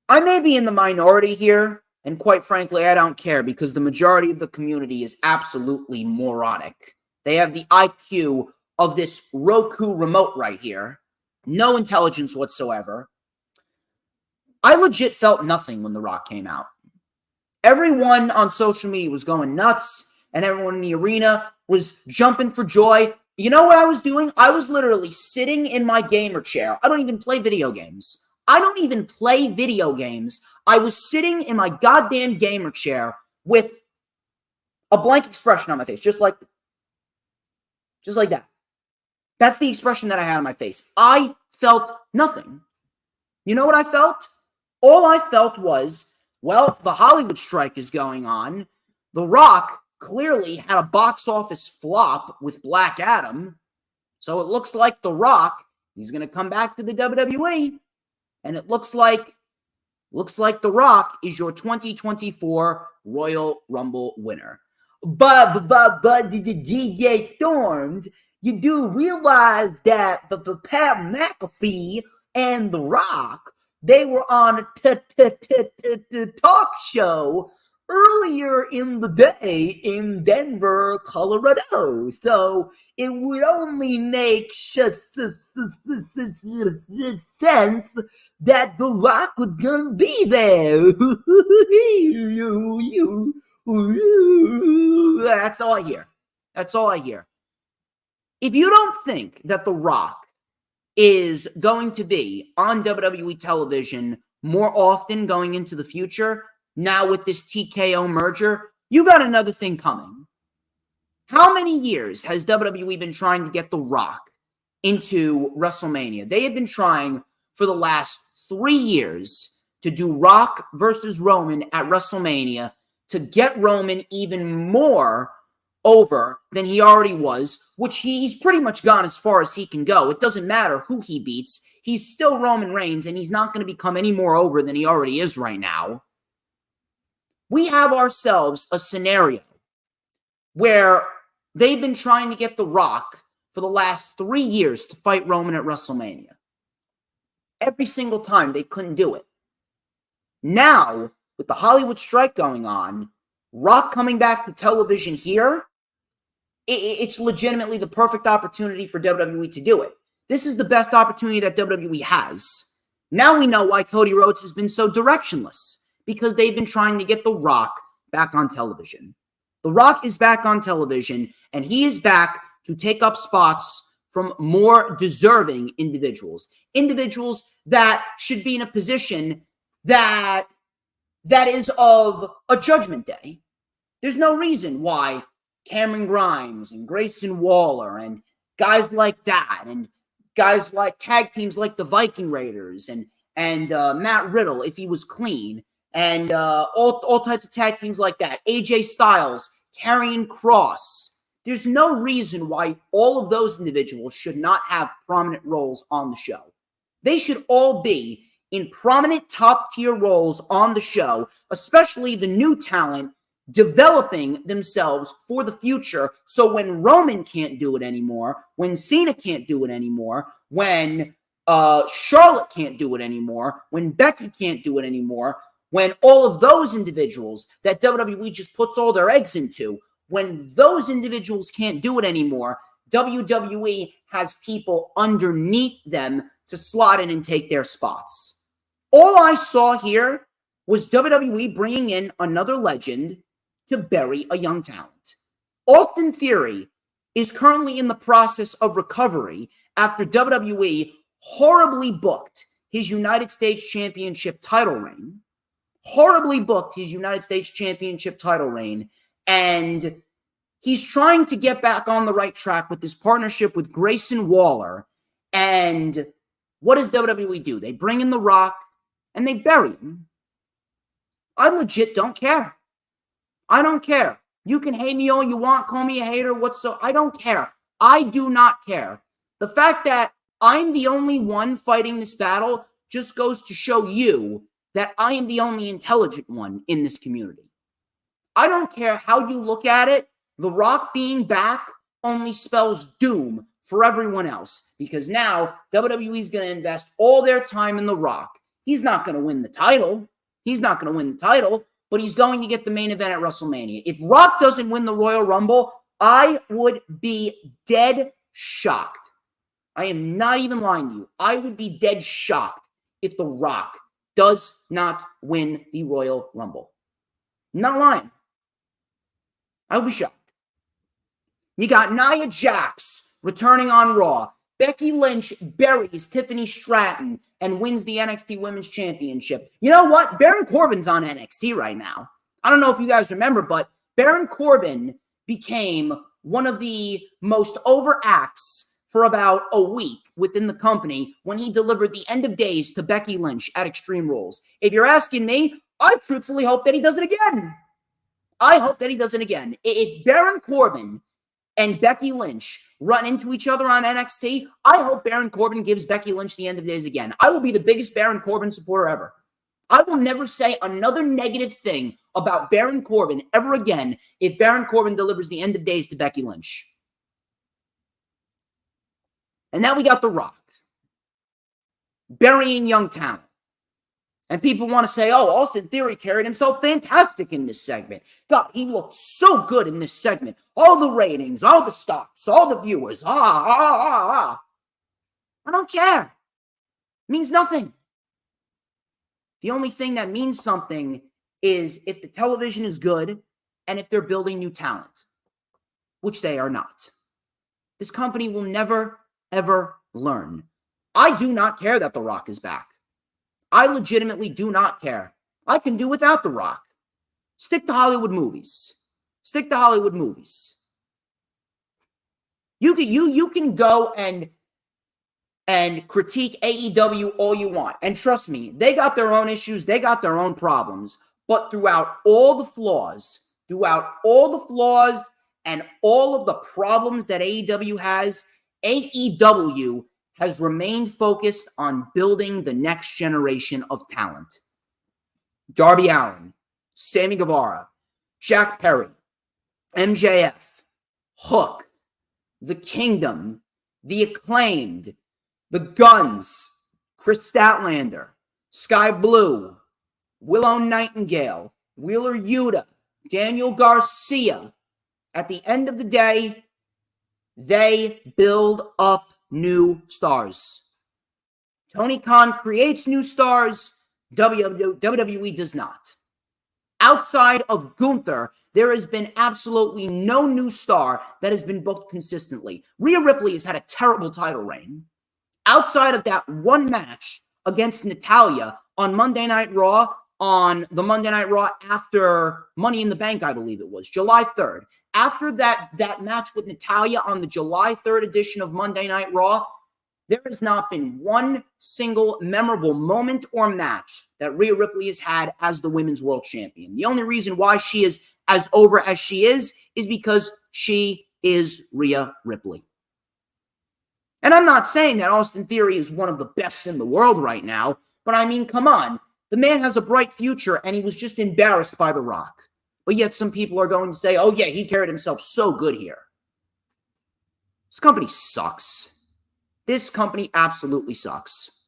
I may be in the minority here, and quite frankly, I don't care, because the majority of the community is absolutely moronic. They have the IQ of this Roku remote right here. No intelligence whatsoever. I legit felt nothing when The Rock came out. Everyone on social media was going nuts, and everyone in the arena was jumping for joy. You know what I was doing? I was literally sitting in my gamer chair. I don't even play video games. I was sitting in my goddamn gamer chair with a blank expression on my face, just like that. That's the expression that I had on my face. I felt nothing. You know what I felt? All I felt was, well, the Hollywood strike is going on. The Rock clearly had a box office flop with Black Adam. So it looks like The Rock, he's going to come back to the WWE. And it looks like The Rock is your 2024 Royal Rumble winner. But the DJ Storms, you do realize that the Pat McAfee and The Rock, they were on a talk show earlier in the day in Denver, Colorado. So it would only make sense that The Rock was gonna be there. That's all I hear. If you don't think that The Rock is going to be on WWE television more often going into the future, now with this TKO merger, you got another thing coming. How many years has WWE been trying to get The Rock into WrestleMania? They have been trying for the last 3 years to do Rock versus Roman at WrestleMania to get Roman even more over than he already was, which he's pretty much gone as far as he can go. It doesn't matter who he beats. He's still Roman Reigns, and he's not going to become any more over than he already is right now. We have ourselves a scenario where they've been trying to get The Rock for the last 3 years to fight Roman at WrestleMania. Every single time they couldn't do it. Now, with the Hollywood strike going on, Rock coming back to television here, it's legitimately the perfect opportunity for WWE to do it. This is the best opportunity that WWE has. Now we know why Cody Rhodes has been so directionless, because they've been trying to get The Rock back on television. The Rock is back on television, and he is back to take up spots from more deserving individuals. Individuals that should be in a position that is of a judgment day. There's no reason why Cameron Grimes and Grayson Waller and guys like that, and guys like tag teams like the Viking Raiders and Matt Riddle, if he was clean, and all types of tag teams like that, AJ Styles, Karrion Kross. There's no reason why all of those individuals should not have prominent roles on the show. They should all be in prominent top-tier roles on the show, especially the new talent developing themselves for the future. So when Roman can't do it anymore, when Cena can't do it anymore, when Charlotte can't do it anymore, when Becky can't do it anymore, when all of those individuals that WWE just puts all their eggs into, when those individuals can't do it anymore, WWE has people underneath them to slot in and take their spots. All I saw here was WWE bringing in another legend to bury a young talent. Austin Theory is currently in the process of recovery after WWE horribly booked his United States Championship title reign. And he's trying to get back on the right track with this partnership with Grayson Waller. And what does WWE do? They bring in The Rock and they bury him. I legit don't care. I don't care. You can hate me all you want, call me a hater, I don't care. I do not care. The fact that I'm the only one fighting this battle just goes to show you that I am the only intelligent one in this community. I don't care how you look at it. The Rock being back only spells doom for everyone else, because now WWE is going to invest all their time in The Rock. He's not going to win the title. But he's going to get the main event at WrestleMania. If Rock doesn't win the Royal Rumble, I would be dead shocked. I am not even lying to you. I would be dead shocked if The Rock does not win the Royal Rumble. I'm not lying. I would be shocked. You got Nia Jax returning on Raw. Becky Lynch buries Tiffany Stratton and wins the NXT Women's Championship. You know what? Baron Corbin's on NXT right now. I don't know if you guys remember, but Baron Corbin became one of the most over acts for about a week within the company when he delivered the end of days to Becky Lynch at Extreme Rules. If you're asking me, I truthfully hope that he does it again. I hope that he does it again. If Baron Corbin and Becky Lynch run into each other on NXT, I hope Baron Corbin gives Becky Lynch the end of days again. I will be the biggest Baron Corbin supporter ever. I will never say another negative thing about Baron Corbin ever again if Baron Corbin delivers the end of days to Becky Lynch. And now we got The Rock burying young talent. And people want to say, oh, Austin Theory carried himself fantastic in this segment. God, he looked so good in this segment. All the ratings, all the stocks, all the viewers. I don't care. It means nothing. The only thing that means something is if the television is good and if they're building new talent, which they are not. This company will never, ever learn. I do not care that The Rock is back. I legitimately do not care. I can do without The Rock. Stick to Hollywood movies. Stick to Hollywood movies. You can go and critique AEW all you want. And trust me, they got their own issues, they got their own problems. But throughout all the flaws and all of the problems that AEW has, AEW has remained focused on building the next generation of talent. Darby Allin, Sammy Guevara, Jack Perry, MJF, Hook, The Kingdom, The Acclaimed, The Guns, Chris Statlander, Sky Blue, Willow Nightingale, Wheeler Yuta, Daniel Garcia. At the end of the day, they build up new stars. Tony Khan creates new stars. WWE does not. Outside of Gunther, there has been absolutely no new star that has been booked consistently. Rhea Ripley has had a terrible title reign. Outside of that one match against Natalya on Monday Night Raw, on the Monday Night Raw after Money in the Bank, I believe it was, July 3rd. After that match with Natalya on the July 3rd edition of Monday Night Raw, there has not been one single memorable moment or match that Rhea Ripley has had as the Women's World Champion. The only reason why she is as over as she is because she is Rhea Ripley. And I'm not saying that Austin Theory is one of the best in the world right now, but I mean, come on. The man has a bright future, and he was just embarrassed by The Rock. But yet some people are going to say, oh yeah, he carried himself so good here. This company sucks. This company absolutely sucks.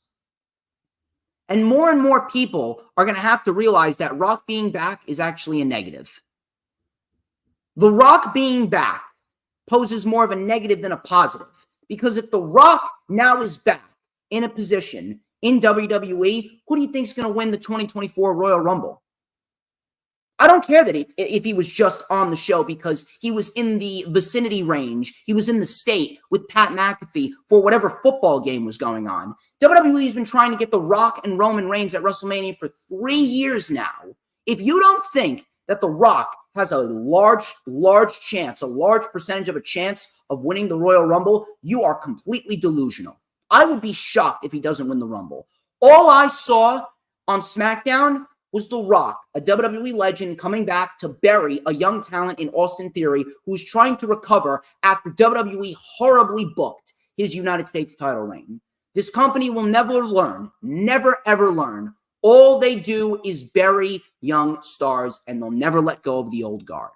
And more people are going to have to realize that Rock being back is actually a negative. The Rock being back poses more of a negative than a positive. Because if The Rock now is back in a position in WWE, who do you think is going to win the 2024 Royal Rumble? I don't care that if he was just on the show because he was in the vicinity range. He was in the state with Pat McAfee for whatever football game was going on. WWE has been trying to get The Rock and Roman Reigns at WrestleMania for 3 years now. If you don't think that The Rock has a large chance, a large percentage of a chance of winning the Royal Rumble, you are completely delusional. I would be shocked if he doesn't win the Rumble. All I saw on SmackDown was The Rock, a WWE legend, coming back to bury a young talent in Austin Theory who's trying to recover after WWE horribly booked his United States title reign. This company will never learn, never ever learn. All they do is bury young stars, and they'll never let go of the old guard.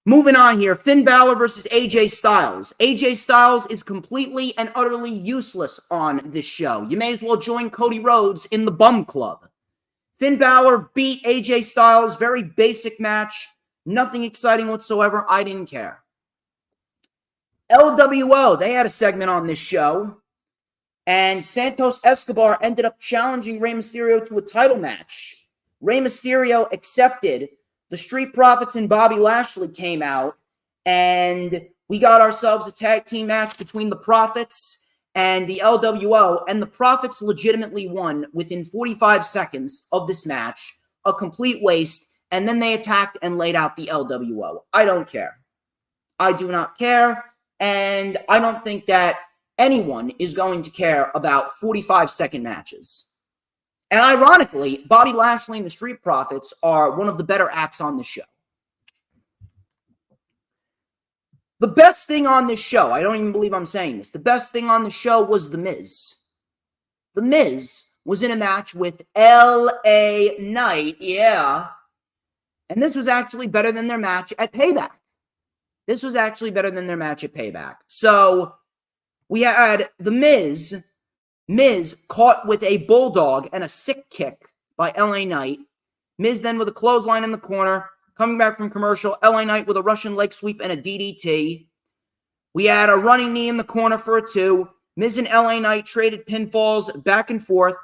Moving on here, Finn Balor versus AJ Styles. AJ Styles is completely and utterly useless on this show. You may as well join Cody Rhodes in the Bum Club. Finn Balor beat AJ Styles, very basic match, nothing exciting whatsoever. I didn't care. LWO, they had a segment on this show, and Santos Escobar ended up challenging Rey Mysterio to a title match. Rey Mysterio accepted the Street Profits and Bobby Lashley came out, and we got ourselves a tag team match between the Profits and the LWO, and the Profits legitimately won within 45 seconds of this match, a complete waste, and then they attacked and laid out the LWO. I don't care. I do not care, and I don't think that anyone is going to care about 45-second matches. And ironically, Bobby Lashley and the Street Profits are one of the better acts on the show. The best thing on this show, I don't even believe I'm saying this, the best thing on the show was The Miz. The Miz was in a match with L.A. Knight, yeah. And this was actually better than their match at Payback. This was actually better than their match at Payback. So we had The Miz. Miz caught with a bulldog and a sick kick by L.A. Knight. Miz then with a clothesline in the corner. Coming back from commercial, L.A. Knight with a Russian leg sweep and a DDT. We had a running knee in the corner for a 2. Miz and L.A. Knight traded pinfalls back and forth.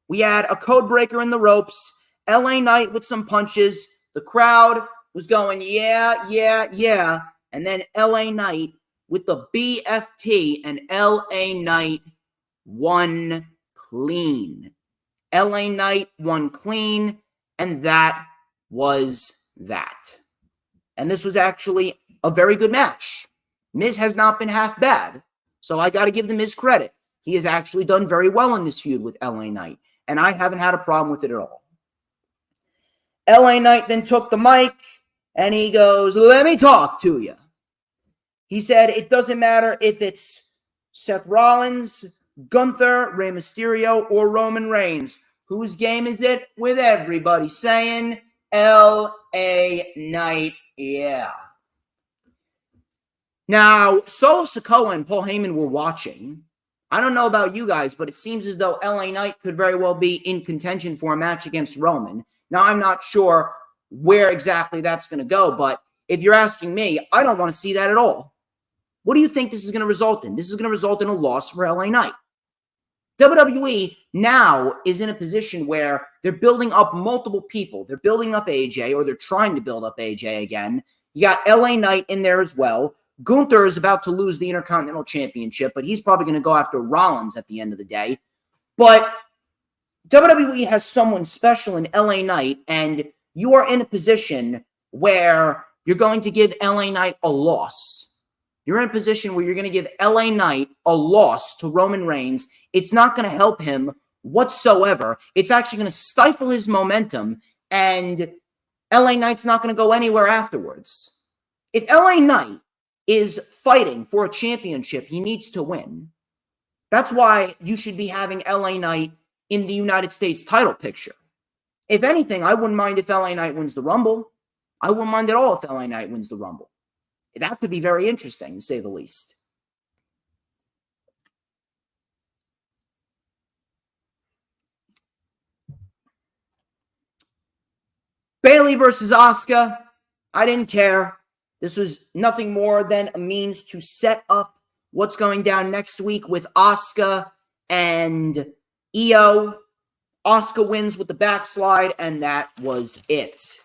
We had a code breaker in the ropes. L.A. Knight with some punches. The crowd was going, yeah, yeah, yeah. And then L.A. Knight with the BFT, and L.A. Knight won clean. L.A. Knight won clean, and that was that. And this was actually a very good match. Miz has not been half bad, so I got to give the Miz credit. He has actually done very well in this feud with L.A. Knight, and I haven't had a problem with it at all. L.A. Knight then took the mic, and he goes, let me talk to you. He said, it doesn't matter if it's Seth Rollins, Gunther, Rey Mysterio, or Roman Reigns. Whose game is it? With everybody saying L.A. Knight, yeah. Now, Solo Sikoa and Paul Heyman were watching. I don't know about you guys, but it seems as though L.A. Knight could very well be in contention for a match against Roman. Now, I'm not sure where exactly that's going to go, but if you're asking me, I don't want to see that at all. What do you think this is going to result in? This is going to result in a loss for LA Knight. WWE now is in a position where they're building up multiple people. They're building up AJ, or they're trying to build up AJ again. You got LA Knight in there as well. Gunther is about to lose the Intercontinental Championship, but he's probably going to go after Rollins at the end of the day. But WWE has someone special in LA Knight, and you are in a position where you're going to give LA Knight a loss. You're in a position where you're going to give LA Knight a loss to Roman Reigns. It's not going to help him whatsoever. It's actually going to stifle his momentum, and LA Knight's not going to go anywhere afterwards. If LA Knight is fighting for a championship, he needs to win. That's why you should be having LA Knight in the United States title picture. If anything, I wouldn't mind if LA Knight wins the Rumble. I wouldn't mind at all if LA Knight wins the Rumble. That could be very interesting, to say the least. Bayley versus Asuka. I didn't care. This was nothing more than a means to set up what's going down next week with Asuka and Io. Asuka wins with the backslide, and that was it.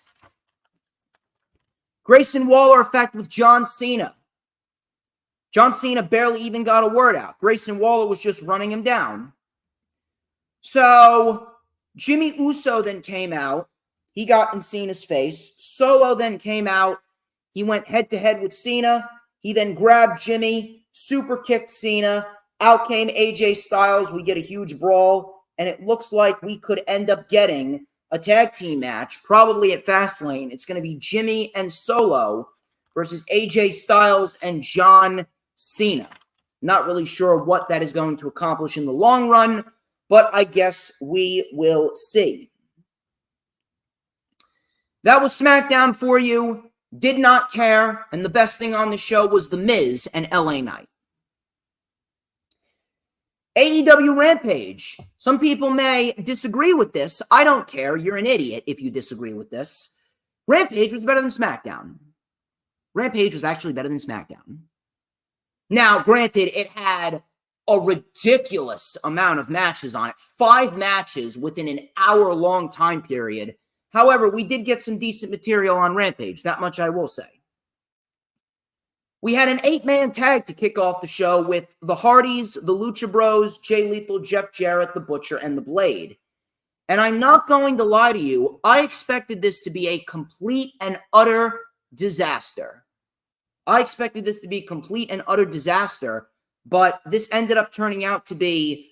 Grayson Waller effect with John Cena. John Cena barely even got a word out. Grayson Waller was just running him down. So Jimmy Uso then came out. He got in Cena's face. Solo then came out. He went head-to-head with Cena. He then grabbed Jimmy, super kicked Cena. Out came AJ Styles. We get a huge brawl, and it looks like we could end up getting a tag team match, probably at Fastlane. It's going to be Jimmy and Solo versus AJ Styles and John Cena. Not really sure what that is going to accomplish in the long run, but I guess we will see. That was SmackDown for you. Did not care, and the best thing on the show was The Miz and LA Knight. AEW Rampage. Some people may disagree with this. I don't care. You're an idiot if you disagree with this. Rampage was better than SmackDown. Rampage was actually better than SmackDown. Now, granted, it had a ridiculous amount of matches on it. 5 matches within an hour-long time period. However, we did get some decent material on Rampage. That much I will say. We had an 8-man tag to kick off the show with the Hardys, the Lucha Bros, Jay Lethal, Jeff Jarrett, the Butcher, and the Blade. And I'm not going to lie to you, I expected this to be a complete and utter disaster. But this ended up turning out to be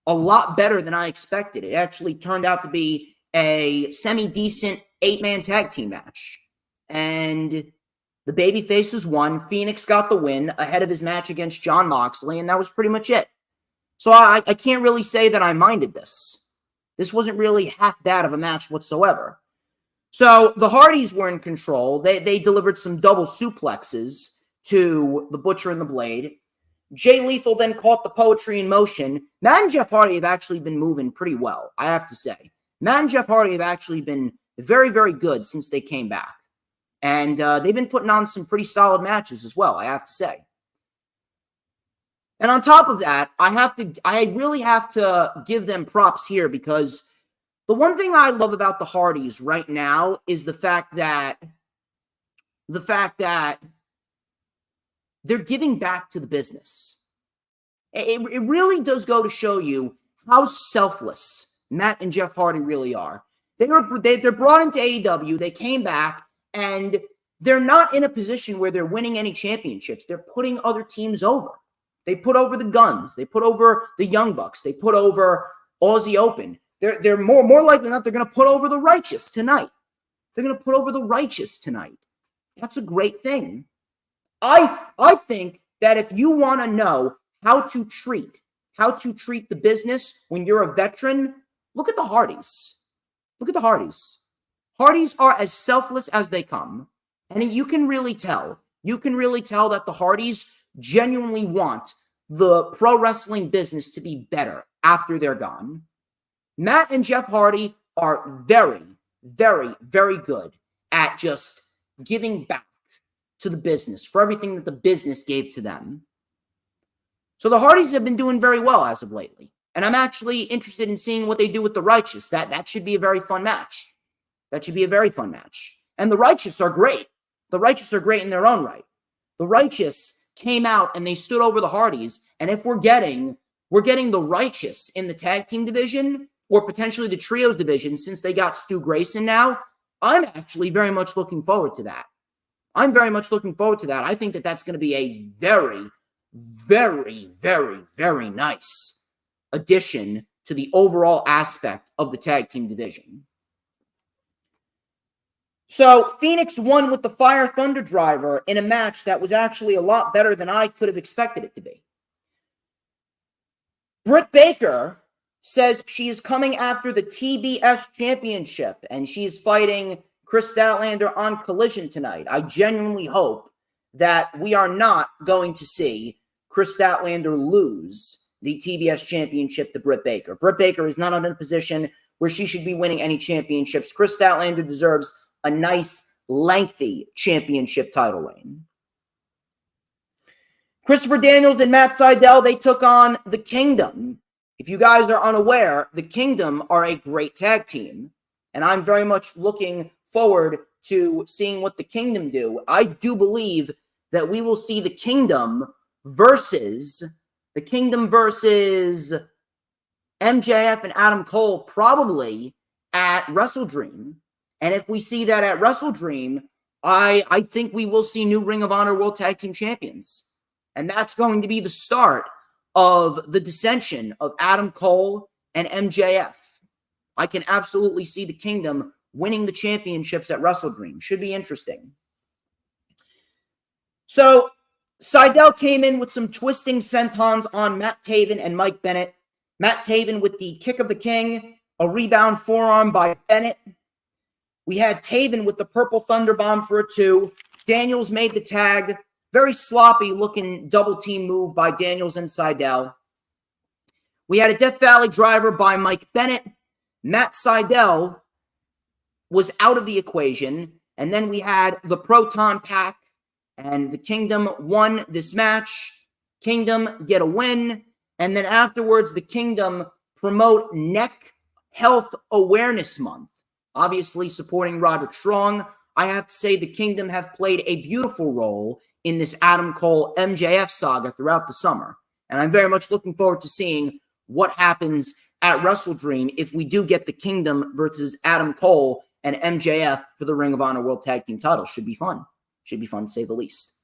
a lot better than I expected. It actually turned out to be a semi-decent 8-man tag team match. And the babyfaces won. Phoenix got the win ahead of his match against Jon Moxley, and that was pretty much it. So I can't really say that I minded this. This wasn't really half bad of a match whatsoever. So the Hardys were in control. They delivered some double suplexes to the Butcher and the Blade. Jay Lethal then caught the poetry in motion. Matt and Jeff Hardy have actually been moving pretty well, I have to say. Matt and Jeff Hardy have actually been very, very good since they came back. And they've been putting on some pretty solid matches as well, I have to say. And on top of that, I really have to give them props here, because the one thing I love about the Hardys right now is the fact that they're giving back to the business. It really does go to show you how selfless Matt and Jeff Hardy really are. They're brought into AEW, they came back, and they're not in a position where they're winning any championships. They're putting other teams over. They put over the Guns. They put over the Young Bucks. They put over Aussie Open. They're more likely than not, they're going to put over the Righteous tonight. That's a great thing. I think that if you want to know how to treat the business when you're a veteran, look at the Hardys. Hardys are as selfless as they come. And you can really tell. That the Hardys genuinely want the pro wrestling business to be better after they're gone. Matt and Jeff Hardy are very, very, very good at just giving back to the business for everything that the business gave to them. So the Hardys have been doing very well as of lately. And I'm actually interested in seeing what they do with the Righteous. That should be a very fun match. And the Righteous are great. The Righteous are great in their own right. The Righteous came out and they stood over the Hardys. And if we're getting the Righteous in the tag team division, or potentially the trios division, since they got Stu Grayson now, I'm actually very much looking forward to that. I think that that's going to be a very, very, very, very nice addition to the overall aspect of the tag team division. So Phoenix won with the Fire Thunder Driver in a match that was actually a lot better than I could have expected it to be. Britt Baker says she is coming after the TBS Championship, and she's fighting Chris Statlander on Collision tonight. I genuinely hope that we are not going to see Chris Statlander lose the TBS Championship to Britt Baker. Britt Baker is not in a position where she should be winning any championships. Chris Statlander deserves a nice, lengthy championship title reign. Christopher Daniels and Matt Sydal, they took on the Kingdom. If you guys are unaware, the Kingdom are a great tag team, and I'm very much looking forward to seeing what the Kingdom do. I do believe that we will see the Kingdom versus MJF and Adam Cole probably at Wrestle Dream. And if we see that at Wrestle Dream, I think we will see new Ring of Honor World Tag Team Champions. And that's going to be the start of the dissension of Adam Cole and MJF. I can absolutely see the Kingdom winning the championships at Wrestle Dream. Should be interesting. So Sydal came in with some twisting sentons on Matt Taven and Mike Bennett. Matt Taven with the kick of the king, a rebound forearm by Bennett. We had Taven with the purple thunder bomb for a 2. Daniels made the tag. Very sloppy looking double team move by Daniels and Sydal. We had a Death Valley driver by Mike Bennett. Matt Sydal was out of the equation. And then we had the Proton Pack, and the Kingdom won this match. Kingdom get a win. And then afterwards, the Kingdom promote Neck Health Awareness Month. obviously supporting Roderick Strong. I have to say the Kingdom have played a beautiful role in this Adam Cole MJF saga throughout the summer. And I'm very much looking forward to seeing what happens at WrestleDream if we do get the Kingdom versus Adam Cole and MJF for the Ring of Honor World Tag Team titles. Should be fun. Should be fun to say the least.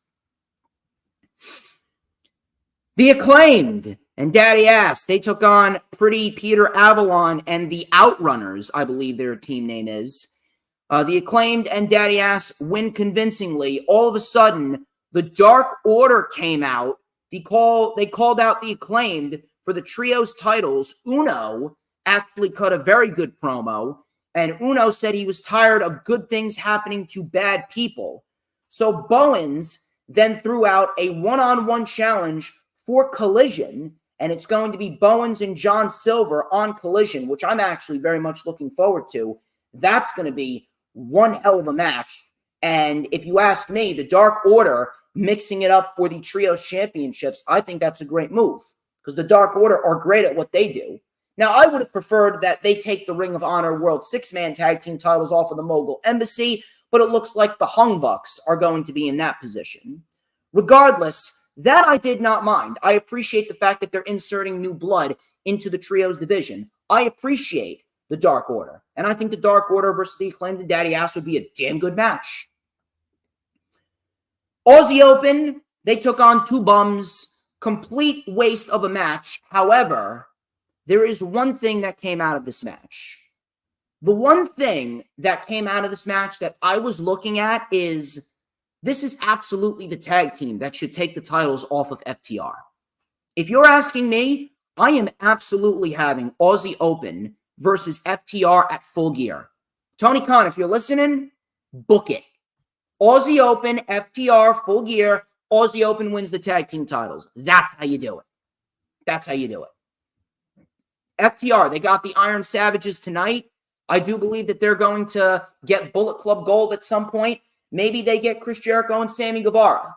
The Acclaimed and Daddy Ass, they took on Pretty Peter Avalon and the Outrunners, I believe their team name is. The Acclaimed and Daddy Ass win convincingly. All of a sudden, the Dark Order came out. They called out the Acclaimed for the trios titles. Uno actually cut a very good promo, and Uno said he was tired of good things happening to bad people. So Bowens then threw out a one-on-one challenge for Collision, and it's going to be Bowens and John Silver on Collision, which I'm actually very much looking forward to. That's going to be one hell of a match. And if you ask me, the Dark Order mixing it up for the Trios Championships, I think that's a great move because the Dark Order are great at what they do. Now, I would have preferred that they take the Ring of Honor World Six-Man Tag Team titles off of the Mogul Embassy, but it looks like the Hung Bucks are going to be in that position. Regardless, that I did not mind. I appreciate the fact that they're inserting new blood into the Trios division. I appreciate the Dark Order. And I think the Dark Order versus the Acclaimed and Daddy Ass would be a damn good match. Aussie Open, they took on two bums. Complete waste of a match. However, there is one thing that came out of this match. The one thing that came out of this match that I was looking at is this is absolutely the tag team that should take the titles off of FTR. If you're asking me, I am absolutely having Aussie Open versus FTR at Full Gear. Tony Khan, if you're listening, book it. Aussie Open, FTR, Full Gear. Aussie Open wins the tag team titles. That's how you do it. That's how you do it. FTR, they got the Iron Savages tonight. I do believe that they're going to get Bullet Club Gold at some point. Maybe they get Chris Jericho and Sammy Guevara.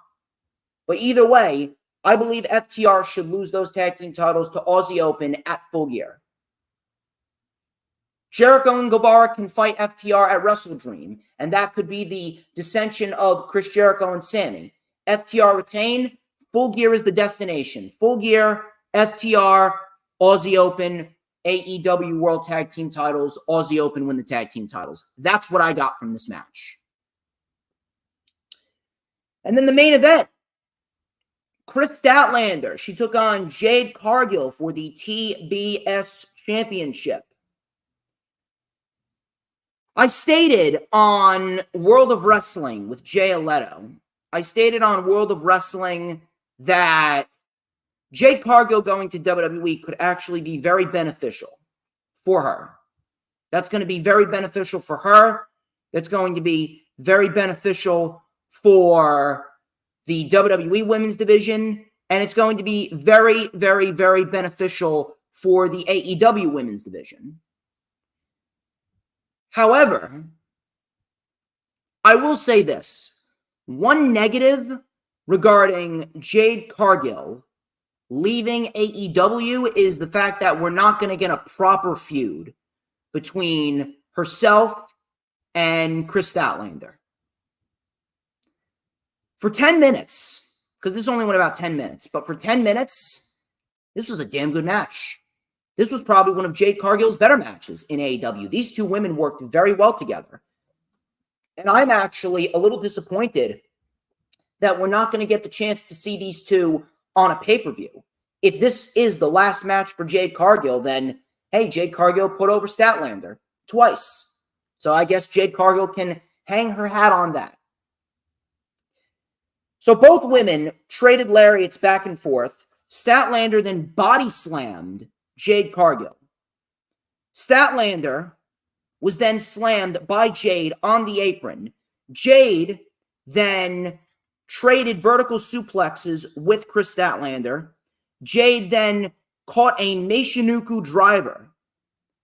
But either way, I believe FTR should lose those tag team titles to Aussie Open at Full Gear. Jericho and Guevara can fight FTR at WrestleDream, and that could be the dissension of Chris Jericho and Sammy. FTR retain. Full Gear is the destination. Full Gear, FTR, Aussie Open, AEW World Tag Team titles. Aussie Open win the tag team titles. That's what I got from this match. And then the main event. Chris Statlander. She took on Jade Cargill for the TBS Championship. I stated on World of Wrestling with Jay Leto, I stated on World of Wrestling that Jade Cargill going to WWE could actually be very beneficial for her. That's going to be very beneficial for her. That's going to be very beneficial for the WWE Women's Division. And it's going to be very, very, very beneficial for the AEW Women's Division. However, I will say this. One negative regarding Jade Cargill leaving AEW is the fact that we're not going to get a proper feud between herself and Chris Statlander. For 10 minutes, because this only went about 10 minutes, but for 10 minutes, this was a damn good match. This was probably one of Jade Cargill's better matches in AEW. These two women worked very well together. And I'm actually a little disappointed that we're not going to get the chance to see these two on a pay-per-view. If this is the last match for Jade Cargill, then, hey, Jade Cargill put over Statlander twice. So I guess Jade Cargill can hang her hat on that. So both women traded lariats back and forth. Statlander then body slammed Jade Cargill. Statlander was then slammed by Jade on the apron. Jade then traded vertical suplexes with Chris Statlander. Jade then caught a Meishinuku driver.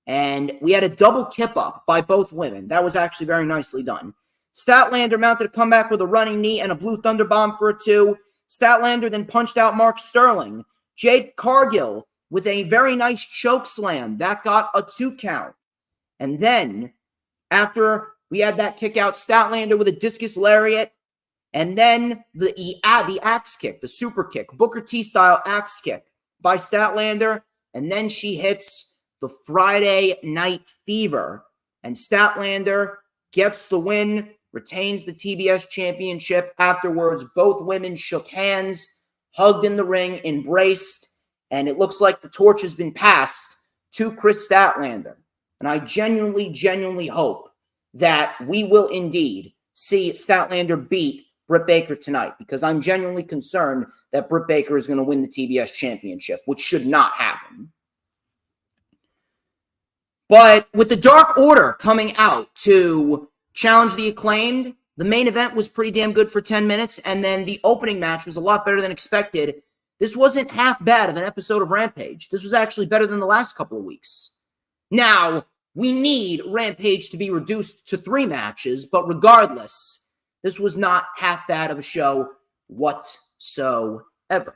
And we had a double kip up by both women. That was actually very nicely done. Statlander mounted a comeback with a running knee and a blue thunder bomb for a 2. Statlander then punched out Mark Sterling. Jade Cargill with a very nice choke slam. That got a 2 count. And then, after we had that kick out Statlander with a discus lariat, and then the axe kick, the super kick, Booker T style axe kick by Statlander, and then she hits the Friday Night Fever, and Statlander gets the win, retains the TBS championship. Afterwards, both women shook hands, hugged in the ring, embraced, and it looks like the torch has been passed to Chris Statlander. And I genuinely hope that we will indeed see Statlander beat Britt Baker tonight, because I'm genuinely concerned that Britt Baker is going to win the TBS championship, which should not happen. But with the Dark Order coming out to challenge the Acclaimed, the main event was pretty damn good for 10 minutes, and then the opening match was a lot better than expected. This wasn't half bad of an episode of Rampage. This was actually better than the last couple of weeks. Now, we need Rampage to be reduced to 3 matches, but regardless, this was not half bad of a show whatsoever.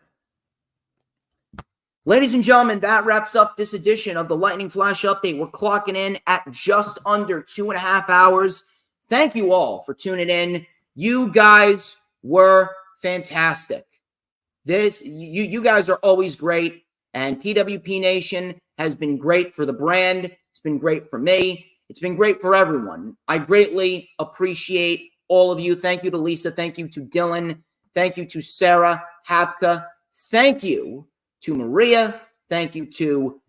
Ladies and gentlemen, that wraps up this edition of the Lightning Flash Update. We're clocking in at just under 2.5 hours. Thank you all for tuning in. You guys were fantastic. You guys are always great, and PWP Nation has been great for the brand. It's been great for me. It's been great for everyone. I greatly appreciate all of you. Thank you to Lisa. Thank you to Dylan. Thank you to Sarah Hapka. Thank you to Maria. Thank you to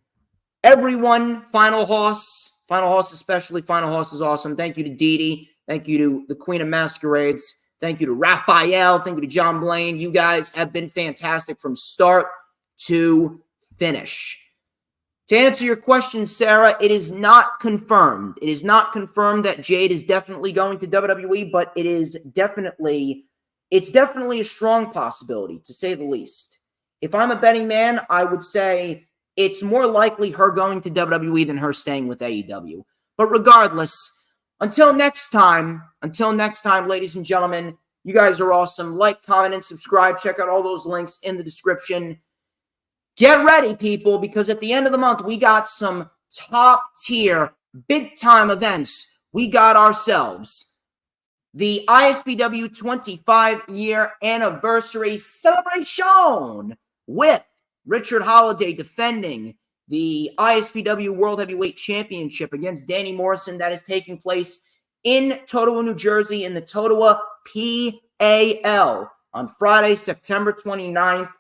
everyone. Final Hoss especially. Final Hoss is awesome. Thank you to Dee Dee. Thank you to the Queen of Masquerades. Thank you to Raphael. Thank you to John Blaine. You guys have been fantastic from start to finish. To answer your question, Sarah, it is not confirmed. It is not confirmed that Jade is definitely going to WWE, but it's definitely a strong possibility, to say the least. If I'm a betting man, I would say it's more likely her going to WWE than her staying with AEW. But regardless, until next time, ladies and gentlemen, you guys are awesome. Like, comment, and subscribe. Check out all those links in the description. Get ready, people, because at the end of the month, we got some top-tier, big-time events. We got ourselves the ISPW 25-year anniversary celebration with Richard Holiday defending the ISPW World Heavyweight Championship against Danny Morrison. That is taking place in Totowa, New Jersey, in the Totowa PAL on Friday, September 29th.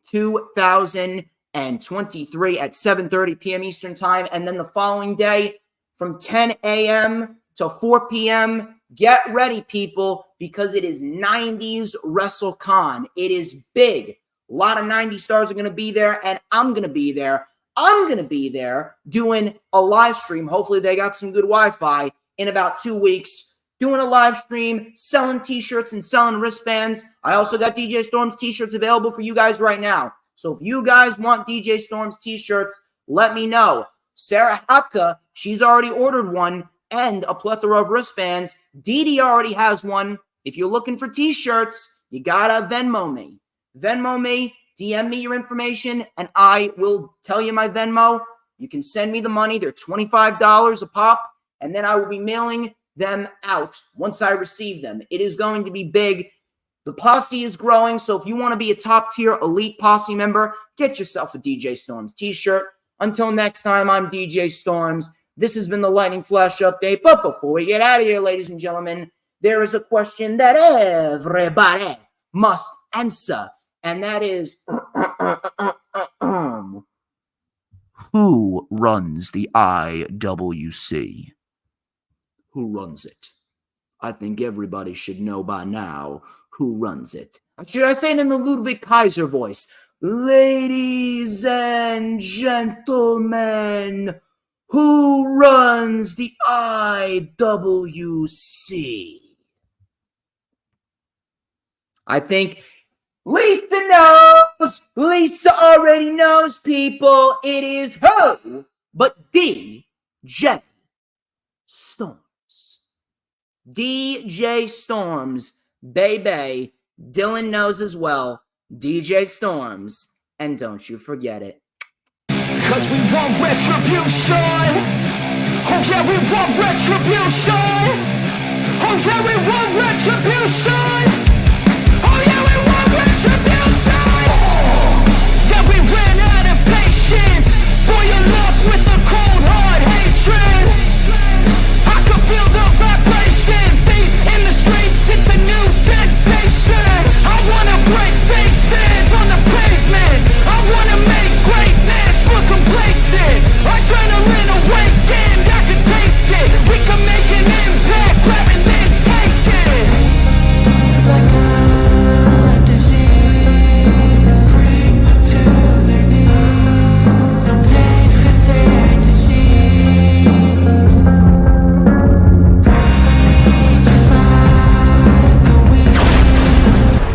2023 at 7:30 p.m. Eastern Time. And then the following day from 10 a.m. to 4 p.m., get ready, people, because it is 90s WrestleCon. It is big. A lot of 90 stars are going to be there, and I'm going to be there. I'm going to be there doing a live stream. Hopefully they got some good Wi-Fi in about 2 weeks. Doing a live stream, selling t-shirts and selling wristbands. I also got DJ Storm's t-shirts available for you guys right now. So if you guys want DJ Storm's t-shirts, let me know. Sarah Hapka, she's already ordered one, and a plethora of wristbands. Dee Dee already has one. If you're looking for t-shirts, you gotta Venmo me. Venmo me, DM me your information, and I will tell you my Venmo. You can send me the money. They're $25 a pop, and then I will be mailing them out once I receive them. It is going to be big. The posse is growing, so if you want to be a top-tier elite posse member, get yourself a DJ Storms t-shirt. Until next time, I'm DJ Storms. This has been the Lightning Flash Update, but before we get out of here, ladies and gentlemen, there is a question that everybody must answer, and that is, who runs the IWC? Who runs it? I think everybody should know by now who runs it. Should I say it in the Ludwig Kaiser voice? Ladies and gentlemen, who runs the IWC? I think Lisa knows. Lisa already knows, people. It is who but DJ Storms. DJ Storms, baby. Dylan knows as well. DJ Storms. And don't you forget it. 'Cause we want retribution. Oh yeah, we want retribution. Oh yeah, we want retribution.